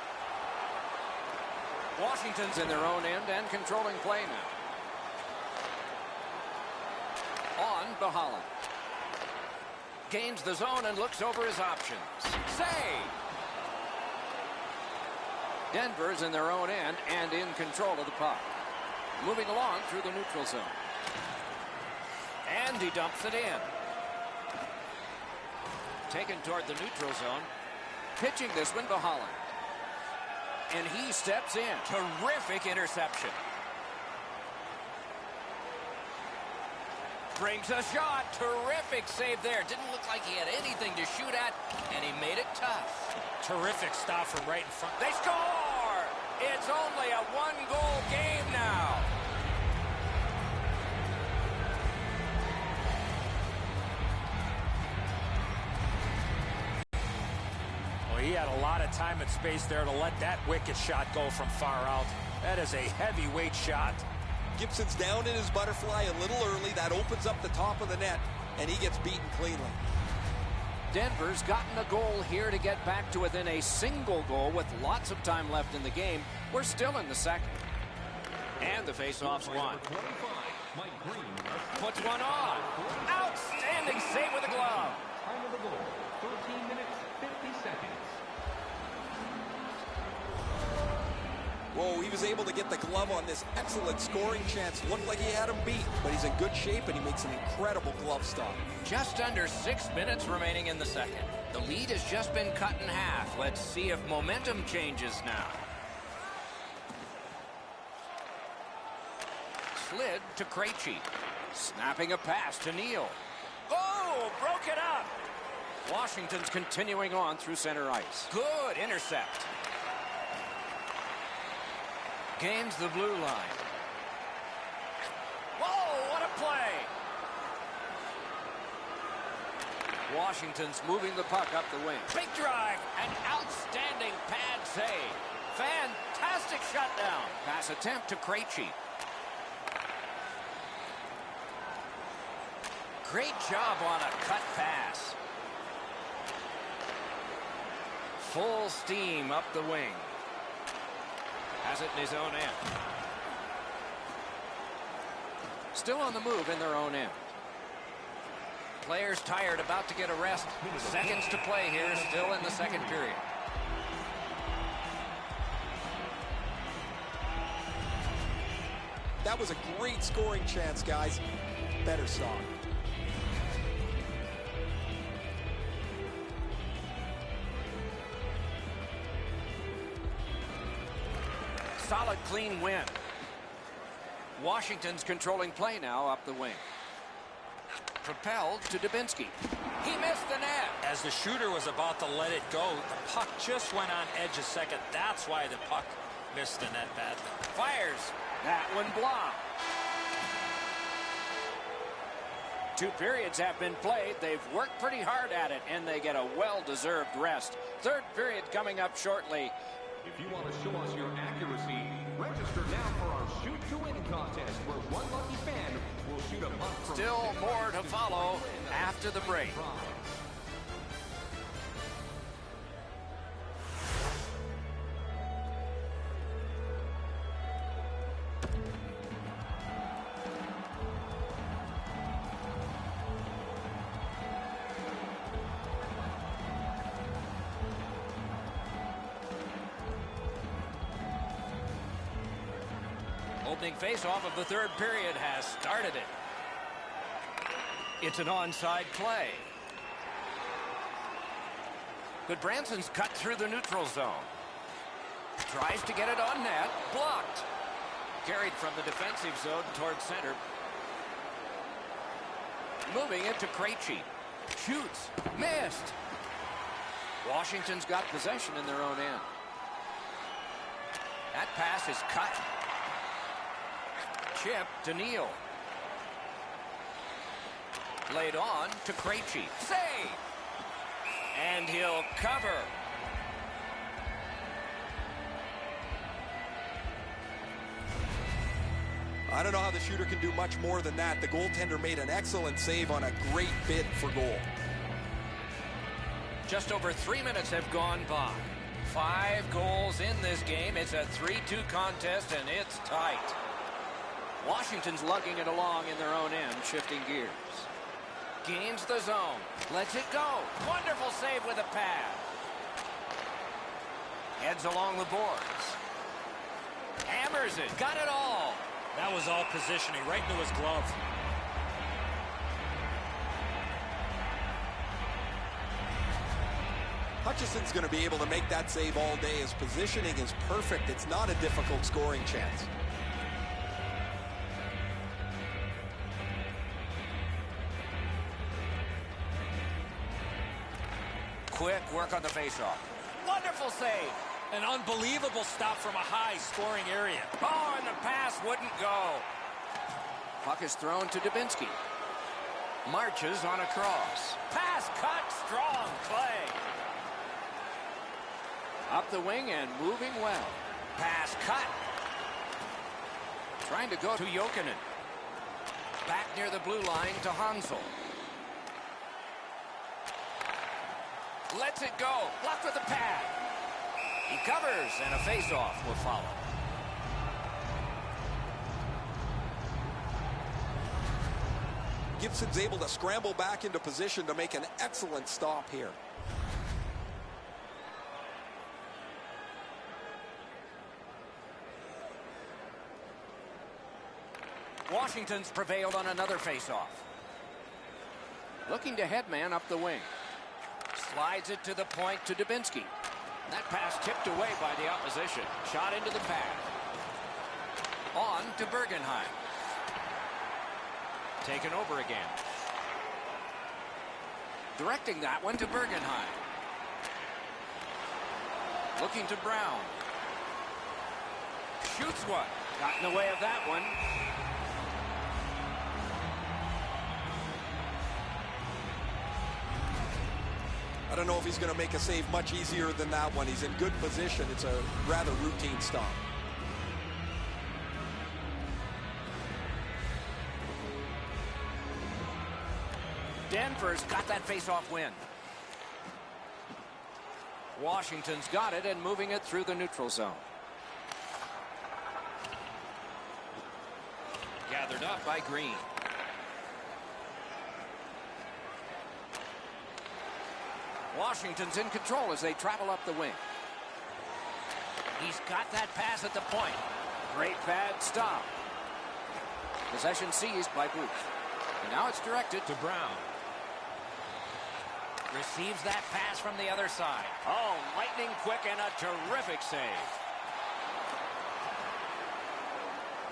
Washington's in their own end and controlling play now. On Bahala. Gains the zone and looks over his options. Save! Denver's in their own end and in control of the puck. Moving along through the neutral zone. And he dumps it in. Taken toward the neutral zone. Pitching this one to Holland. And he steps in. Terrific interception. Brings a shot. Terrific save there. Didn't look like he had anything to shoot at, and he made it tough. Terrific stop from right in front. They score! It's only a one-goal game now. Well, he had a lot of time and space there to let that wicked shot go from far out. That is a heavyweight shot. Gibson's down in his butterfly a little early. That opens up the top of the net, and he gets beaten cleanly. Denver's gotten a goal here to get back to within a single goal with lots of time left in the game. We're still in the second. And the face-off's won. Puts one on. Outstanding save with a glove. Time of the goal, 13 minutes, 50 seconds. Whoa, he was able to get the glove on this excellent scoring chance. Looked like he had him beat, but he's in good shape, and he makes an incredible glove stop. Just under 6 minutes remaining in the second. The lead has just been cut in half. Let's see if momentum changes now. Slid to Krejci. Snapping a pass to Neal. Oh, broke it up. Washington's continuing on through center ice. Good intercept. Gains the blue line. Whoa, what a play. Washington's moving the puck up the wing. Big drive. An outstanding pad save. Fantastic shutdown. Pass attempt to Krejci. Great job on a cut pass. Full steam up the wing. Has it in his own end. Still on the move in their own end. Players tired, about to get a rest. Seconds to play here, still in the second period. That was a great scoring chance, guys. Better stop. Solid, clean win. Washington's controlling play now up the wing. Propelled to Dubinsky. He missed the net. As the shooter was about to let it go, the puck just went on edge a second. That's why the puck missed the net badly. Fires. That one blocked. 2 periods have been played. They've worked pretty hard at it, and they get a well-deserved rest. Third period coming up shortly. If you want to show us your accuracy, register now for our Shoot to Win contest, where one lucky fan will shoot a puck from... Still more to follow after the break. Opening face-off of the third period has started it. It's an onside play. Goodbranson's cut through the neutral zone. Tries to get it on net. Blocked. Carried from the defensive zone towards center. Moving it to Krejci. Shoots. Missed. Washington's got possession in their own end. That pass is cut. Chip to Neal. Laid on to Krejci. Save! And he'll cover. I don't know how the shooter can do much more than that. The goaltender made an excellent save on a great bid for goal. Just over 3 minutes have gone by. 5 goals in this game. It's a 3-2 contest, and it's tight. Washington's lugging it along in their own end, shifting gears. Gains the zone. Lets it go. Wonderful save with a pad. Heads along the boards. Hammers it. Got it all. That was all positioning, right into his glove. Hutchison's going to be able to make that save all day. His positioning is perfect. It's not a difficult scoring chance. Quick work on the faceoff. Wonderful save. An unbelievable stop from a high-scoring area. Oh, and the pass wouldn't go. Puck is thrown to Dubinsky. Marches on a cross. Pass cut. Strong play. Up the wing and moving well. Pass cut. Trying to go to Jokinen. Back near the blue line to Hansel. Lets it go. Blocked with the pad. He covers, and a face-off will follow. Gibson's able to scramble back into position to make an excellent stop here. Washington's prevailed on another face-off. Looking to headman up the wing. Slides it to the point to Dubinsky. That pass tipped away by the opposition. Shot into the pad. On to Bergenheim. Taken over again. Directing that one to Bergenheim. Looking to Brown. Shoots one. Got in the way of that one. I don't know if he's going to make a save much easier than that one. He's in good position. It's a rather routine stop. Denver's got that face-off win. Washington's got it and moving it through the neutral zone. Gathered up by Green. Washington's in control as they travel up the wing. He's got that pass at the point. Great bad stop. Possession seized by Booth. And now it's directed to Brown. Receives that pass from the other side. Oh, lightning quick and a terrific save.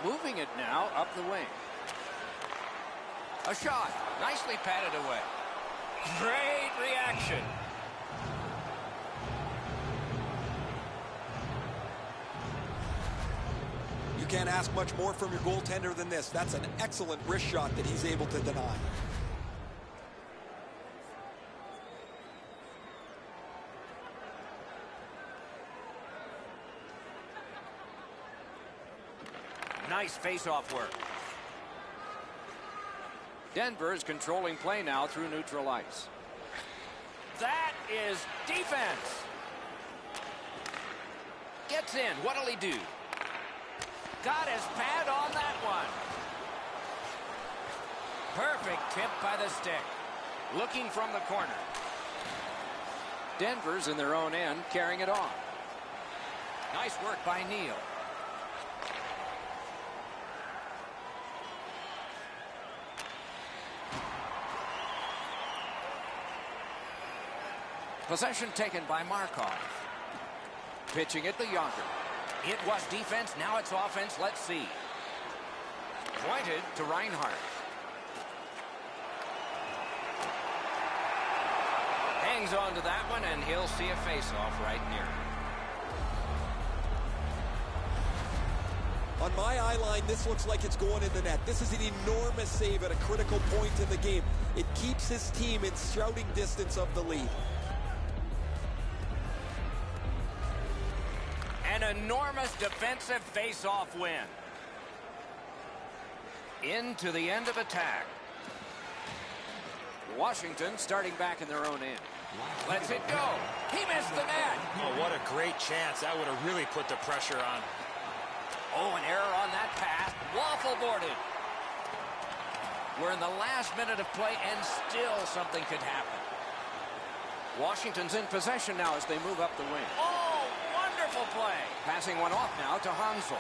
Moving it now up the wing. A shot. Nicely patted away. Great reaction. You can't ask much more from your goaltender than this. That's an excellent wrist shot that he's able to deny. Nice face-off work. Denver is controlling play now through neutral ice. That is defense. Gets in. What'll he do? Got his pad on that one. Perfect tip by the stick. Looking from the corner. Denver's in their own end, carrying it on. Nice work by Neal. Possession taken by Markov. Pitching it to Yonker. It was defense, now it's offense. Let's see. Pointed to Reinhardt. Hangs on to that one, and he'll see a face-off right near him. On my eye line, this looks like it's going in the net. This is an enormous save at a critical point in the game. It keeps his team in shouting distance of the lead. An enormous defensive face-off win. Into the end of attack. Washington starting back in their own end. Lets it go. He missed the net. Oh, what a great chance. That would have really put the pressure on. Oh, an error on that pass. Waffle boarded. We're in the last minute of play, and still something could happen. Washington's in possession now as they move up the wing. Oh, wonderful play. Passing one off now to Hansel.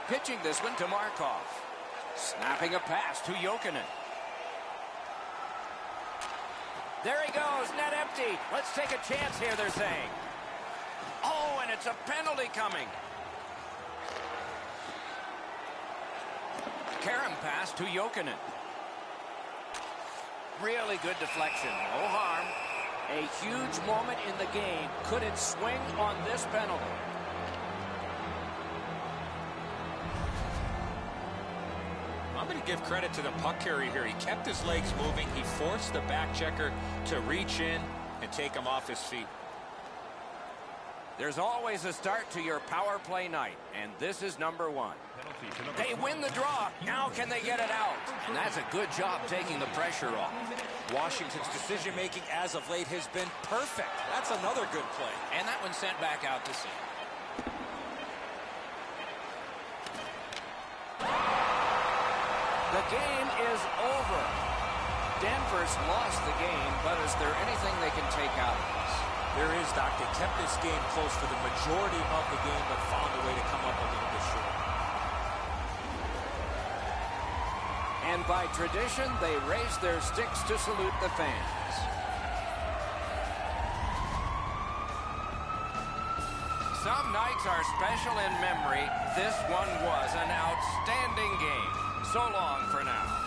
Pitching this one to Markov. Snapping a pass to Jokinen. There he goes, net empty. Let's take a chance here, they're saying. Oh, and it's a penalty coming. Karam pass to Jokinen. Really good deflection. No harm. A huge moment in the game. Could it swing on this penalty? I'm going to give credit to the puck carrier here. He kept his legs moving. He forced the back checker to reach in and take him off his feet. There's always a start to your power play night, and this is number 1. They win the draw. Now can they get it out? And that's a good job taking the pressure off. Washington's decision-making as of late has been perfect. That's another good play. And that one sent back out to sea. The game is over. Denver's lost the game, but is there anything they can take out of this? There is, Doc. They kept this game close for the majority of the game, but found a way to come up a little bit short. And by tradition, they raise their sticks to salute the fans. Some nights are special in memory. This one was an outstanding game. So long for now.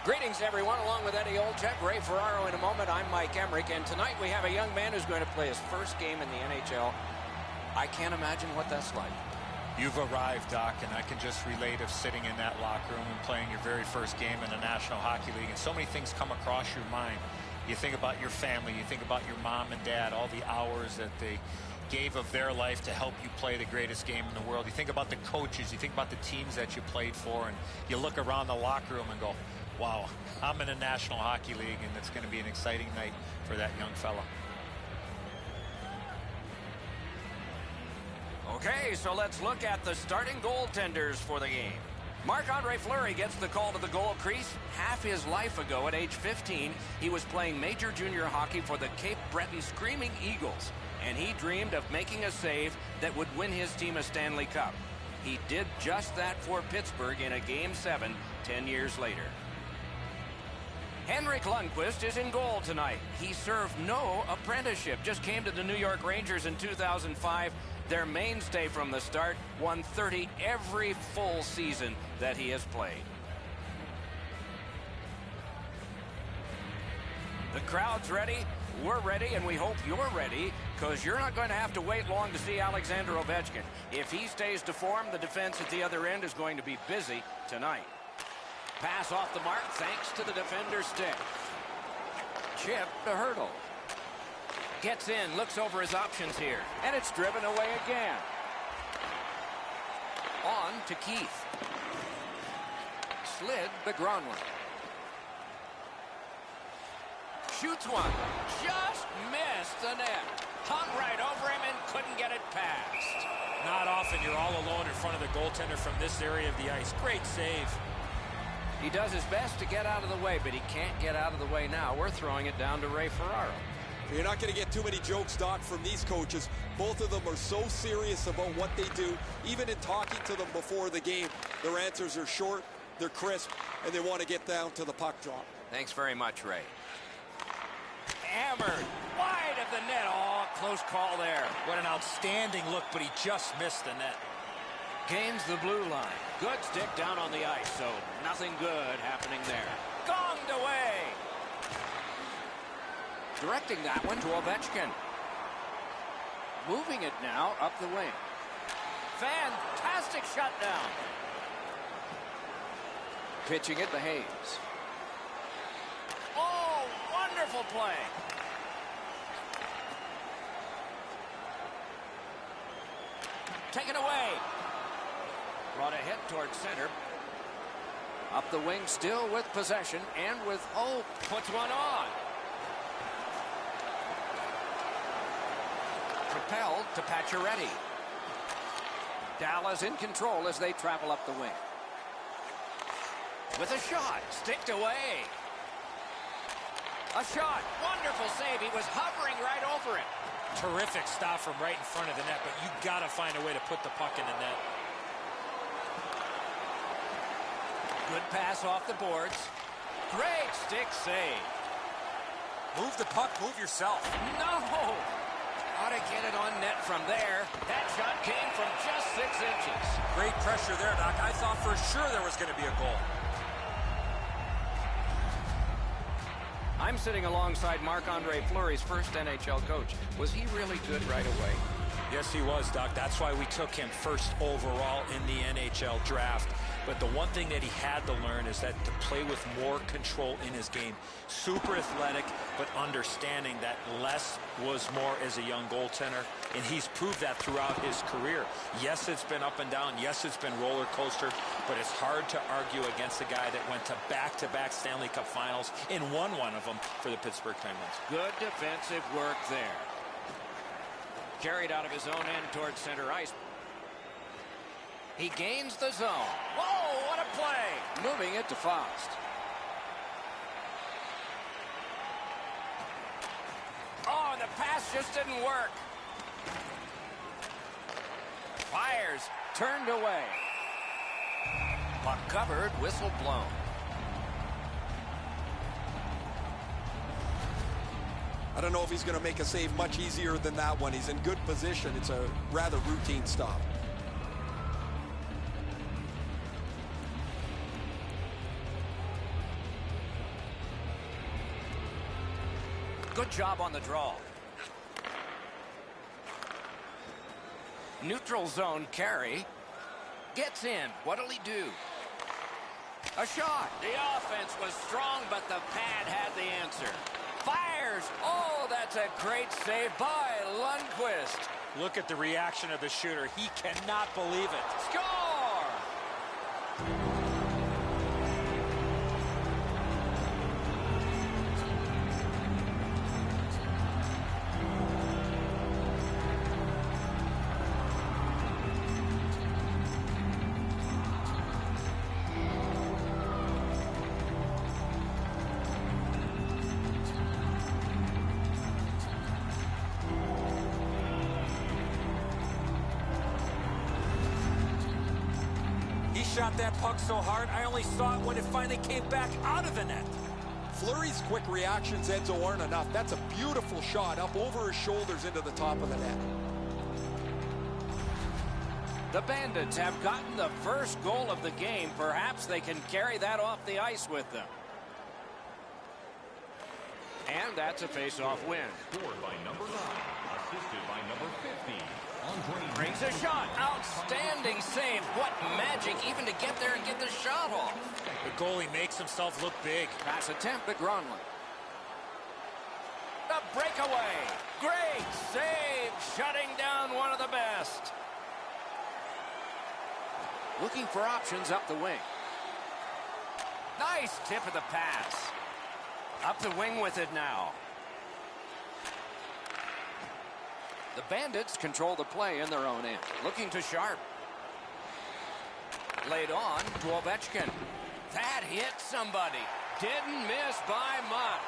Greetings, everyone. Along with Eddie Olczyk, Ray Ferraro in a moment. I'm Mike Emmerich, and tonight we have a young man who's going to play his first game in the NHL. I can't imagine what that's like. You've arrived, Doc, and I can just relate of sitting in that locker room and playing your very first game in the National Hockey League, and so many things come across your mind. You think about your family, you think about your mom and dad, all the hours that they gave of their life to help you play the greatest game in the world. You think about the coaches, you think about the teams that you played for, and you look around the locker room and go, wow, I'm in the National Hockey League, and it's going to be an exciting night for that young fella. Okay, so let's look at the starting goaltenders for the game. Marc-Andre Fleury gets the call to the goal crease. Half his life ago, at age 15, he was playing major junior hockey for the Cape Breton Screaming Eagles, and he dreamed of making a save that would win his team a Stanley Cup. He did just that for Pittsburgh in a Game 7 10 years later. Henrik Lundqvist is in goal tonight. He served no apprenticeship, just came to the New York Rangers in 2005. Their mainstay from the start, won 30 every full season that he has played. The crowd's ready, we're ready, and we hope you're ready, because you're not going to have to wait long to see Alexander Ovechkin. If he stays to form, the defense at the other end is going to be busy tonight. Pass off the mark thanks to the defender's stick. Chip to Hurdle. Gets in, looks over his options here, and it's driven away again. On to Keith. Slid to Gronlund. Shoots one. Just missed the net. Hung right over him and couldn't get it past. Not often you're all alone in front of the goaltender from this area of the ice. Great save. He does his best to get out of the way, but he can't get out of the way now. We're throwing it down to Ray Ferraro. You're not going to get too many jokes, Doc, from these coaches. Both of them are so serious about what they do. Even in talking to them before the game, their answers are short, they're crisp, and they want to get down to the puck drop. Thanks very much, Ray. Hammered wide of the net. Oh, close call there. What an outstanding look, but he just missed the net. Gains the blue line. Good stick down on the ice, so nothing good happening there. Gonged away. Directing that one to Ovechkin. Moving it now up the wing. Fantastic shutdown. Pitching it to Hayes. Oh, wonderful play. Taken away. Brought a hit towards center. Up the wing still with possession and with hope. Puts one on. Propelled to Pacioretty. Dallas in control as they travel up the wing. With a shot. Sticked away. A shot. Wonderful save. He was hovering right over it. Terrific stop from right in front of the net, but you got to find a way to put the puck in the net. Good pass off the boards. Great stick save. Move the puck, move yourself. No! Ought to get it on net from there. That shot came from just 6 inches. Great pressure there, Doc. I thought for sure there was going to be a goal. I'm sitting alongside Marc-Andre Fleury's first NHL coach. Was he really good right away? Yes, he was, Doc. That's why we took him first overall in the NHL draft. But the one thing that he had to learn is that to play with more control in his game. Super athletic, but understanding that less was more as a young goaltender. And he's proved that throughout his career. Yes, it's been up and down. Yes, it's been roller coaster. But it's hard to argue against a guy that went to back-to-back Stanley Cup finals and won one of them for the Pittsburgh Penguins. Good defensive work there. Carried out of his own end towards center ice. He gains the zone. Whoa, what a play! Moving it to Faust. Oh, and the pass just didn't work. Fires, turned away. Puck covered, whistle blown. I don't know if he's going to make a save much easier than that one. He's in good position. It's a rather routine stop. Good job on the draw. Neutral zone carry. Gets in. What'll he do? A shot. The offense was strong, but the pad had the answer. Fires. Oh, that's a great save by Lundqvist. Look at the reaction of the shooter. He cannot believe it. Score! Shot that puck so hard, I only saw it when it finally came back out of the net. Fleury's quick reactions, Enzo, aren't enough. That's a beautiful shot up over his shoulders into the top of the net. The Bandits have gotten the first goal of the game. Perhaps they can carry that off the ice with them. And that's a face-off win. Scored by number 9, assisted by number 50. Brings a shot. Outstanding save. What magic even to get there and get the shot off. The goalie makes himself look big. Pass attempt at Gronlund. The breakaway. Great save. Shutting down one of the best. Looking for options up the wing. Nice tip of the pass. Up the wing with it now. The Bandits control the play in their own end. Looking to Sharp. Laid on to Ovechkin. That hit somebody. Didn't miss by much.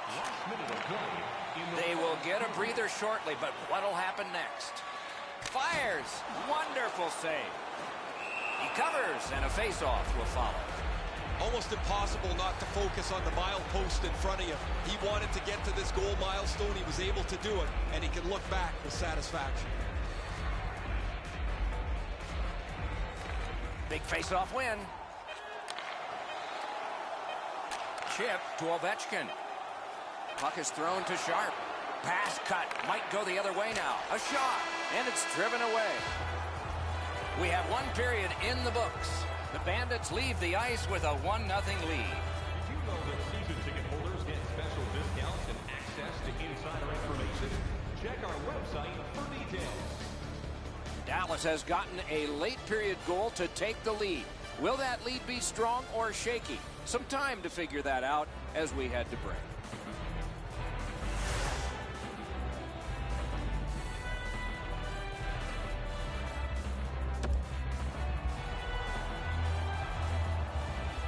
They will get a breather shortly, but what'll happen next? Fires. Wonderful save. He covers, and a face-off will follow. Almost impossible not to focus on the milepost in front of you. He wanted to get to this goal milestone. He was able to do it, and he can look back with satisfaction. Big face-off win. chip to Ovechkin. Puck is thrown to Sharp. Pass cut. Might go the other way now. A shot. And it's driven away. We have one period in the books. The Bandits leave the ice with a 1-0 lead. Did you know that season ticket holders get special discounts and access to insider information? Check our website for details. Dallas has gotten a late period goal to take the lead. Will that lead be strong or shaky? Some time to figure that out as we head to break.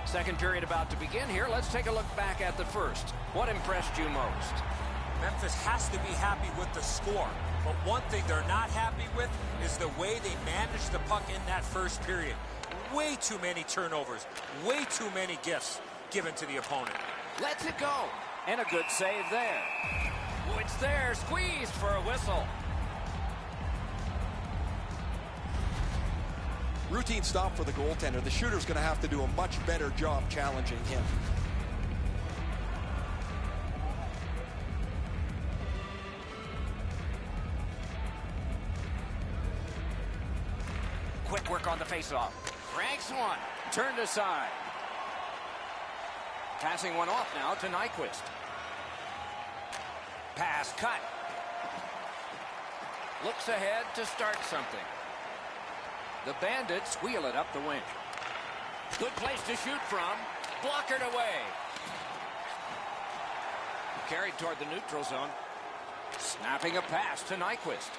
Second period about to begin here. Let's take a look back at the first. What impressed you most? Memphis has to be happy with the score. But one thing they're not happy with is the way they managed the puck in that first period. Way too many turnovers. Way too many gifts given to the opponent. Lets it go. And a good save there. Oh, it's there. Squeezed for a whistle. Routine stop for the goaltender. The shooter's going to have to do a much better job challenging him. Quick work on the faceoff. Ranks one. Turned aside. Passing one off now to Nyquist. Pass cut. Looks ahead to start something. The Bandits wheel it up the wing. Good place to shoot from. Blockered away. Carried toward the neutral zone. Snapping a pass to Nyquist.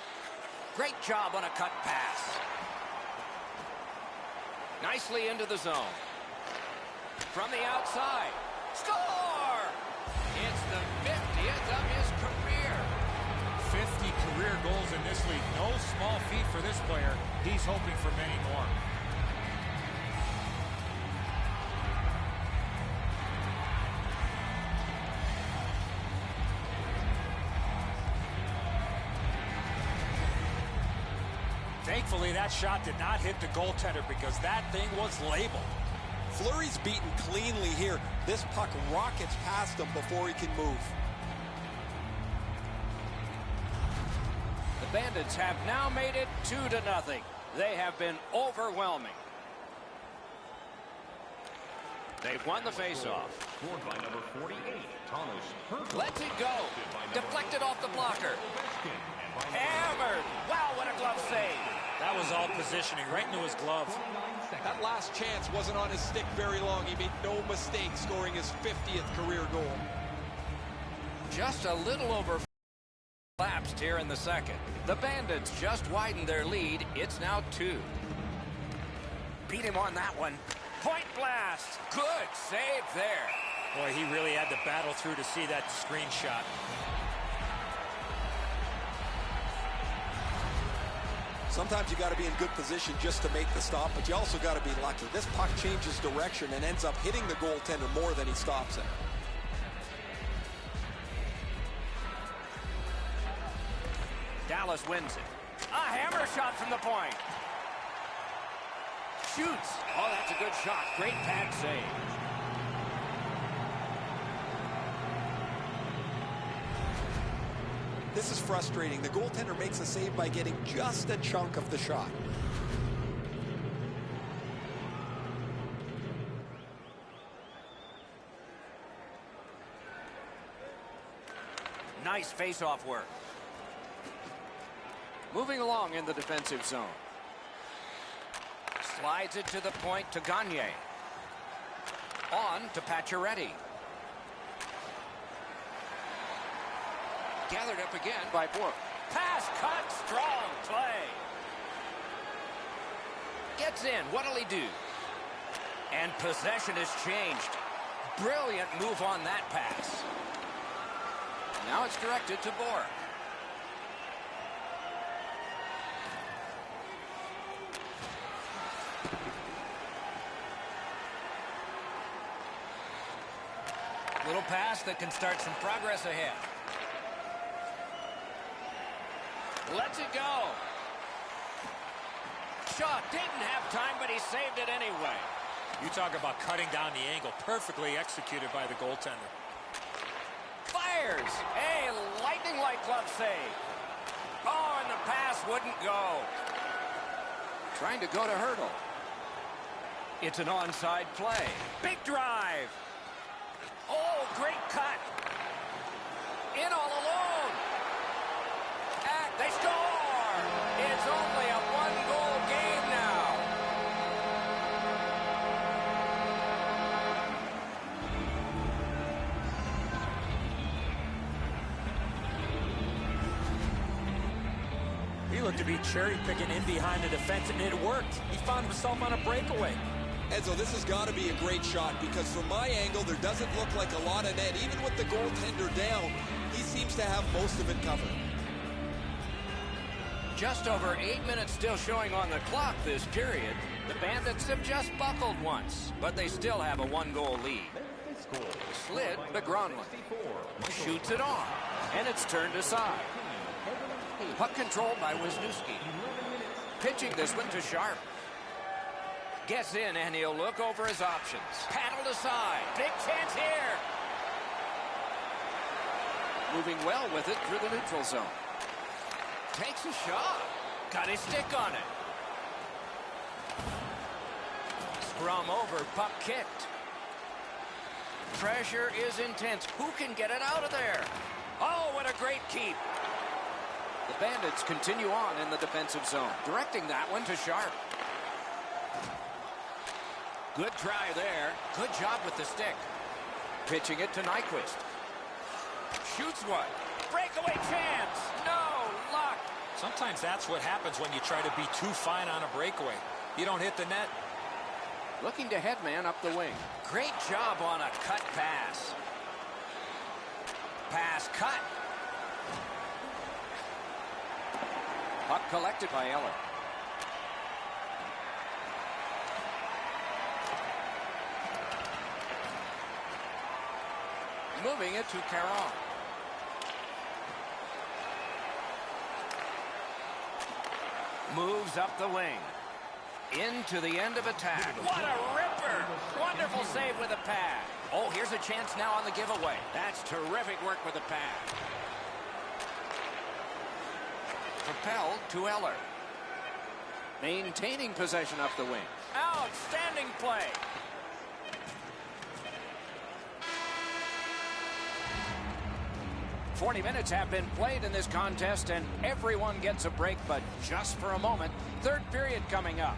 Great job on a cut pass. Nicely into the zone. From the outside. Score! It's the 50th of his career. 50 career goals in this league. No small feat for this player. He's hoping for many more. Thankfully, that shot did not hit the goaltender because that thing was labeled. Fleury's beaten cleanly here. This puck rockets past him before he can move. The Bandits have now made it 2-0. They have been overwhelming. They've won the faceoff. Scored by number 48, Thomas. Lets it go. Deflected off the blocker. Hammered. Wow, what a glove save. That was all positioning right into his glove. That last chance wasn't on his stick very long. He made no mistake scoring his 50th career goal. Just a little over lapsed here in the second. The Bandits just widened their lead. It's now 2. Beat him on that one. Point blast. Good save there. Boy, he really had to battle through to see that screenshot. Sometimes you got to be in good position just to make the stop, but you also got to be lucky. This puck changes direction and ends up hitting the goaltender more than he stops it. Dallas wins it. A hammer shot from the point. Shoots. Oh, that's a good shot. Great pad save. This is frustrating. The goaltender makes a save by getting just a chunk of the shot. Nice face-off work. Moving along in the defensive zone. Slides it to the point to Gagne. On to Pacioretty. Gathered up again by Bourque. Pass cut, strong play. Gets in, what'll he do? And possession has changed. Brilliant move on that pass. Now it's directed to Bourque. Little pass that can start some progress ahead. Lets it go. Shot didn't have time, but he saved it anyway. You talk about cutting down the angle. Perfectly executed by the goaltender. Fires. A lightning-like glove save. Oh, and the pass wouldn't go. Trying to go to Hurdle. It's an onside play. Big drive. Oh, great cut. In all alone. And they score. It's only a one-goal game now. He looked to be cherry-picking in behind the defense, and it worked. He found himself on a breakaway. Enzo, this has got to be a great shot because from my angle, there doesn't look like a lot of net. Even with the goaltender down, he seems to have most of it covered. Just over 8 minutes still showing on the clock this period. The Bandits have just buckled once, but they still have a one-goal lead. Slid to Gronlund. Shoots it on, and it's turned aside. Puck controlled by Wisniewski. Pitching this one to Sharp. Gets in, and he'll look over his options. Paddled aside. Big chance here. Moving well with it through the neutral zone. Takes a shot. Got his stick on it. Scrum over, puck kicked. Pressure is intense. Who can get it out of there? Oh, what a great keep. The Bandits continue on in the defensive zone. Directing that one to Sharp. Good try there. Good job with the stick. Pitching it to Nyquist. Shoots one. Breakaway chance. No luck. Sometimes that's what happens when you try to be too fine on a breakaway. You don't hit the net. Looking to headman up the wing. Great job on a cut pass. Pass cut. Puck collected by Eller. Moving it to Caron. Moves up the wing. Into the end of attack. What a ripper! Wonderful save with a pad. Oh, here's a chance now on the giveaway. That's terrific work with a pad. Propelled to Eller. Maintaining possession up the wing. Outstanding play. "40 minutes have been played in this contest, and everyone gets a break, but just for a moment. Third period coming up.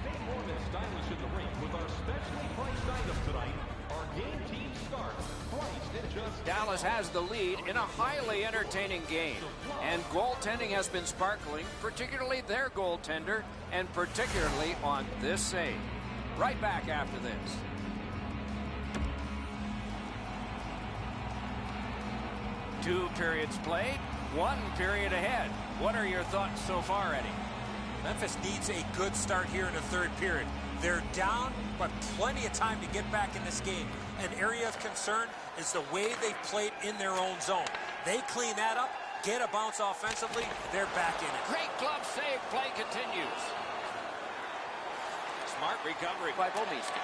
Stay warm and stylish in the rink with our specially priced items tonight. Our game team starts priced at just... Dallas has the lead in a highly entertaining game, and goaltending has been sparkling, particularly their goaltender, and particularly on this save. Right back after this. Two periods played, one period ahead. What are your thoughts so far, Eddie? Memphis needs a good start here in the third period. They're down, but plenty of time to get back in this game. An area of concern is the way they've played in their own zone. They clean that up, get a bounce offensively, they're back in it. Great glove save, play continues. Smart recovery by Bomiska.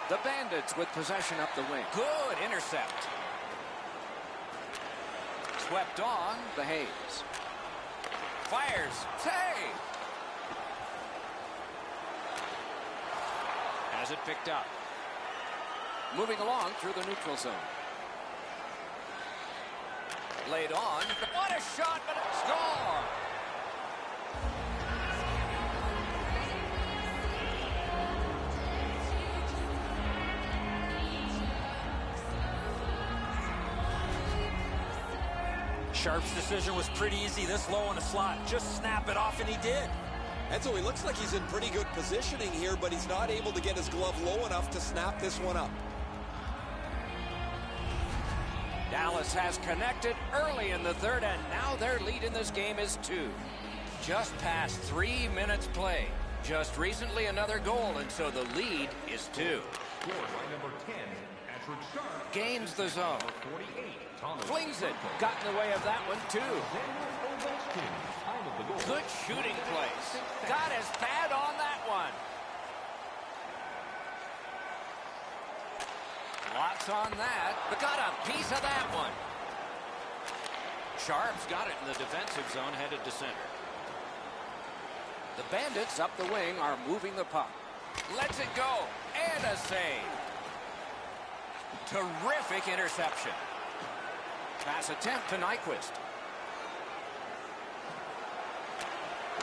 The Bandits with possession up the wing. Good intercept. Swept on, the Hayes. Fires, save. Has it picked up. Moving along through the neutral zone. Laid on. What a shot, but a score! Sharp's decision was pretty easy this low in the slot. Just snap it off, and he did. And so he looks like he's in pretty good positioning here, but he's not able to get his glove low enough to snap this one up. Dallas has connected early in the third, and now their lead in this game is 2. Just past 3 minutes play. Just recently another goal, and so the lead is 2. Scored by number 10, Patrick Sharp. Gains the zone. 48, Thomas. Flings it. Got in the way of that one, too. Time of the goal. Good shooting place. Got his pad on that one. Lots on that, but got a piece of that one. Sharp's got it in the defensive zone, headed to center. The Bandits up the wing are moving the puck. Lets it go, and a save. Terrific interception. Pass attempt to Nyquist.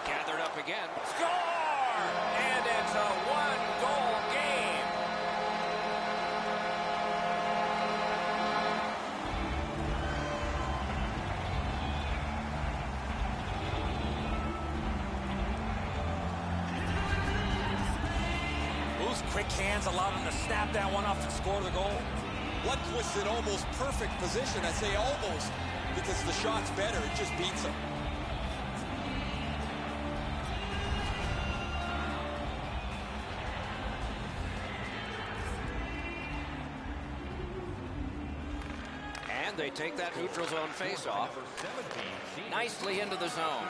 Gathered up again. Score! And it's a one-goal game. Those quick hands allowed him to snap that one off and score the goal. Lundqvist in almost perfect position. I say almost because the shot's better. It just beats him. And they take that neutral zone face-off. Nicely into the zone.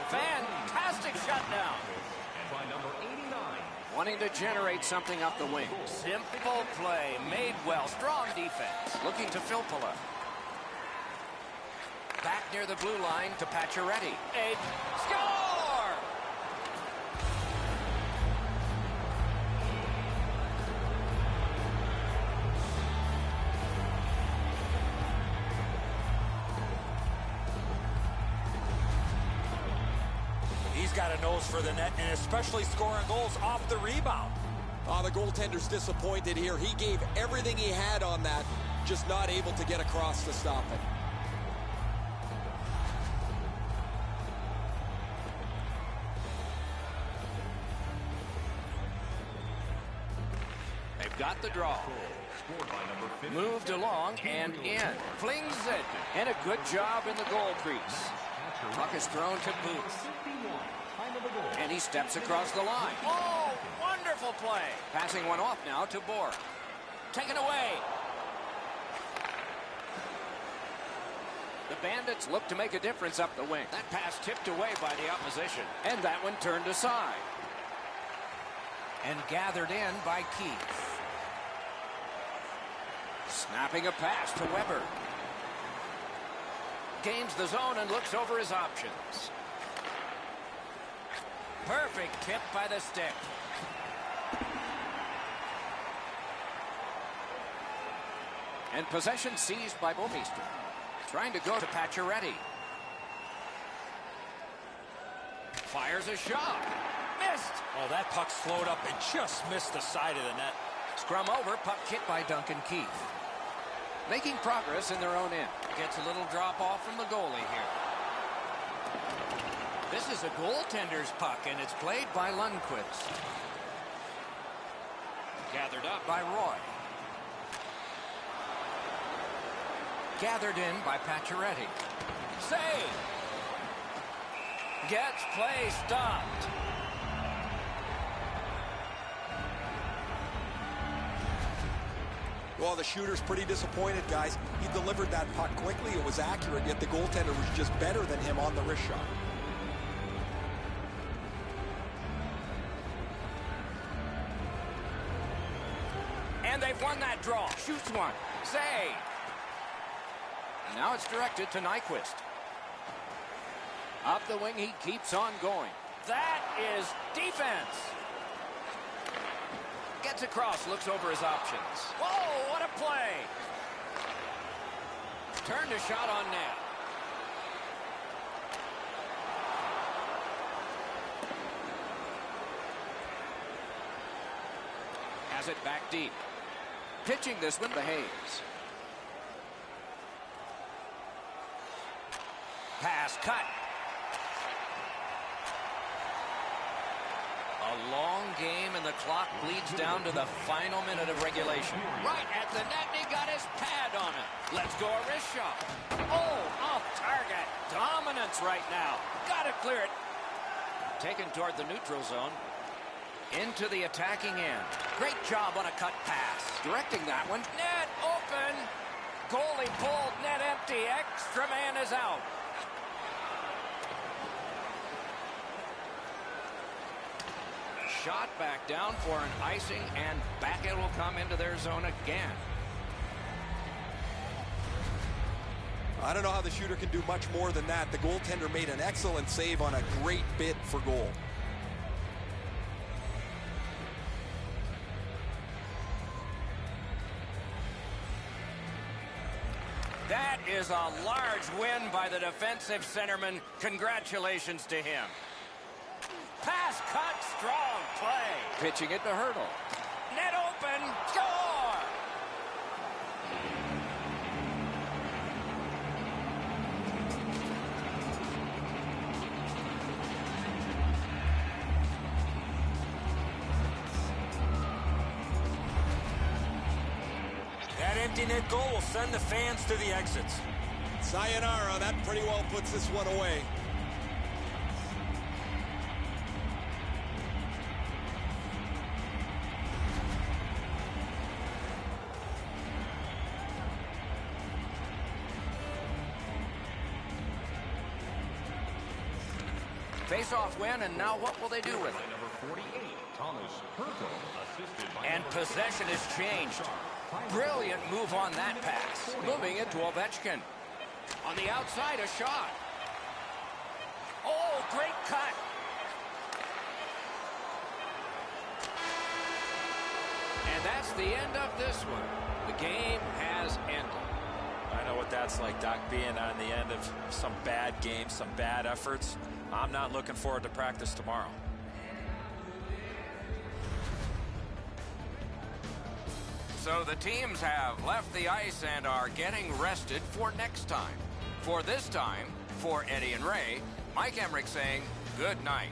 Fantastic shutdown. By number 89. Wanting to generate something up the wing. Simple play, made well, strong defense. Looking to Filppula. Back near the blue line to Pacioretty. A score! He's got a nose for the net, and especially scoring goals off the rebound. The goaltender's disappointed here. He gave everything he had on that, just not able to get across to stop it. They've got the draw. Moved along and in. Flings it. And a good job in the goal crease. Puck is thrown to Booth. And he steps across the line. Oh, wonderful play. Passing one off now to Bohr. Taken away. The Bandits look to make a difference up the wing. That pass tipped away by the opposition. And that one turned aside. And gathered in by Keith. Snapping a pass to Weber. Gains the zone and looks over his options. Perfect tip by the stick. And possession seized by Bouwmeester. Trying to go to Pacioretty. Fires a shot. Missed. Oh, that puck slowed up and just missed the side of the net. Scrum over, puck hit by Duncan Keith. Making progress in their own end. Gets a little drop off from the goalie here. This is a goaltender's puck, and it's played by Lundqvist. Gathered up by Roy. Gathered in by Pacioretty. Save! Gets play stopped. Well, the shooter's pretty disappointed, guys. He delivered that puck quickly. It was accurate, yet the goaltender was just better than him on the wrist shot. And they've won that draw. Shoots one. Save. And now it's directed to Nyquist. Up the wing, he keeps on going. That is defense. Gets across, looks over his options. Whoa, what a play. Turned a shot on net. Has it back deep. Pitching this one, Behaves. Pass cut. A long game, and the clock bleeds down to the final minute of regulation. Right at the net, and he got his pad on it. Let's go a wrist shot. Oh, off target. Dominance right now. Got to clear it. Taken toward the neutral zone. Into the attacking end. Great job on a cut pass. Directing that one. Net open. Goalie pulled, net empty. Extra man is out. Shot back down for an icing, and back it will come into their zone again. I don't know how the shooter can do much more than that. The goaltender made an excellent save on a great bid for goal. That is a large win by the defensive centerman. Congratulations to him. Pass cut, strong play. Pitching it to Hurdle. Net open, score! That empty net goal will send the fans to the exits. Sayonara, that pretty well puts this one away. Face-off win, and now what will they do with it? Number 48, Thomas Hurtle, assisted by And possession has changed. Brilliant move on that pass. Moving it to Ovechkin. On the outside, a shot. Oh, great cut. And that's the end of this one. The game has ended. I know what that's like, Doc, being on the end of some bad games, some bad efforts. I'm not looking forward to practice tomorrow. So the teams have left the ice and are getting rested for next time. For this time, for Eddie and Ray, Mike Emmerich saying good night.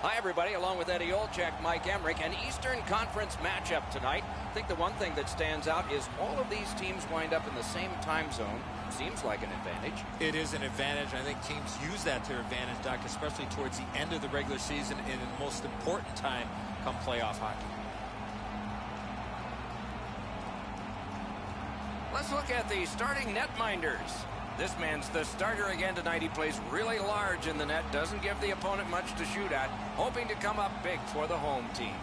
Hi, everybody. Along with Eddie Olczyk, Mike Emmerich, an Eastern Conference matchup tonight. I think the one thing that stands out is all of these teams wind up in the same time zone. Seems like an advantage. It is an advantage. I think teams use that to their advantage, Doc, especially towards the end of the regular season and in the most important time come playoff hockey. Let's look at the starting netminders. This man's the starter again tonight. He plays really large in the net, doesn't give the opponent much to shoot at, hoping to come up big for the home team.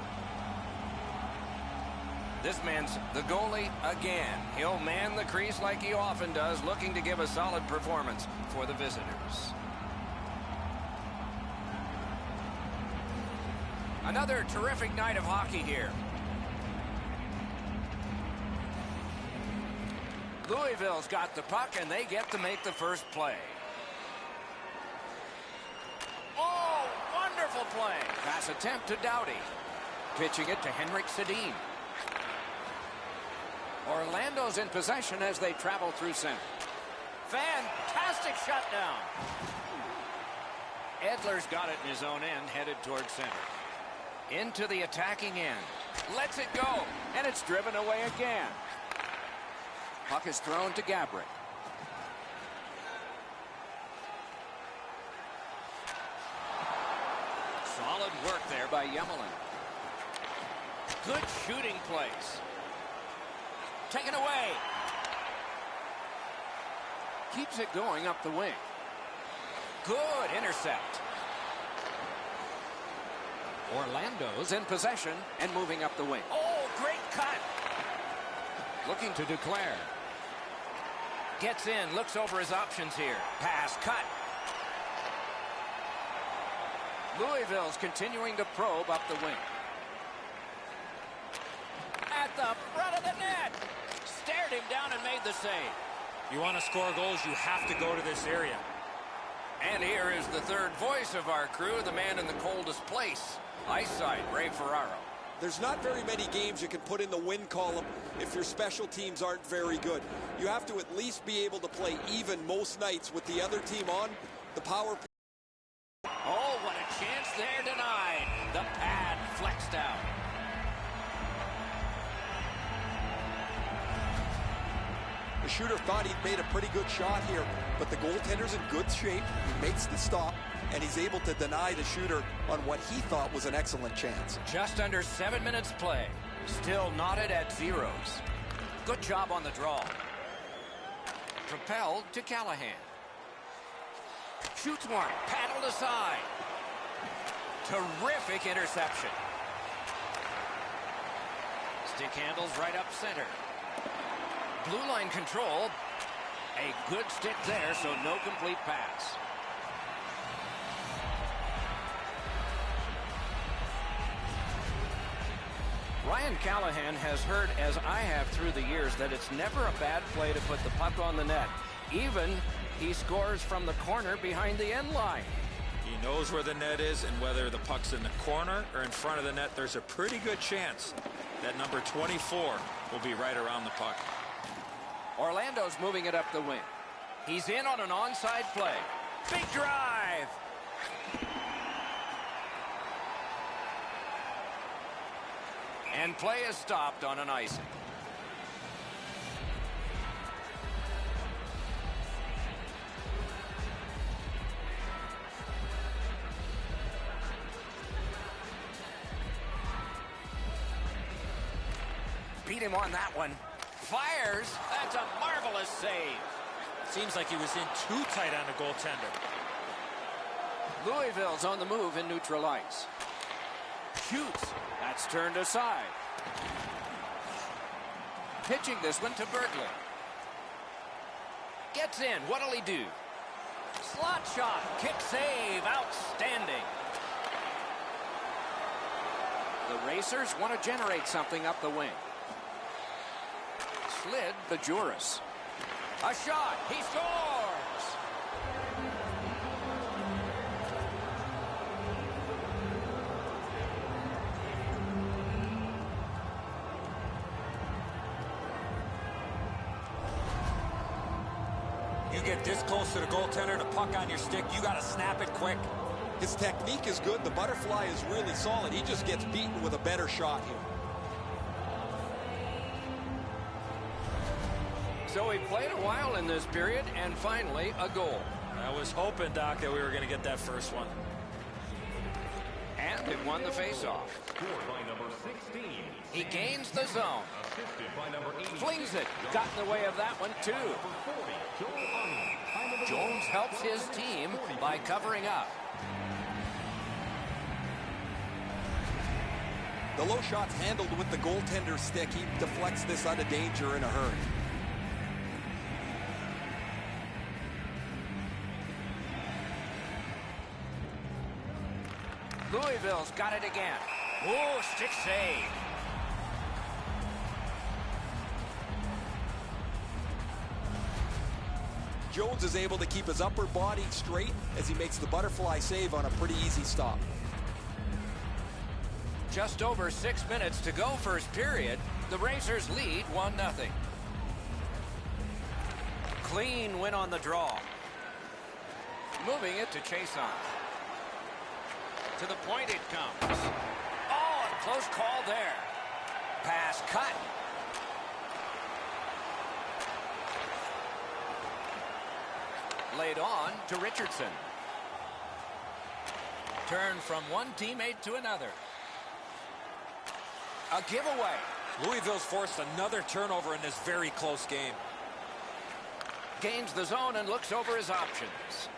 This man's the goalie again. He'll man the crease like he often does, looking to give a solid performance for the visitors. Another terrific night of hockey here. Louisville's got the puck, and they get to make the first play. Oh, wonderful play. Pass attempt to Doughty. Pitching it to Henrik Sedin. Orlando's in possession as they travel through center. Fantastic shutdown. Edler's got it in his own end, headed towards center. Into the attacking end. Lets it go, and it's driven away again. Puck is thrown to Gabrick. work there by Yemelin. Good shooting place. Taken away. Keeps it going up the wing. Good intercept. Orlando's in possession and moving up the wing. Oh, great cut. Looking to declare. Gets in, looks over his options here. Pass, cut. Louisville's continuing to probe up the wing. At the front of the net. Stared him down and made the save. You want to score goals, you have to go to this area. And here is the third voice of our crew, the man in the coldest place. Ice side, Ray Ferraro. There's not very many games you can put in the win column if your special teams aren't very good. You have to at least be able to play even most nights with the other team on. The power play. Oh, what a chance there, denied. The pad flexed out. The shooter thought he'd made a pretty good shot here, but the goaltender's in good shape. He makes the stop, and he's able to deny the shooter on what he thought was an excellent chance. Just under 7 minutes play. Still knotted at zeros. Good job on the draw. Propelled to Callahan. Shoots one. Paddled aside. Terrific interception. Stick handles right up center. Blue line control. A good stick there, so no complete pass. Ryan Callahan has heard, as I have through the years, that it's never a bad play to put the puck on the net. Even he scores from the corner behind the end line. He knows where the net is, and whether the puck's in the corner or in front of the net, there's a pretty good chance that number 24 will be right around the puck. Orlando's moving it up the wing. He's in on an onside play. Big drive. And play is stopped on an icing. Beat him on that one. Fires. That's a marvelous save. Seems like he was in too tight on the goaltender. Louisville's on the move in neutral ice. Shoots. That's turned aside. Pitching this one to Berglund. Gets in. What'll he do? Slot shot. Kick save. Outstanding. The Racers want to generate something up the wing. Slid Bajuris. A shot. He scores. You get this close to the goaltender, the puck on your stick, you got to snap it quick. His technique is good. The butterfly is really solid. He just gets beaten with a better shot here. So he played a while in this period, and finally a goal. I was hoping, Doc, that we were going to get that first one. And it won the faceoff. Scored by number 16. He gains the zone. Assisted by number 80. Flings it. Got in the way of that one, too. Number 40, Joel. Jones helps his team by covering up. The low shot's handled with the goaltender's stick. He deflects this out of danger in a hurry. Louisville's got it again. Oh, stick save. Jones is able to keep his upper body straight as he makes the butterfly save on a pretty easy stop. Just over 6 minutes to go first period. The Racers lead 1-0. Clean win on the draw. Moving it to Chason. To the point it comes. Oh, a close call there. Pass cut. Laid on to Richardson. Turn from one teammate to another. A giveaway. Louisville's forced another turnover in this very close game. Gains the zone and looks over his options.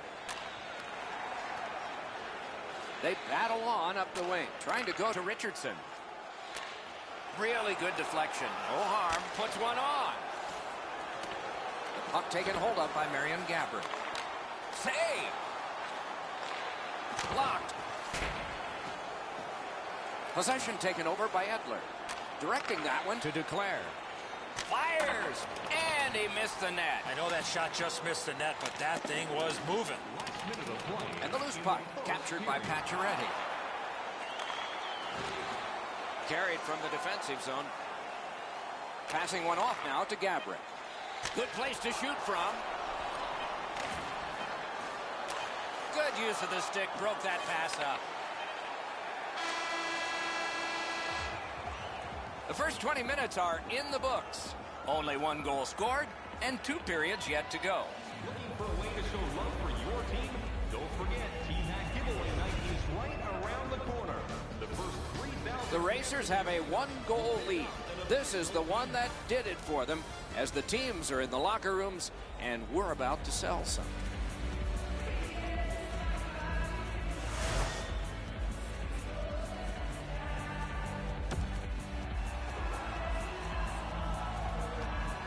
They battle on up the wing, trying to go to Richardson. Really good deflection. No harm. Puts one on. The puck taken hold of by Marion Gabbert. Save! Blocked. Possession taken over by Edler. Directing that one to Duclair. Fires! And he missed the net. I know that shot just missed the net, but that thing was moving. And the loose puck captured by Pacioretty. Carried from the defensive zone. Passing one off now to Gabbert. Good place to shoot from. Good use of the stick. Broke that pass up. The first 20 minutes are in the books. Only one goal scored and 2 periods yet to go. Looking for a way to show love for your team? Don't forget, Team Hat Giveaway Night is right around the corner. The first 3,000... The Racers have a 1-goal lead. This is the one that did it for them as the teams are in the locker rooms and we're about to sell some.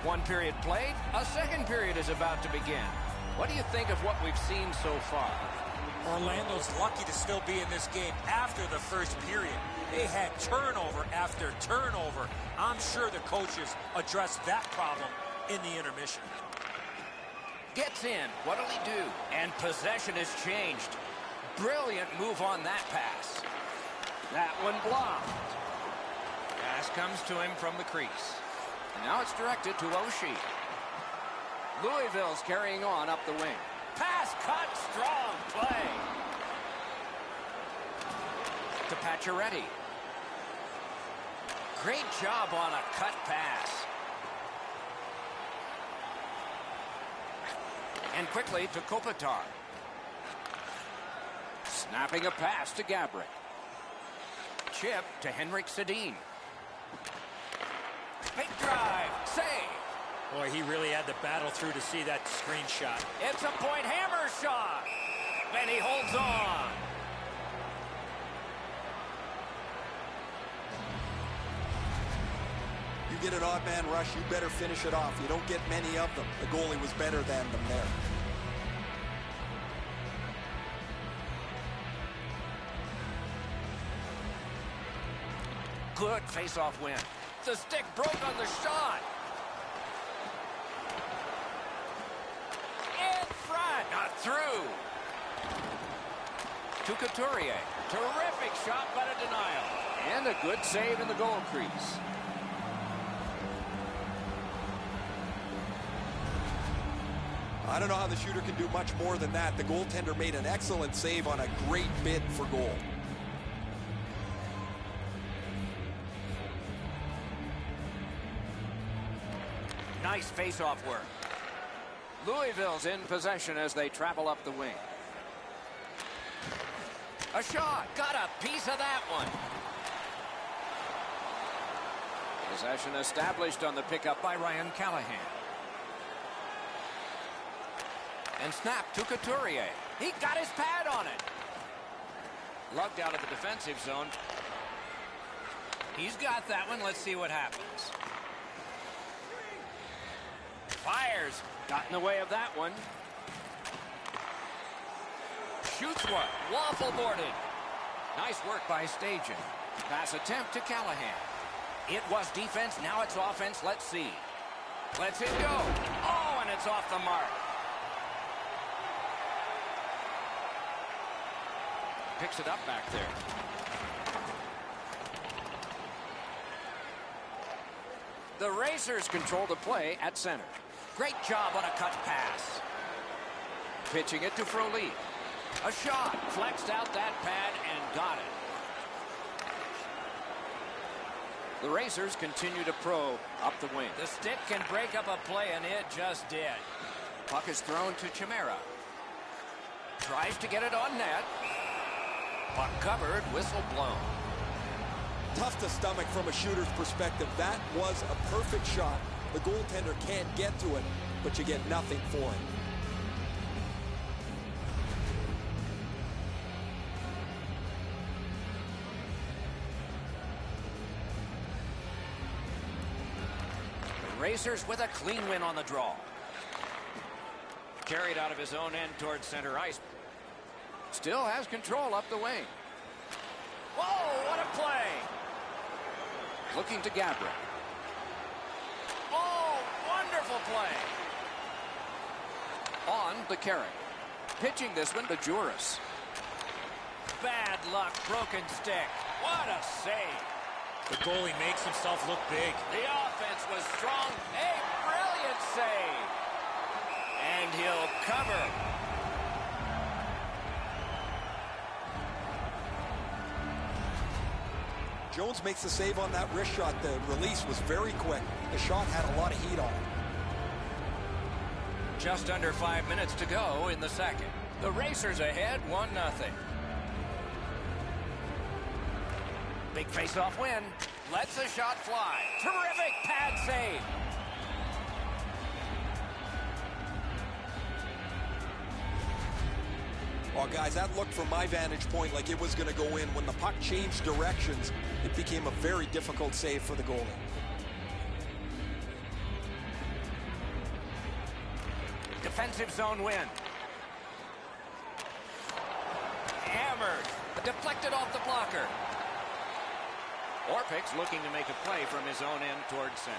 One period played, a second period is about to begin. What do you think of what we've seen so far? Orlando's lucky to still be in this game after the first period. They had turnover after turnover. I'm sure the coaches addressed that problem in the intermission. Gets in. What'll he do? And possession has changed. Brilliant move on that pass. That one blocked. Pass comes to him from the crease. And now it's directed to Oshie. Louisville's carrying on up the wing. Pass cut, strong play. To Pacioretty. Great job on a cut pass. And quickly to Kopitar. Snapping a pass to Gabbert. Chip to Henrik Sedin. Big drive. Save. Boy, he really had to battle through to see that screen shot. It's a point hammer shot. And he holds on. You get an odd man rush, you better finish it off. You don't get many of them. The goalie was better than them there. Good face-off win. The stick broke on the shot. In front. Not through. To Couturier. Terrific shot, but a denial. And a good save in the goal crease. I don't know how the shooter can do much more than that. The goaltender made an excellent save on a great bid for goal. Nice face-off work. Louisville's in possession as they travel up the wing. A shot. Got a piece of that one. Possession established on the pickup by Ryan Callahan. And snap to Couturier. He got his pad on it. Lugged out of the defensive zone. He's got that one. Let's see what happens. Fires. Got in the way of that one. Shoots one. Waffle boarded. Nice work by Stajan. Pass attempt to Callahan. It was defense. Now it's offense. Let's see. Let's it go. Oh, and it's off the mark. Picks it up back there. The Racers control the play at center. Great job on a cut pass. Pitching it to Frolic. A shot. Flexed out that pad and got it. The Racers continue to probe up the wing. The stick can break up a play, and it just did. Puck is thrown to Chimera. Tries to get it on net. Puck covered, whistle blown. Tough to stomach from a shooter's perspective. That was a perfect shot. The goaltender can't get to it, but you get nothing for it. The Racers with a clean win on the draw. Carried out of his own end towards center ice. Still has control up the wing. Whoa, what a play! Looking to Gabriel. Oh, wonderful play! On the carry. Pitching this one to Juris. Bad luck, broken stick. What a save! The goalie makes himself look big. The offense was strong. A brilliant save. And he'll cover. Jones makes the save on that wrist shot. The release was very quick. The shot had a lot of heat on it. Just under 5 minutes to go in the second. The Racers ahead 1-0. Big face-off win. Lets the shot fly. Terrific pad save. Well, guys, that looked from my vantage point like it was going to go in. When the puck changed directions, it became a very difficult save for the goalie. Defensive zone win. Hammered. Deflected off the blocker. Orpik's looking to make a play from his own end towards center.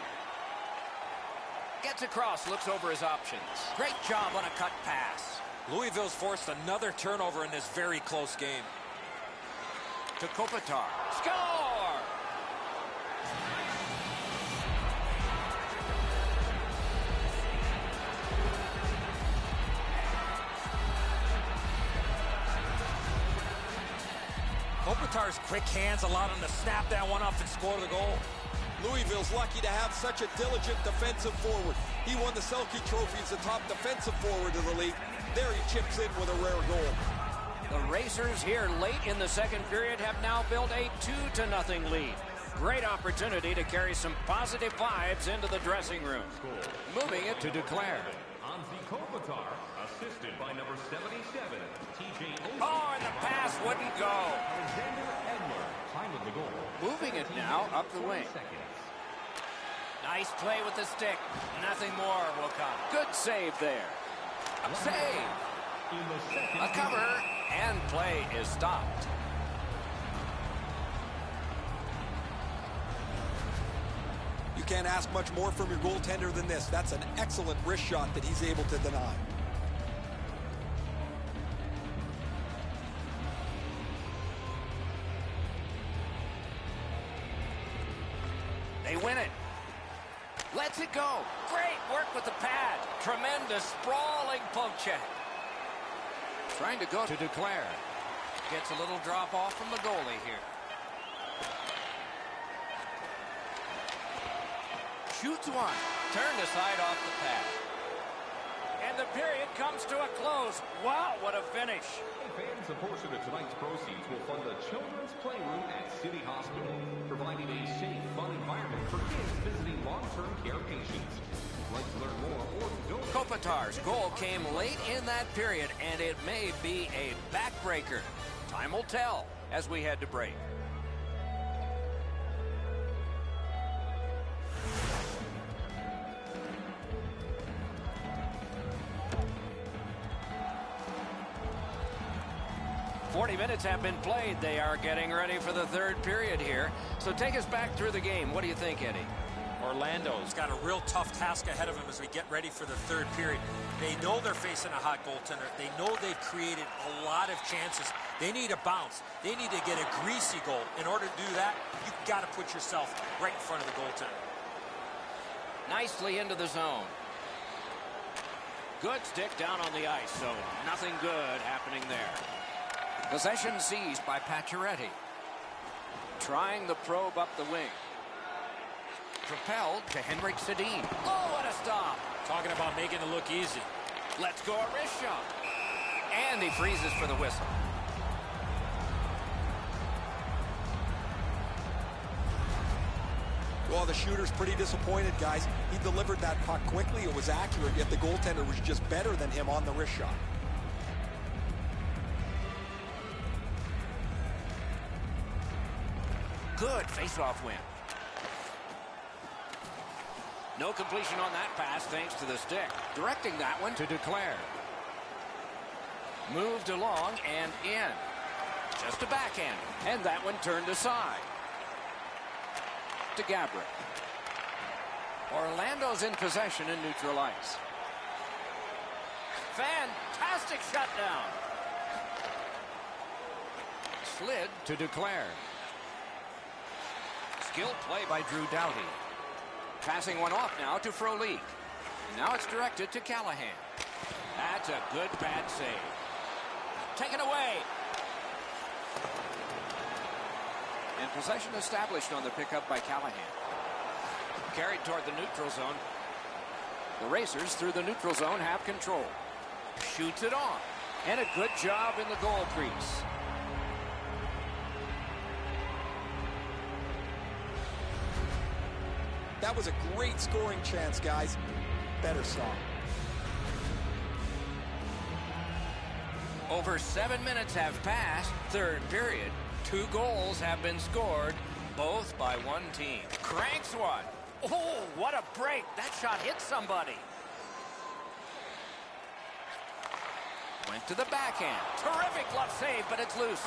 Gets across, looks over his options. Great job on a cut pass. Louisville's forced another turnover in this very close game. To Kopitar. Score! Kopitar's quick hands allowed him to snap that one up and score the goal. Louisville's lucky to have such a diligent defensive forward. He won the Selke Trophy as the top defensive forward of the league. There he chips in with a rare goal. The Racers here late in the second period have now built a 2-0 lead. Great opportunity to carry some positive vibes into the dressing room. Moving it to Duclair. A.N.T. Kopitar, assisted by number 77, T.J. Oh, and the pass wouldn't go. Alexander Edler, time of the goal. Moving it now up the wing. Nice play with the stick. Nothing more will come. Good save there. Save. A cover, and play is stopped. You can't ask much more from your goaltender than this. That's an excellent wrist shot that he's able to deny. They win it. Lets it go. Great work with the pad. Tremendous sprawling poke check. Trying to go to Duclair. Gets a little drop off from the goalie here. Shoots one. Turned aside off the pad. And the period comes to a close. Wow, what a finish. Fans, a portion of tonight's proceeds will fund the Children's Playroom at City Hospital, providing a safe, fun environment for kids visiting long-term care patients. If you'd like to learn more or donate... Kopitar's goal came late in that period, and it may be a backbreaker. Time will tell as we head to break. "40 minutes have been played. They are getting ready for the third period here. So take us back through the game. What do you think, Eddie? Orlando's got a real tough task ahead of them as we get ready for the third period. They know they're facing a hot goaltender. They know they've created a lot of chances. They need a bounce. They need to get a greasy goal. In order to do that, you've got to put yourself right in front of the goaltender. Nicely into the zone. Good stick down on the ice, so nothing good happening there. Possession seized by Pacioretty. Trying the probe up the wing. Propelled to Henrik Sedin. Oh, what a stop. Talking about making it look easy. Let's go a wrist shot. And he freezes for the whistle. Well, the shooter's pretty disappointed, guys. He delivered that puck quickly. It was accurate, yet the goaltender was just better than him on the wrist shot. Good face-off win. No completion on that pass thanks to the stick. Directing that one to Declare. Moved along and in. Just a backhand. And that one turned aside. To Gabrick. Orlando's in possession in neutral ice. Fantastic shutdown. Slid to Declare. Skilled play by Drew Doughty. Passing one off now to Frolik. Now it's directed to Callahan. That's a good bad save. Taken away. And possession established on the pickup by Callahan. Carried toward the neutral zone. The Racers through the neutral zone have control. Shoots it on. And a good job in the goal crease. That was a great scoring chance, guys. Better stop. Over 7 minutes have passed. Third period. 2 goals have been scored, both by one team. Cranks one. Oh, what a break. That shot hit somebody. Went to the backhand. Terrific glove save, but it's loose.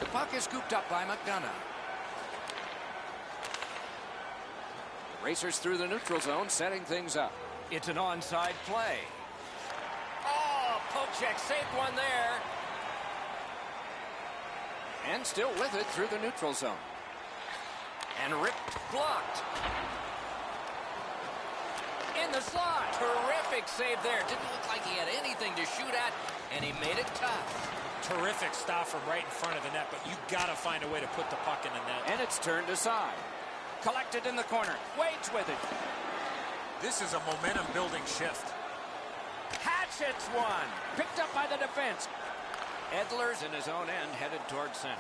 The puck is scooped up by McDonough. Racers through the neutral zone, setting things up. It's an onside play. Oh, Pochek saved one there. And still with it through the neutral zone. And ripped, blocked. In the slot. Terrific save there. Didn't look like he had anything to shoot at, and he made it tough. Terrific stop from right in front of the net, but you got to find a way to put the puck in the net. And it's turned aside. Collected in the corner. Waits with it. This is a momentum-building shift. Hatchets one. Picked up by the defense. Edler's in his own end, headed toward center.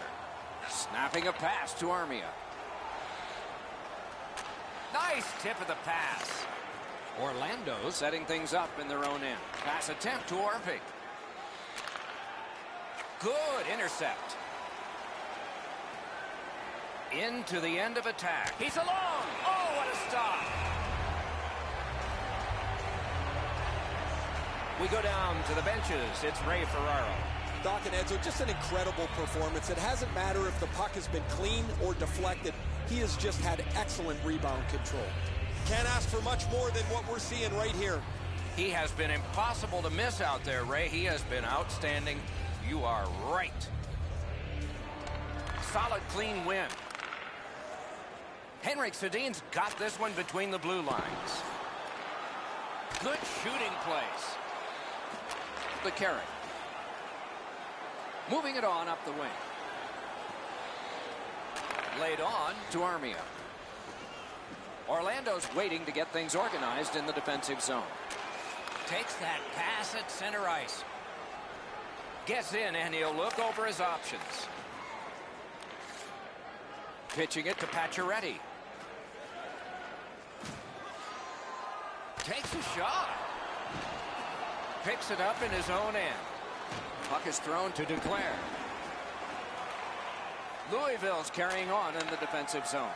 Snapping a pass to Armia. Nice tip of the pass. Orlando setting things up in their own end. Pass attempt to Orpik. Good intercept. Into the end of attack. He's alone. Oh, what a stop. We go down to the benches. It's Ray Ferraro. Doc and Edzo, just an incredible performance. It hasn't mattered if the puck has been clean or deflected. He has just had excellent rebound control. Can't ask for much more than what we're seeing right here. He has been impossible to miss out there, Ray. He has been outstanding. You are right. Solid, clean win. Henrik Sedin's got this one between the blue lines. Good shooting place. The carry. Moving it on up the wing. Laid on to Armia. Orlando's waiting to get things organized in the defensive zone. Takes that pass at center ice. Gets in and he'll look over his options. Pitching it to Pacioretty. Takes a shot. Picks it up in his own end. Puck is thrown to Declare. Louisville's carrying on in the defensive zone.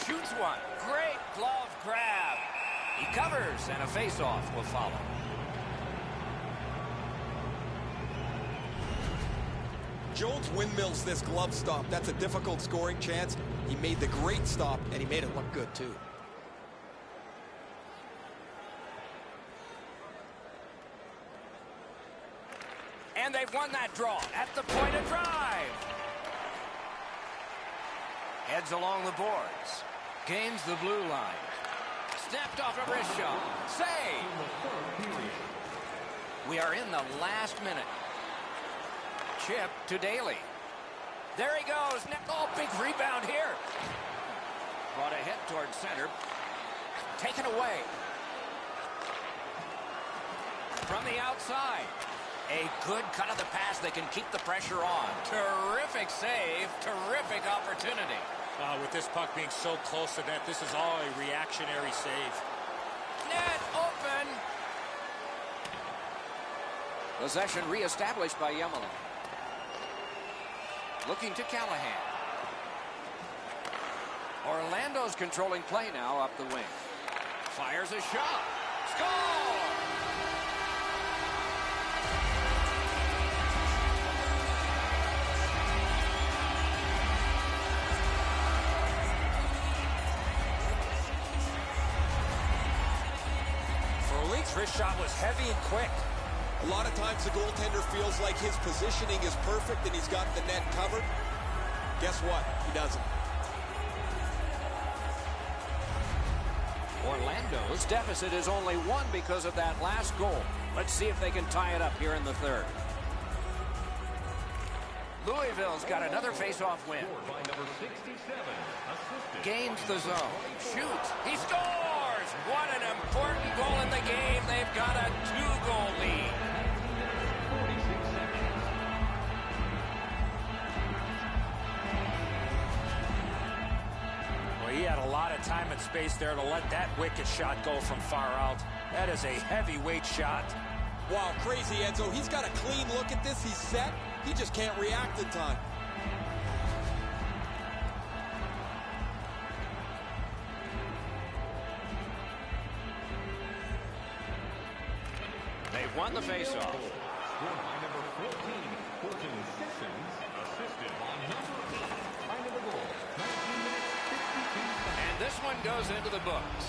Shoots one. Great glove grab. He covers, and a face-off will follow. Jones windmills this glove stop. That's a difficult scoring chance. He made the great stop, and he made it look good, too. And they've won that draw at the point of drive. Heads along the boards. Gains the blue line. Snapped off a wrist shot. Save. We are in the last minute. Chip to Daly. There he goes. Oh, big rebound here. Brought ahead toward center. Taken away. From the outside. A good cut of the pass. They can keep the pressure on. Terrific save. Terrific opportunity. With this puck being so close to net, this is all a reactionary save. Net open. Possession reestablished by Yemelen. Looking to Callahan. Orlando's controlling play now up the wing. Fires a shot. Score! His shot was heavy and quick. A lot of times the goaltender feels like his positioning is perfect and he's got the net covered. Guess what? He doesn't. Orlando's deficit is only one because of that last goal. Let's see if they can tie it up here in the third. Louisville's got another face-off win. Gains the zone. Shoots. He scores! What an important goal in the game. They've got a 2-goal lead. Well, he had a lot of time and space there to let that wicked shot go from far out. That is a heavyweight shot. Wow, crazy, Enzo. He's got a clean look at this. He's set. He just can't react in time. They've won the faceoff. Number 14, Fulton Sissons, assisted by number 8, time of the goal, 19 minutes, 52 seconds. And this one goes into the books.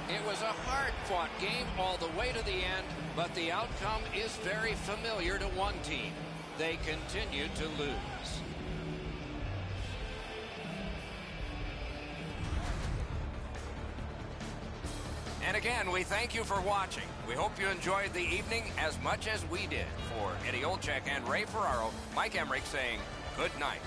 It was a hard-fought game all the way to the end, but the outcome is very familiar to one team. They continued to lose. And again, we thank you for watching. We hope you enjoyed the evening as much as we did. For Eddie Olczyk and Ray Ferraro, Mike Emmerich saying good night.